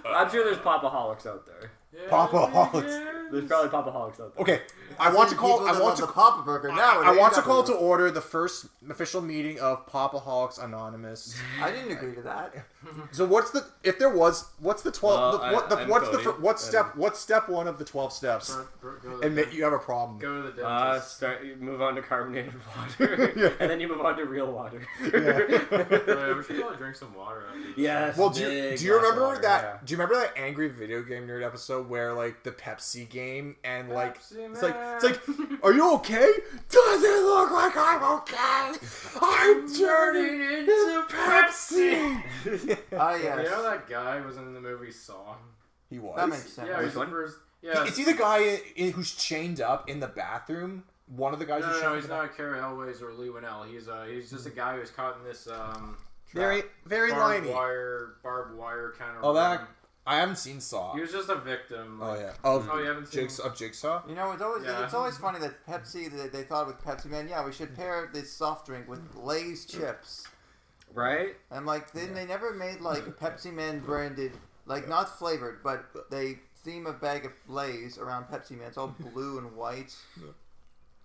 I'm sure there's popaholics out there. Yeah, Popaholics. There's probably popaholics out there. Okay, I want to call the Papa Burger now. I want to call to order the first official meeting of Popaholics Anonymous. I didn't agree to that. So what's the 12 Cody. what's step 1 of the 12 steps? Admit you have a problem. Go to the dentist. You move on to carbonated water, and then you move on to real water. We should probably drink some water after this. Yes. Well, do you remember that? Yeah. Do you remember that angry video game nerd episode where like the Pepsi game and like Pepsi it's like are you okay? Does it look like I'm okay? I'm turning into Pepsi. Ah, yes. You know that guy was in the movie Saw? He was. That makes sense. Yeah, he's the first. Yeah. Is he the guy who's chained up in the bathroom? One of the guys who's chained No, up he's in the not Carrie Elways or Lee Winnell. He's just a guy who's caught in this very barbed limey. wire kind of. Oh, that I haven't seen Saw. He was just a victim. Oh like- yeah. Oh, you haven't seen Jigsaw. You know, Yeah. it's always funny that Pepsi, they thought with Pepsi Man, we should pair this soft drink with Lay's chips. Right? I'm like, they never made like a Pepsi Man branded, like not flavored, but they theme a bag of Lay's around Pepsi Man. It's all blue and white.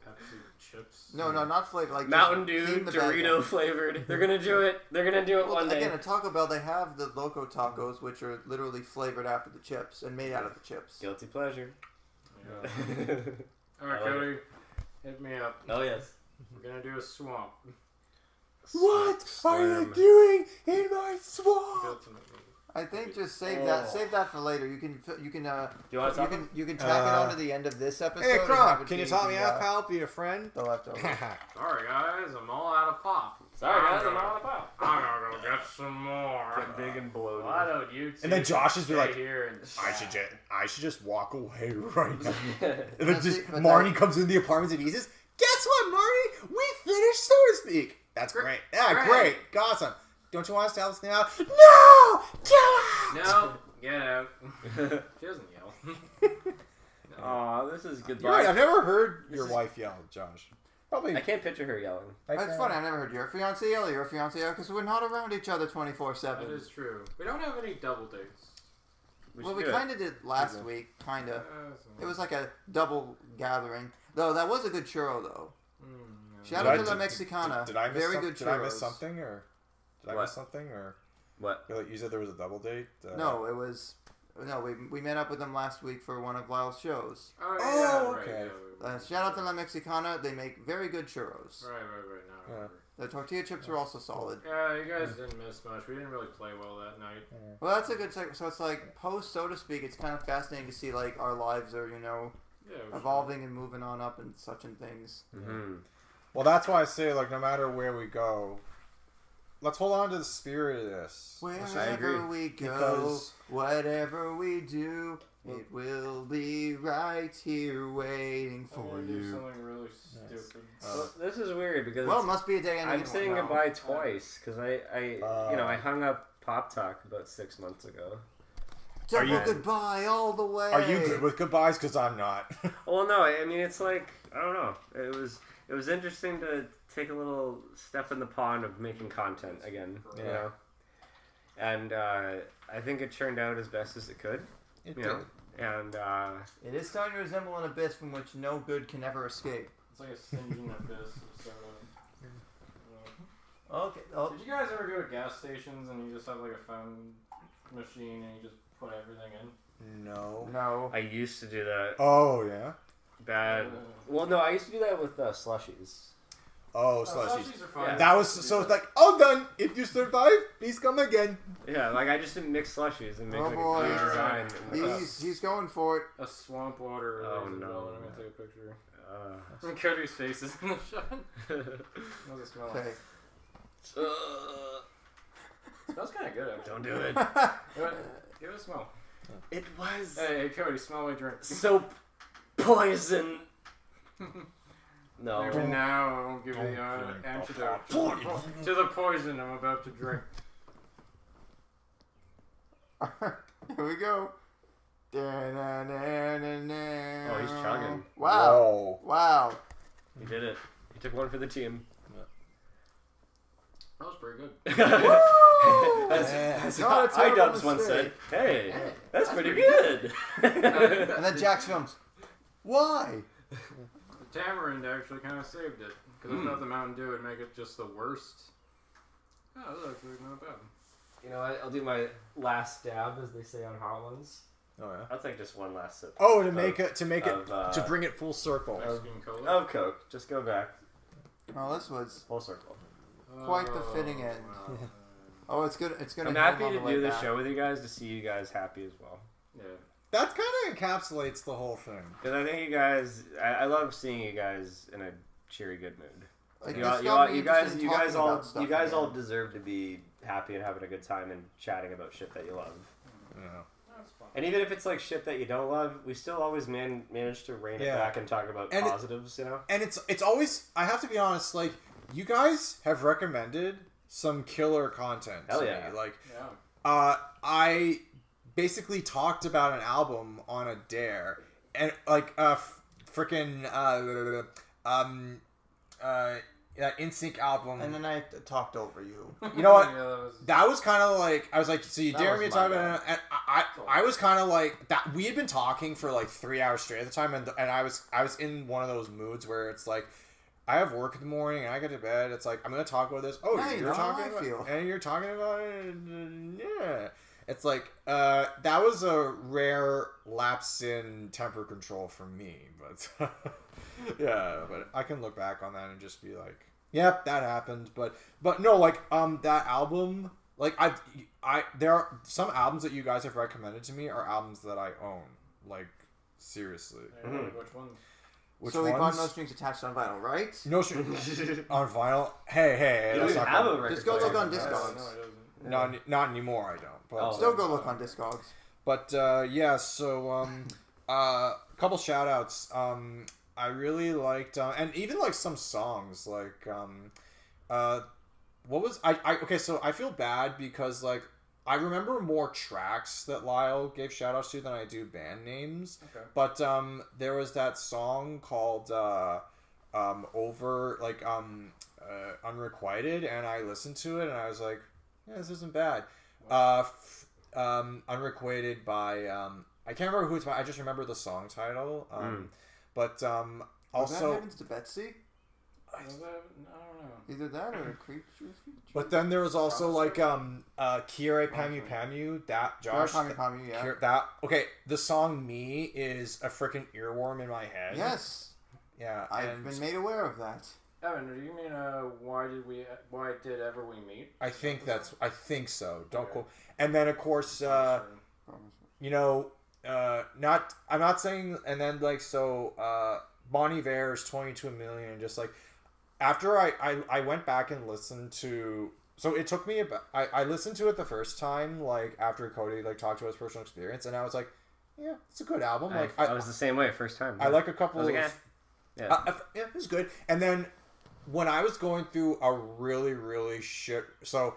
Pepsi chips. No, not flavored. Like Mountain just Dew, theme the bag Dorito up. flavored. They're gonna do it. They're gonna do it Well, one day. again, at Taco Bell, they have the Loco Tacos, which are literally flavored after the chips and made out of the chips. Guilty pleasure. Yeah. All right, I like Cody, hit me up. Oh yes. We're gonna do a swamp. What are you Slam. doing in my swamp? Ultimate. I think just save that for later. You can Do you want to talk? you can tack it on to the end of this episode. Hey, and have Kronk, it can you be taught me the, out, pal? Be a friend. The leftovers. Sorry guys, I'm all out of pop. Sorry guys, I'm all about. I'm gonna go get some more. Get big and bloated. Why don't you two And then Josh is be stay like, here and I should just walk away right now. And then But just see, but Marnie that- comes in the apartment and he says, "Guess what, Marnie? We finished, so to speak." That's great. Yeah, great. Awesome. Don't you want us to help us out? No! Get out! No, get out. She doesn't yell. Aw, this is You're goodbye. right. I've never heard This your is- wife yell, Josh. Probably. I can't picture her yelling. That's funny. I've never heard your fiance yell or your fiance yell because we're not around each other 24/7. That is true. We don't have any double dates. Well, we kind of did last week, kind of. It was like a double gathering. Though, that was a good churro, though. Shout out to La Mexicana. Did I miss Very good churros. Did I miss something, or did I miss something, or what? You said there was a double date. No, it was. No, we met up with them last week for one of Lyle's shows. Oh, okay. Shout out to La Mexicana. They make very good churros. Right. Now, Yeah. The tortilla chips were also solid. Yeah, you guys didn't miss much. We didn't really play well that night. Well, that's a good segment. So it's like post, so to speak. It's kind of fascinating to see like our lives are, evolving and moving on up and such and things. Mm-hmm. Well, that's why I say, like, no matter where we go, let's hold on to the spirit of this. Wherever we go, Because- whatever we do, it will be right here waiting I'm for gonna do you. something really stupid. Well, this is weird because Well, it must be a day. I'm saying goodbye twice because I hung up Pop Talk about 6 months ago. Double you- goodbye all the way. Are you good with goodbyes? Because I'm not. Well, no, I mean it's like I don't know. It was interesting to take a little step in the pond of making content again. You Yeah. know, and I think it turned out as best as it could. It You know, and It is starting to resemble an abyss from which no good can ever escape. It's like a singeing abyss of soda. Okay. Oh, Did you guys ever go to gas stations and you just have like a phone machine and you just put everything in? No. no. I used to do that. Oh yeah. Bad. Well, no, I used to do that with slushies. Oh, Slushies slushies. are fine. Yeah. That was so. It's like, all done. If you survive, please come again. Yeah, like I just didn't mix slushies and make Oh, like boy. a clean design. in the cup. He's going for it. A swamp water. Oh, as no. well. I'm gonna take a picture. Uh, Cody's face is in the shot. How's it smell? Okay. Smells kind of good, actually. don't do it. Give it a smell. It was Hey, Cody, smell my drink. soap poison. No. Maybe now I won't give you the antidote to the poison I'm about to drink. Here we go. Oh, Oh, he's chugging. Wow. Wow. He did it. He took one for the team. That was pretty good. As Not a terrible iDubbbz once said, mistake. hey, that's pretty good. And then Jax films. Why? The tamarind actually kind of saved it. Because I thought the Mountain Dew would make it just the worst. Oh, that was actually not bad. You know what? I'll do my last stab, as they say on Hot Ones. Oh yeah. I'll take just one last sip. Oh, to make it to bring it full circle. Mexican cola. Of Coke. Just go back. Oh, this was Full circle. quite the fitting end. Wow. Oh, it's good. It's gonna. I'm go happy on to the way do this back. show with you guys to see you guys happy as well. Yeah. That kind of encapsulates the whole thing. Because I think you guys, I love seeing you guys in a cheery, good mood. Like, You, this all, got me you guys, interested you in guys talking all, about stuff you guys again. all deserve to be happy and having a good time and chatting about shit that you love. Yeah. That's fun. And even if it's like shit that you don't love, we still always manage to rein it Yeah. back and talk about And positives. You know. And it's always, I have to be honest, like, you guys have recommended some killer content Hell to yeah. me. Like, Yeah. I basically talked about an album on a dare, and like freaking that NSYNC album. And then I talked over you. You know what? Yeah, That was kind of like, I was like, so you That dare was me to my talk about bad. it? And I was kind of like that. We had been talking for like 3 hours straight at the time, and I was in one of those moods where it's like, I have work in the morning and I get to bed. It's like, I'm gonna talk about this. Oh, Yeah, you you're know how talking I about feel. and you're talking about it. Yeah, it's like that was a rare lapse in temper control for me, but yeah, but I can look back on that and just be like, yep, that happened. But no, like that album, like I there are some albums that you guys have recommended to me are albums that I own, like seriously. Yeah, which ones? Which So we bought ones? No Strings Attached on vinyl, right? No on vinyl. Hey, You that's don't not have good. a record Just go look player. on Discogs. No, it doesn't. Not anymore. I don't. But Oh. Still go look on Discogs. but yeah. So a couple shout outs. I really liked and even like some songs like what was I okay, so I feel bad because like I remember more tracks that Lyle gave shout outs to than I do band names. Okay. But there was that song called Over, like Unrequited, and I listened to it and I was like, yeah, this isn't bad. Unrequited by I can't remember who it's by. I just remember the song title. But Was also that Heavens to Betsy? I don't know. Either that or a Creatures Feature. But then there was also like Kiere Pamu Pamu, that Josh Pamu, yeah. that okay, the song Me is a freaking earworm in my head. Yes. Yeah, I've been made aware of that. Evan, do you mean why did ever we meet? I think so. Don't Okay. quote. And then of course you know I'm not saying and then like so Bon Iver's 22 Million, just like after I went back and listened to, so it took me about, I listened to it the first time like after Cody like talked about his personal experience, and I was like, yeah, it's a good album. Like I was the same way first time. I like a couple of yeah, yeah, it was good. And then when I was going through a really shit, so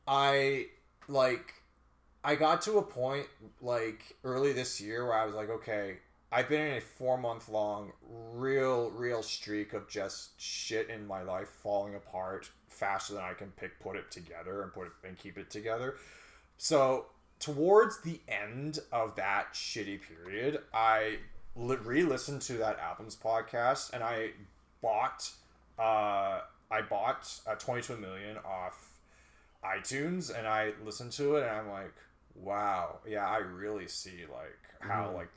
I got to a point like early this year where I was like, okay, I've been in a 4-month long real streak of just shit in my life falling apart faster than I can put it together and keep it together. So towards the end of that shitty period, I re-listened to that albums podcast, and I bought 22 Million off iTunes, and I listened to it, and I'm like, wow, yeah, I really see like how like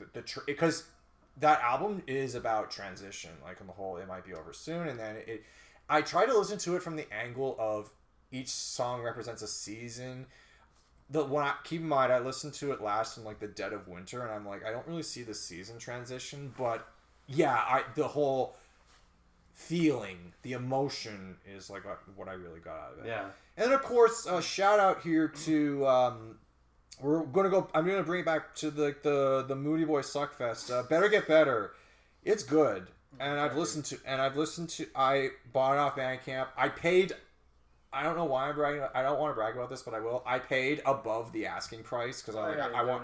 because that album is about transition, like on the whole, it might be over soon, and then I try to listen to it from the angle of each song represents a season. Keep in mind, I listened to it last in like the dead of winter, and I'm like, I don't really see the season transition, but yeah, the whole feeling, the emotion is like what I really got out of it. Yeah. And of course, shout out here to I'm gonna bring it back to the Moody Boy Suckfest. Better Get Better. It's good, and I've listened to. I bought it off Bandcamp. I paid. I don't know why I'm bragging. I don't want to brag about this, but I will. I paid above the asking price because I want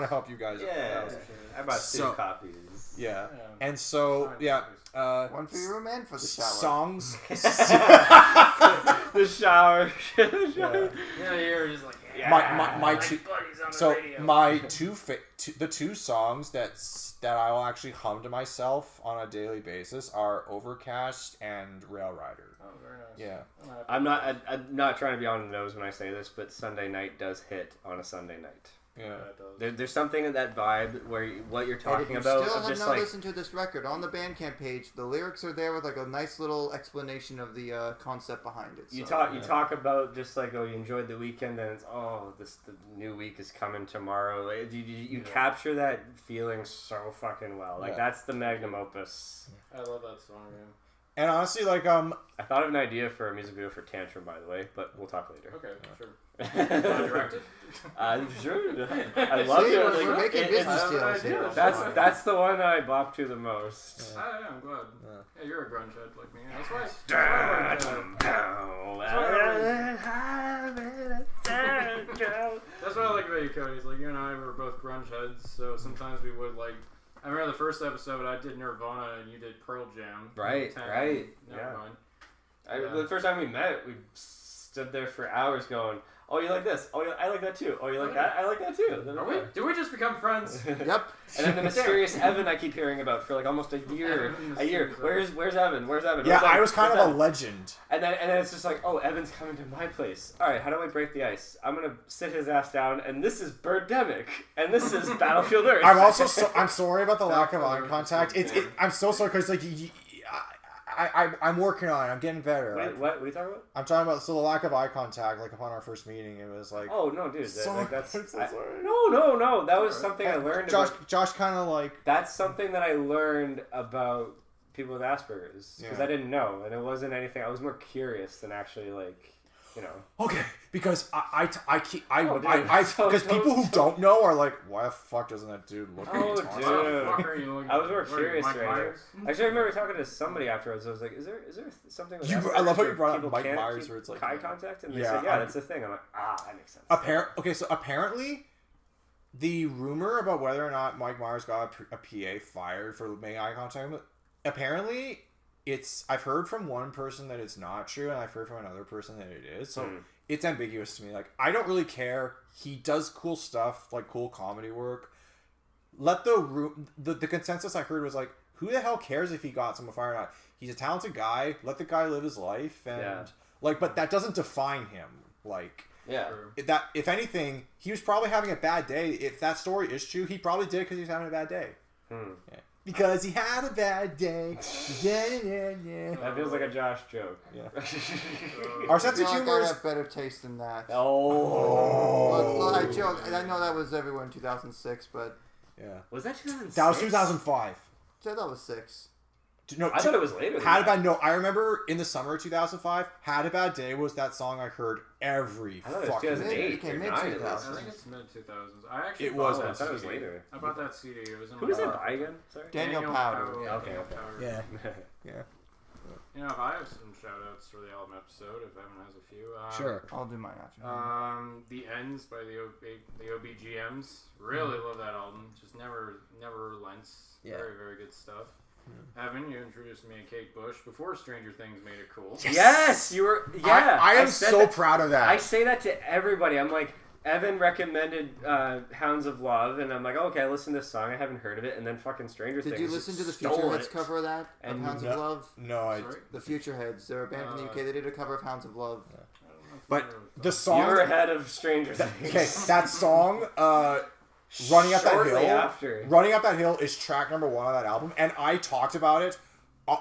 to help you guys. Yeah, I bought 2 copies. Yeah, and so yeah. One for your room and for the shower. Songs. The shower. Yeah. You're just like My two. So the 2 songs that I will actually hum to myself on a daily basis are Overcast and Rail Rider. Oh, very nice. Yeah. I'm not trying to be on the nose when I say this, but Sunday night does hit on a Sunday night. Yeah. There's something in that vibe where what you're talking about. If you still have just not like, listened to this record, on the Bandcamp page, the lyrics are there with like a nice little explanation of the concept behind it. You talk about just like, oh, you enjoyed the weekend, and it's the new week is coming tomorrow. Like, you capture that feeling so fucking well. Like that's the magnum opus. I love that song, man. And honestly, like I thought of an idea for a music video for Tantrum, by the way, but we'll talk later. Okay, sure. Directed? Sure. I love it. Like, we're making business deals here. That's the one that I bop to the most. I'm glad. Yeah, you're a grunge head like me. That's why. That's why I like about you, Cody. Like you and I were both grunge heads, so sometimes we would like. I remember the first episode I did Nirvana and you did Pearl Jam. Right. Never mind. The first time we met, we stood there for hours going, oh, you like this? Oh, I like that too. Oh, you like that? I like that too. Are we? Did we just become friends? Yep. And then the mysterious Evan I keep hearing about for like almost a year. Where's Evan? Where's Evan? yeah, I was kind of a legend. And then it's just like, oh, Evan's coming to my place. All right, how do I break the ice? I'm gonna sit his ass down, and this is Birdemic, and this is Battlefield Earth. I'm also I'm sorry about the lack of eye contact. I'm so sorry because like I'm working on it. I'm getting better. Wait, what are you talking about? I'm talking about the lack of eye contact. Like upon our first meeting, it was like, oh no, dude, I'm so sorry. No. That was something I learned. Josh kind of like that's something that I learned about people with Asperger's because Yeah. I didn't know, and it wasn't anything. I was more curious than actually like. You know. Okay, because Because people who don't know are like, why the fuck doesn't that dude look at me? Oh, talking? dude. I was more curious right here. Actually, I remember talking to somebody afterwards. I was like, "Is there something?" With I love how you where brought up people Mike can't Myers, keep where it's like eye contact, and they Yeah, said, "Yeah, that's the thing." I'm like, that makes sense. Apparently, the rumor about whether or not Mike Myers got a PA fired for making eye contact, apparently. I've heard from one person that it's not true, and I've heard from another person that it is. So it's ambiguous to me. Like, I don't really care. He does cool stuff, like cool comedy work. Let the consensus I heard was like, who the hell cares if he got someone fired or not? He's a talented guy. Let the guy live his life, and like, but that doesn't define him. Like, that if anything, he was probably having a bad day. If that story is true, he probably did because he was having a bad day. Yeah. Because he had a bad day. That feels like a Josh joke. Yeah. Our sense of humor I is have better taste than that. Oh. I joke. I know that was everywhere in 2006, but Was that 2006? That was 2005. so that was 6. No, I thought it was later. Had a bad no. I remember in the summer of 2005, "Had a Bad Day" was that song I heard every I thought it was fucking 2008. Okay, or mid- 9 at 2000s. I think it's mid 2000s. I actually It was. bought I that thought it was CD. later. I bought that CD. It was in Who my was that car. by again? Sorry. Daniel Powder. Okay, Daniel okay. Powder. Yeah. You know, I have some shout outs for the album episode if Evan has a few. Sure. I'll do mine after. The Ends by the OBGMs. Really love that album. Just never relents. Yeah. Very, very good stuff. Evan, you introduced me to Kate Bush before Stranger Things made it cool. Yes, you were. Yeah, I am said so that- proud of that. I say that to everybody. I'm like, Evan recommended Hounds of Love, and I'm like, okay, I listened to this song. I haven't heard of it, and then fucking Stranger Things. Did you listen to the stole Futureheads it. cover of that? And Of Hounds no. of Love? No, I. Sorry? The Futureheads. They're a band from the UK. They did a cover of Hounds of Love. I don't know if But you know the what song. You're ahead of Stranger Things. Okay, that song, "Running Up That Shortly Hill." after. "Running Up That Hill" is track number 1 on that album, and I talked about it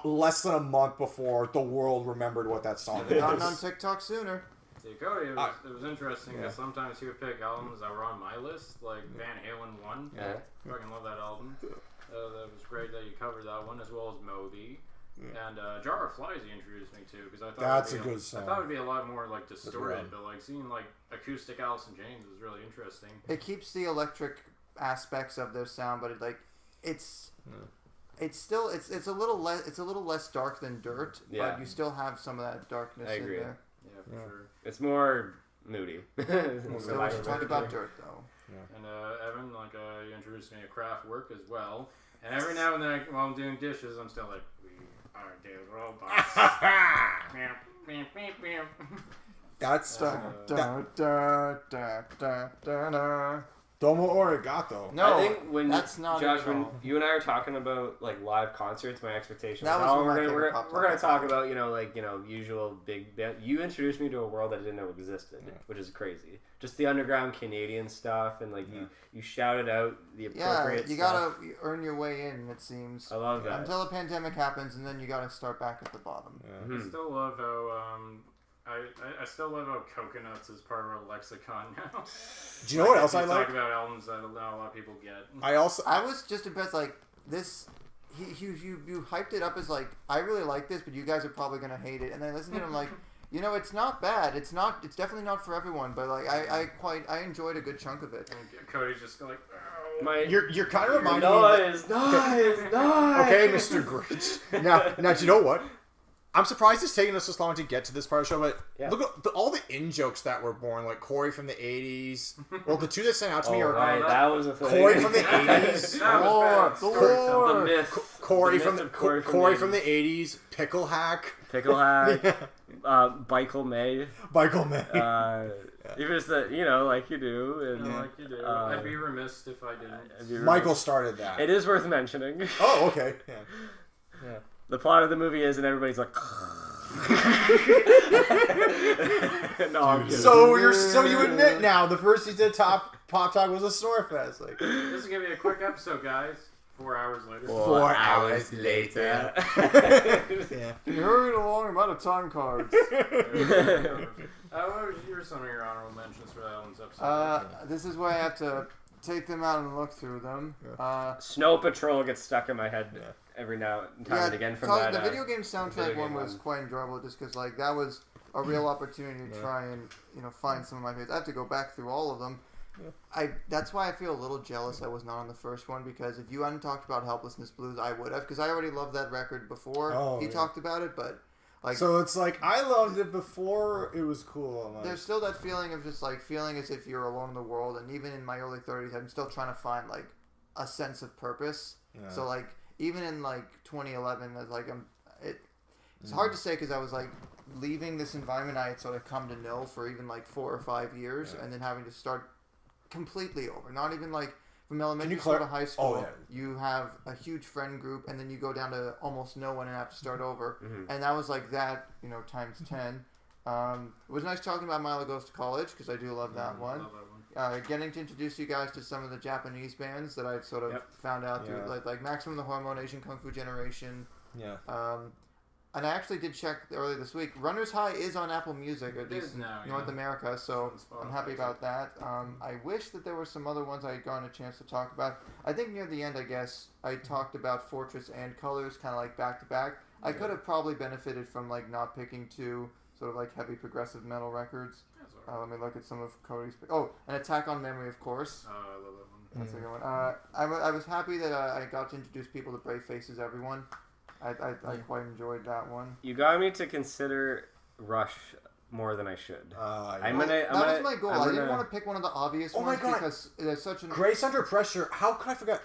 less than a month before the world remembered what that song Not on was. TikTok sooner. See, Cody, it was interesting because sometimes he would pick albums that were on my list, like Van Halen 1. Yeah. Fucking love that album. That was great that you covered that one, as well as Moby. And Jar of Flies he introduced me to, because I thought That's it'd be a good song. I thought it would be a lot more like distorted, rad. but like seeing like acoustic Alice in Chains was really interesting. It keeps the electric aspects of their sound, but it's still it's a little less dark than Dirt, Yeah. but you still have some of that darkness I in agree. there. Yeah, for sure. It's more moody. So we should talk about Dirt though. And Evan, like you introduced me to craft work as well. And every now and then, while I'm doing dishes, I'm still like, we are daily robots. That's Da, da, da, da, da, da. Domo Origato. No, I think when that's not it Josh, at when all. you and I are talking about like live concerts, my expectation That was, was oh, one of my we're favorite gonna pop we're gonna songs. talk about usual big band. You introduced me to a world that I didn't know existed, which is crazy. Just the underground Canadian stuff, and like you shouted out the appropriate. Yeah, you stuff. gotta earn your way in. It seems. I love that. Until a pandemic happens, and then you gotta start back at the bottom. I still love how I still love how Coconuts is part of our lexicon now. Do you know what else I You like? talk about albums that not a lot of people get. I was just impressed. Like this, you hyped it up as like I really like this, but you guys are probably gonna hate it. And then I listened to it, I'm like, you know, it's not bad. It's definitely not for everyone. But like I enjoyed a good chunk of it. And Cody's just like, oh. You're kind of reminding me. Noise. Okay, Mr. Grinch. Now, do you know what? I'm surprised it's taken us this long to get to this part of the show, but look at all the in-jokes that were born, like Corey from the 80s. Well, the two that stand out to me are Right, that was a thing. Corey from the 80s. That was bad. Lord. The myth. Corey The from myth the of Corey from the 80s. Pickle Hack. Pickle Hack. Michael May. Michael May. Even just that, like you do. And, Like you do. I'd be remiss if I didn't. Michael started that. It is worth mentioning. Oh, okay. Yeah. The plot of the movie is, and everybody's like. No, I'm kidding. So you admit now the first season of Pop Talk was a snore fest. Like, Just to give you a quick episode, guys. 4 hours later. 4 hours later. Yeah. You hurried along. I'm out of time cards. What were some of your honorable mentions for that album's episode? This is where I have to take them out and look through them. Snow Patrol gets stuck in my head every now and time and again from that. The video game soundtrack video one game was one. quite enjoyable just because like that was a real opportunity to try and find some of my favorites. I have to go back through all of them. That's why I feel a little jealous I was not on the first one, because if you hadn't talked about Helplessness Blues, I would have, because I already loved that record before he talked about it, but like so it's like I loved it before it was cool. I'm like, there's still that feeling of just like feeling as if you're alone in the world, and even in my early 30s I'm still trying to find like a sense of purpose. So like even in like 2011 as like It's hard to say because I was like leaving this environment I had sort of come to know for even like 4 or 5 years, and then having to start completely over. Not even like from elementary school to high school. You have a huge friend group, and then you go down to almost no one and have to start over. And that was like that, times 10. It was nice talking about Milo Goes to College because I do love that one. Love that one. Getting to introduce you guys to some of the Japanese bands that I've sort of found out through, like Maximum the Hormone, Asian Kung Fu Generation. Yeah. And I actually did check earlier this week. Runner's High is on Apple Music, at least in North America, so I'm happy about that. I wish that there were some other ones I had gotten a chance to talk about. I think near the end, I guess, I talked about Fortress and Colors, kind of like back to back. I could have probably benefited from like not picking two sort of like heavy progressive metal records. Let me look at some of Cody's. Oh, and Attack on Memory, of course. Oh, I love that one. That's a good one. I was happy that I got to introduce people to Brave Faces Everyone. I quite enjoyed that one. You got me to consider Rush more than I should. That was my goal. I didn't want to pick one of the obvious ones because there's such an... Grace Under Pressure. How could I forget?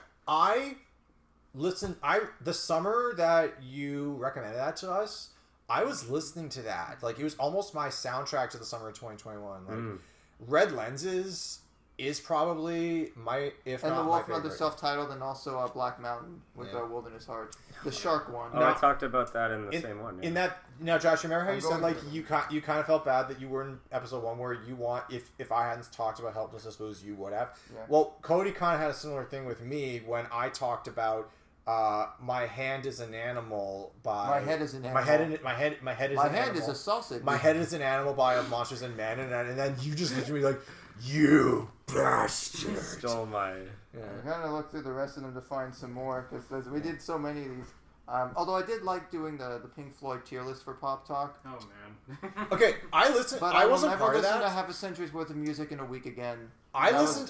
The summer that you recommended that to us, I was listening to that. Like, it was almost my soundtrack to the summer of 2021. Like, Red Lenses is probably my, if and not the my Wolf favorite. Mother self-titled, and also Black Mountain with Wilderness Heart. The shark one. I talked about that in the same one. Yeah. In that, now Josh, remember how you said like you kind of felt bad that you were in episode 1 where you want, if I hadn't talked about helplessness, suppose you would have. Yeah. Well, Cody kind of had a similar thing with me when I talked about My Hand is an Animal by... My Head is an Animal. My head is My an hand animal. is a sausage. My Head is an Animal by Monsters and Men, and then you just looked at me like, you bastard. Stole my... Yeah. I kind of looked through the rest of them to find some more because we did so many of these. Although I did like doing the Pink Floyd tier list for Pop Talk. Oh man. Okay, I listened. But I wasn't part of that. I will never listen to half a century's worth of music in a week again. I listened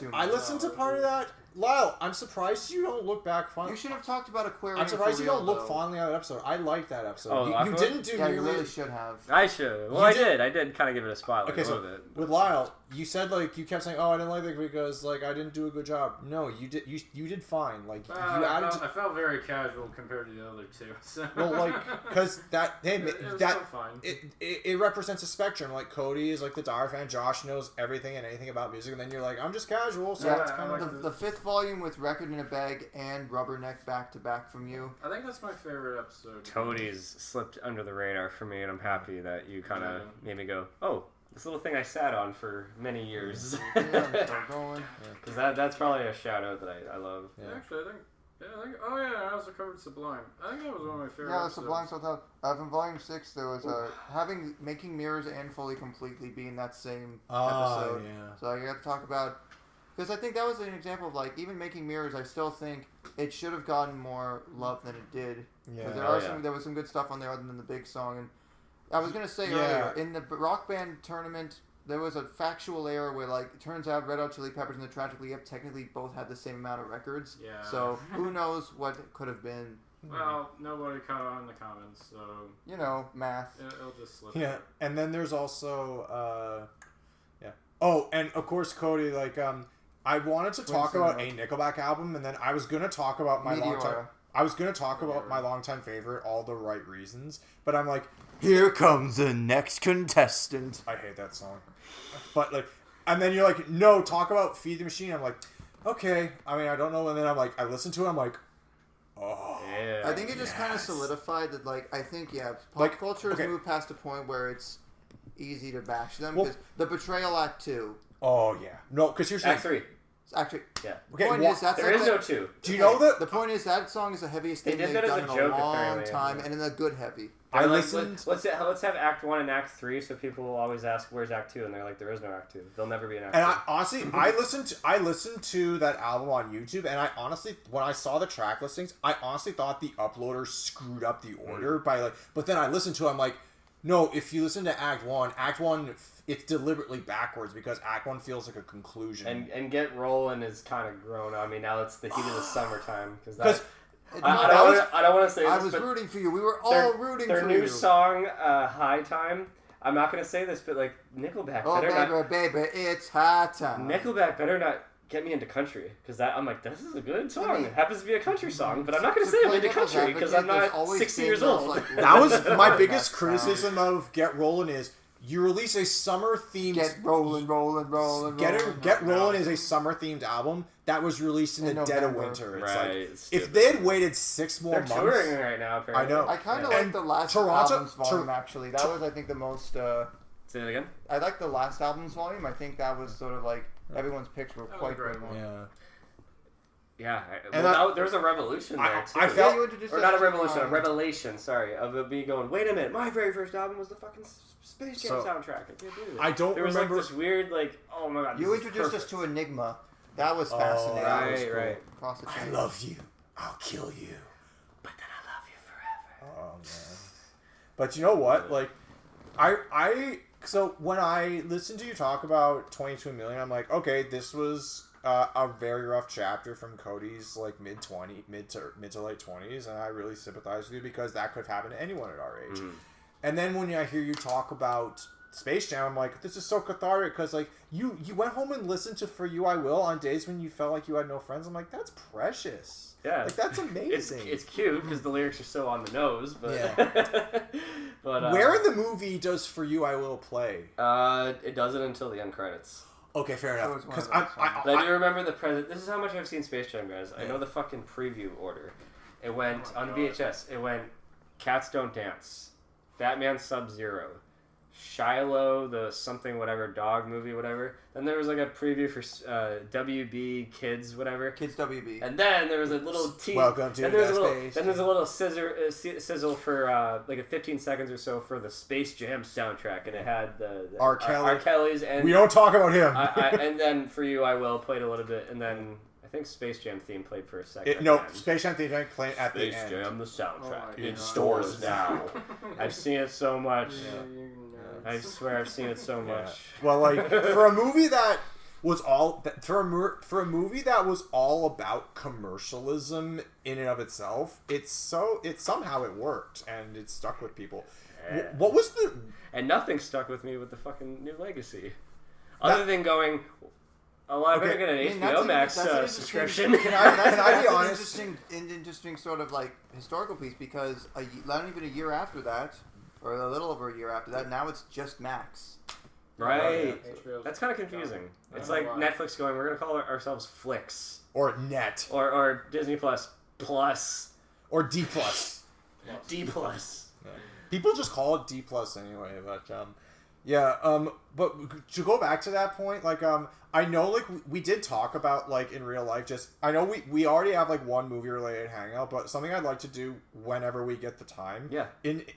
to part of that. Lyle, I'm surprised you don't look back fondly. You should have talked about Aquarium. I'm surprised for you don't real, look though. fondly on that episode. I liked that episode. Oh, you didn't do Yeah, nearly. you really should have. I should. Well, I did kind of give it a spotlight a little bit. With Lyle, you said like you kept saying, "Oh, I didn't like it because like I didn't do a good job." No, you did. You did fine. Like you added. I felt very casual compared to the other two. So. Well, like because that it was that still fine. it represents a spectrum. Like Cody is like the dire fan. Josh knows everything and anything about music, and then you're like, I'm just casual. So Yeah, it's kind of like the fifth volume with Record in a Bag and Rubberneck back to back from you. I think that's my favorite episode. Cody's slipped under the radar for me, and I'm happy that you kind of made me go, oh, this little thing I sat on for many years. Because that's probably a shout out that I love. Yeah. Actually, I think. Oh yeah, I also covered Sublime. I think that was one of my favorite. Yeah, the episodes. Sublime Self-Help. From Volume 6, there was Making Mirrors and Fully Completely being that same episode. Yeah. So I got to talk about... Because I think that was an example of, like, even Making Mirrors, I still think it should have gotten more love than it did. Yeah. There was some good stuff on there other than the big song. And I was going to say earlier, in the Rock Band tournament, there was a factual error where, like, it turns out Red Hot Chili Peppers and the Tragically Hip technically both had the same amount of records. Yeah. So who knows what it could have been. Well, nobody caught on in the comments, so... You know, math. It'll just slip. Yeah, and then there's also... Oh, and of course, Cody, like... I wanted to talk about a Nickelback album, and then I was gonna talk about my longtime favorite, All the Right Reasons, but I'm like, here comes the next contestant. I hate that song, but like, and then you're like, no, talk about Feed the Machine. I'm like, okay. I mean, I don't know, and then I'm like, I listen to it, I'm like, oh, yeah. I think it just kind of solidified that, like, I think pop culture has moved past a point where it's easy to bash them because the Betrayal Act 2. Oh yeah, no, because you're saying Act 3. Actually, yeah. Okay, point is, there is no 2. Do you know that? The point is that song is the heaviest thing they've done in a long time, and in a good heavy. I listened. Let's have Act 1 and Act 3, so people will always ask, "Where's Act 2?" And they're like, "There is no Act 2. There'll never be an Act 2." And I listened to that album on YouTube, and I honestly, when I saw the track listings, I honestly thought the uploader screwed up the order by like. But then I listened to it, I'm like, no, if you listen to Act 1, it's deliberately backwards because Act 1 feels like a conclusion. And Get Rollin' is kind of grown. I mean, now it's the heat of the summertime because I don't want to say this, I was rooting for you. We were all rooting for you. Their new song, High Time. I'm not going to say this, but like Nickelback. Oh, baby, it's high time. Nickelback better not get me into country because I'm like, this is a good song. I mean, it happens to be a country song, but I'm not going to say I'm play into devil's country because I'm advocate, not there's always 60 been years those, old. like, That was my That biggest sound. criticism of Get Rollin' is you release a summer themed Get rolling. Get Rollin' is a summer themed album that was released in the dead of November. winter. It's Right, like it's if stupid. they had waited 6 more They're months. touring right now. Apparently. I know. I kind of Yeah. like And the last Toronto- album's volume, actually. That was, I think, the most... Say that again. I like the last album's volume. I think that was sort of like... Everyone's picks were That was quite a great good. one. Yeah. Yeah, And there was a revolution there I too. felt- Yeah, you introduced or us not a to, revolution, a revelation. Sorry, of it me going. Wait a minute, my very first album was the fucking Space Jam So, soundtrack. I can't believe it. I don't There was remember. like this weird, like, oh my god. You this is introduced us perfect. to Enigma. That was Oh, fascinating. that was Right, cool. right. Across the I chain. love you. I'll kill you. But then I love you forever. Oh man. But you know what? Like, so when I listened to you talk about 22 Million, I'm like, okay, this was a very rough chapter from Cody's like mid to late 20s, and I really sympathize with you because that could have happened to anyone at our age. Mm-hmm. And then when I hear you talk about Space Jam, I'm like, this is so cathartic because like you went home and listened to For You I Will on days when you felt like you had no friends. I'm like, that's precious. Yeah, Like that's amazing. It's cute because the lyrics are so on the nose, but but Where in the movie does For You I Will play? it doesn't until the end credits. Okay, fair That enough. was one Because of those songs. But I do remember the present. This is how much I've seen Space Jam, guys. I Yeah. know the fucking preview order. It went Oh my on God. VHS. It went Cats Don't Dance, Batman Sub-Zero, Shiloh, the something whatever dog movie whatever. Then there was like a preview for WB Kids whatever. Kids WB. And then there was a little tease. Welcome to then there's a the little. space. Then there's a little sizzle for like a 15 seconds or so for the Space Jam soundtrack, and it had the R. Kelly. R. Kelly's and We don't talk about him. and then For You I Will played a little bit, and then I think Space Jam theme played for a second. No, at the end. Space Jam theme playing at Space the end. Jam the soundtrack Oh my in God. stores now. I've seen it so much. You I nuts. swear I've seen it so Yeah. much. Well, like for a movie that was all for a movie that was all about commercialism in and of itself, somehow it worked and it stuck with people. Yeah. What was the And nothing stuck with me with the fucking New Legacy, other than going. Oh, I better Okay. get an I mean, HBO Max that's an interesting- subscription. Can I be That's honest? an interesting sort of like historical piece because not even a year after that, or a little over a year after that, now it's just Max. Right. HBO's That's kind of confusing. I It's don't like know why. Netflix going, we're going to call ourselves Flix. or net Or Disney Plus Plus. or D plus? D Plus. People just call it D plus anyway. But but to go back to that point, like I know like we did talk about like in real life. Just I know we already have like one movie related hangout, but something I'd like to do whenever we get the time. Yeah.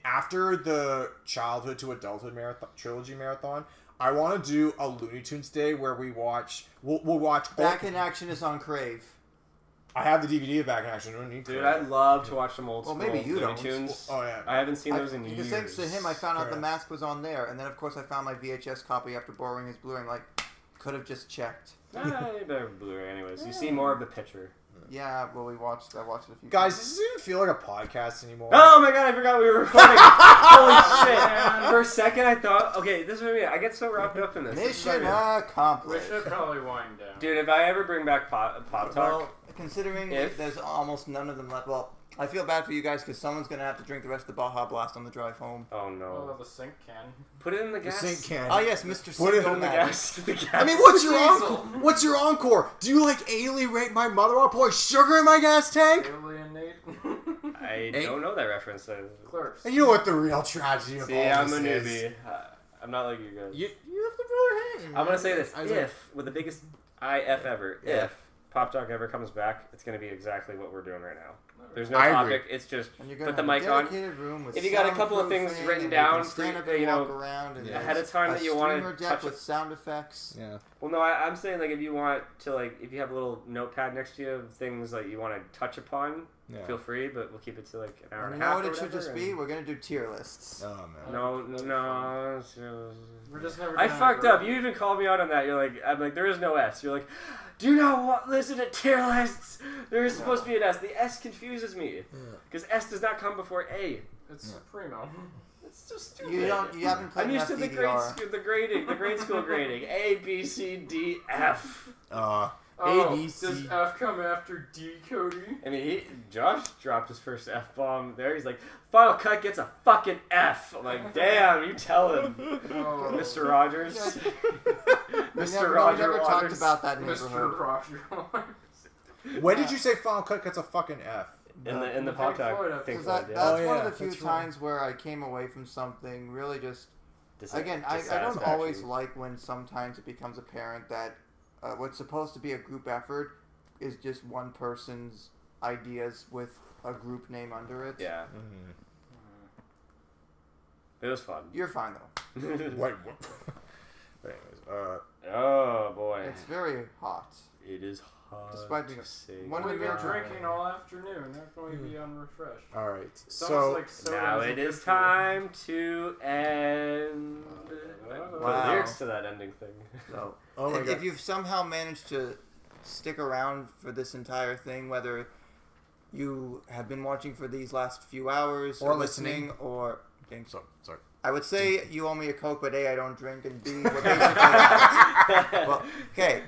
After the childhood to adulthood trilogy marathon, I want to do a Looney Tunes day where we'll watch Back in Action is on Crave. I have the DVD of Back in Action. I don't need to. Dude, I'd love to watch some old Well, school maybe you Looney don't. Tunes. Oh yeah. I haven't seen those in Because years. thanks to him, I found out Fair the enough. mask was on there, and then of course I found my VHS copy after borrowing his Blu-ray. I'm like, could have just checked. You better Blu-ray anyways. You see more of the picture. Yeah, well, I watched it a few Guys, times. this doesn't even feel like a podcast anymore. Oh my god, I forgot we were recording. Holy shit. For a second I thought, okay, this is what I mean. I get so wrapped up in this. This is Mission what I mean. We accomplished. should probably wind down. Dude, if I ever bring back Pop Talk, Well, considering If- there's almost none of them left, well, I feel bad for you guys because someone's going to have to drink the rest of the Baja Blast on the drive home. oh Oh, no. the sink can. Put it in the The gas. sink can. Oh, yes, Mr. Put it Cinco in The Madness. gas. The gas. I mean, what's your diesel. encore? What's your encore? Do you like alienate my mother while pouring sugar in my gas tank? Alienate. I don't know that reference. Clerks. And you know what the real tragedy of See, all I'm a this newbie. is? I'm not like you guys. You have to throw your hand. I'm gonna say this: I was like- if with the biggest IF ever, Yeah. if Pop Talk ever comes back, it's gonna be exactly what we're doing right now. There's no I agree. topic. It's just And you're going put to the have mic a on. dedicated room with If you got a couple of things soundproofing, written and down you can stand for- up and you know, walk around, and ahead there's of time a that you wanna streamer deck touch with it. sound effects. Yeah. Well, no, I'm saying like if you want to like if you have a little notepad next to you of things like you want to touch upon, Yeah. feel free. But we'll keep it to like an hour And and you a know half. what or it should whatever, just be? and- We're going to do tier lists. Oh man. No. We're just never. I gonna fucked agree. up. You even called me out on that. You're like, I'm like, there is no S. You're like, do not listen to tier lists. There is supposed to be an S. The S confuses me because S does not come before A. It's Supremo. It's so stupid. You haven't played I'm used to enough the DDR. grade school grading, A, B, C, D, F. Oh, Oh, A, B, C. does F come after D, Cody? I mean, Josh dropped his first F-bomb there. He's like, Final Cut gets a fucking F. I'm like, damn, you tell him, Oh, Mr. Rogers. We Mr. never Roger talked Waters. about that Mr. neighborhood. Roger Waters. When did you say Final Cut gets a fucking F? In the Pink podcast. Floyd Pink Because Floyd, that, yeah. that's Oh, one yeah, of the few that's right. times where I came away from something really just... Again, I don't Dissatisfaction. always like when sometimes it becomes apparent that what's supposed to be a group effort is just one person's ideas with a group name under it. Yeah. It was fun. You're fine, though. What? Anyways, Oh, boy. It's very hot. It is hard Despite being to say. one of We've the been main- drinking all afternoon. How can we be unrefreshed? all right. It's So almost like soda Now isn't it good is for you. time to end. Put Wow. lyrics to that ending thing. So, Oh my if God. you've somehow managed to stick around for this entire thing, whether you have been watching for these last few hours, Or listening, listening. or sorry. I would say you owe me a Coke, but A, I don't drink, and B, we're basically well, okay.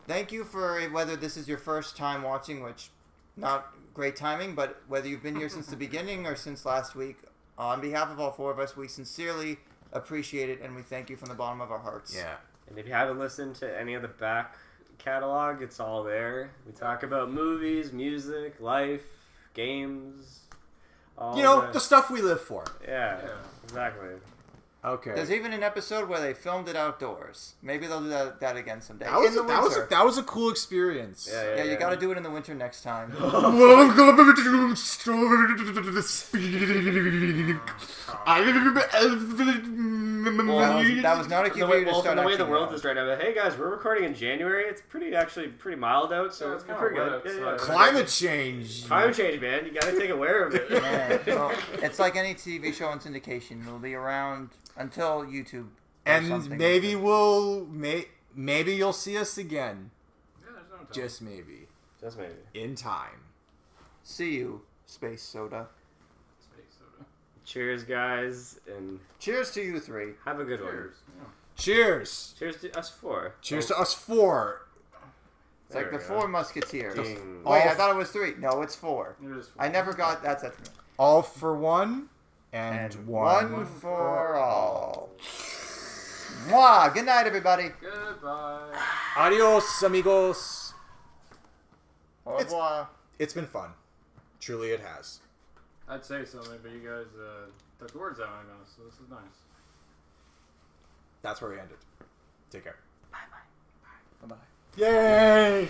Thank you for whether this is your first time watching, which not great timing, but whether you've been here since the beginning or since last week, on behalf of all four of us, we sincerely appreciate it, and we thank you from the bottom of our hearts. Yeah. And if you haven't listened to any of the back catalog, it's all there. We talk about movies, music, life, games. All You know, the the stuff we live for. yeah, Yeah. exactly. Okay. There's even an episode where they filmed it outdoors. Maybe they'll do that again someday. That was, in the winter. that was a cool experience. Yeah, Yeah, you got to do it in the winter next time. That was not a cue the for way, you to well, start from the way the acting world now. is right now. Hey guys, we're recording in January. It's actually pretty mild out, so Yeah, it's it's kinda pretty wet good. outside. Climate change. Climate change, man. You gotta take aware of it. Yeah, well, it's like any TV show in syndication. It'll be around until YouTube. Or And something. maybe maybe you'll see us again. Yeah, there's no time. Just maybe. Just maybe. In time. See you, Space Soda. Space soda. Cheers, guys, and Cheers to you three. have a good Cheers. Yeah. Cheers. one. Cheers to us four. Cheers to us four. It's like There the we Four go. Musketeers. Ding. Oh, wait, I thought it was three. No, it's four. It is I never got that's it. All for one and, One for all. Mwah! Good night, everybody. Goodbye. Adios, amigos. Au revoir. It's been fun. Truly it has. I'd say something, but you guys took the words out of my mouth, so this is nice. That's where we ended. Take care. Bye-bye. Yay!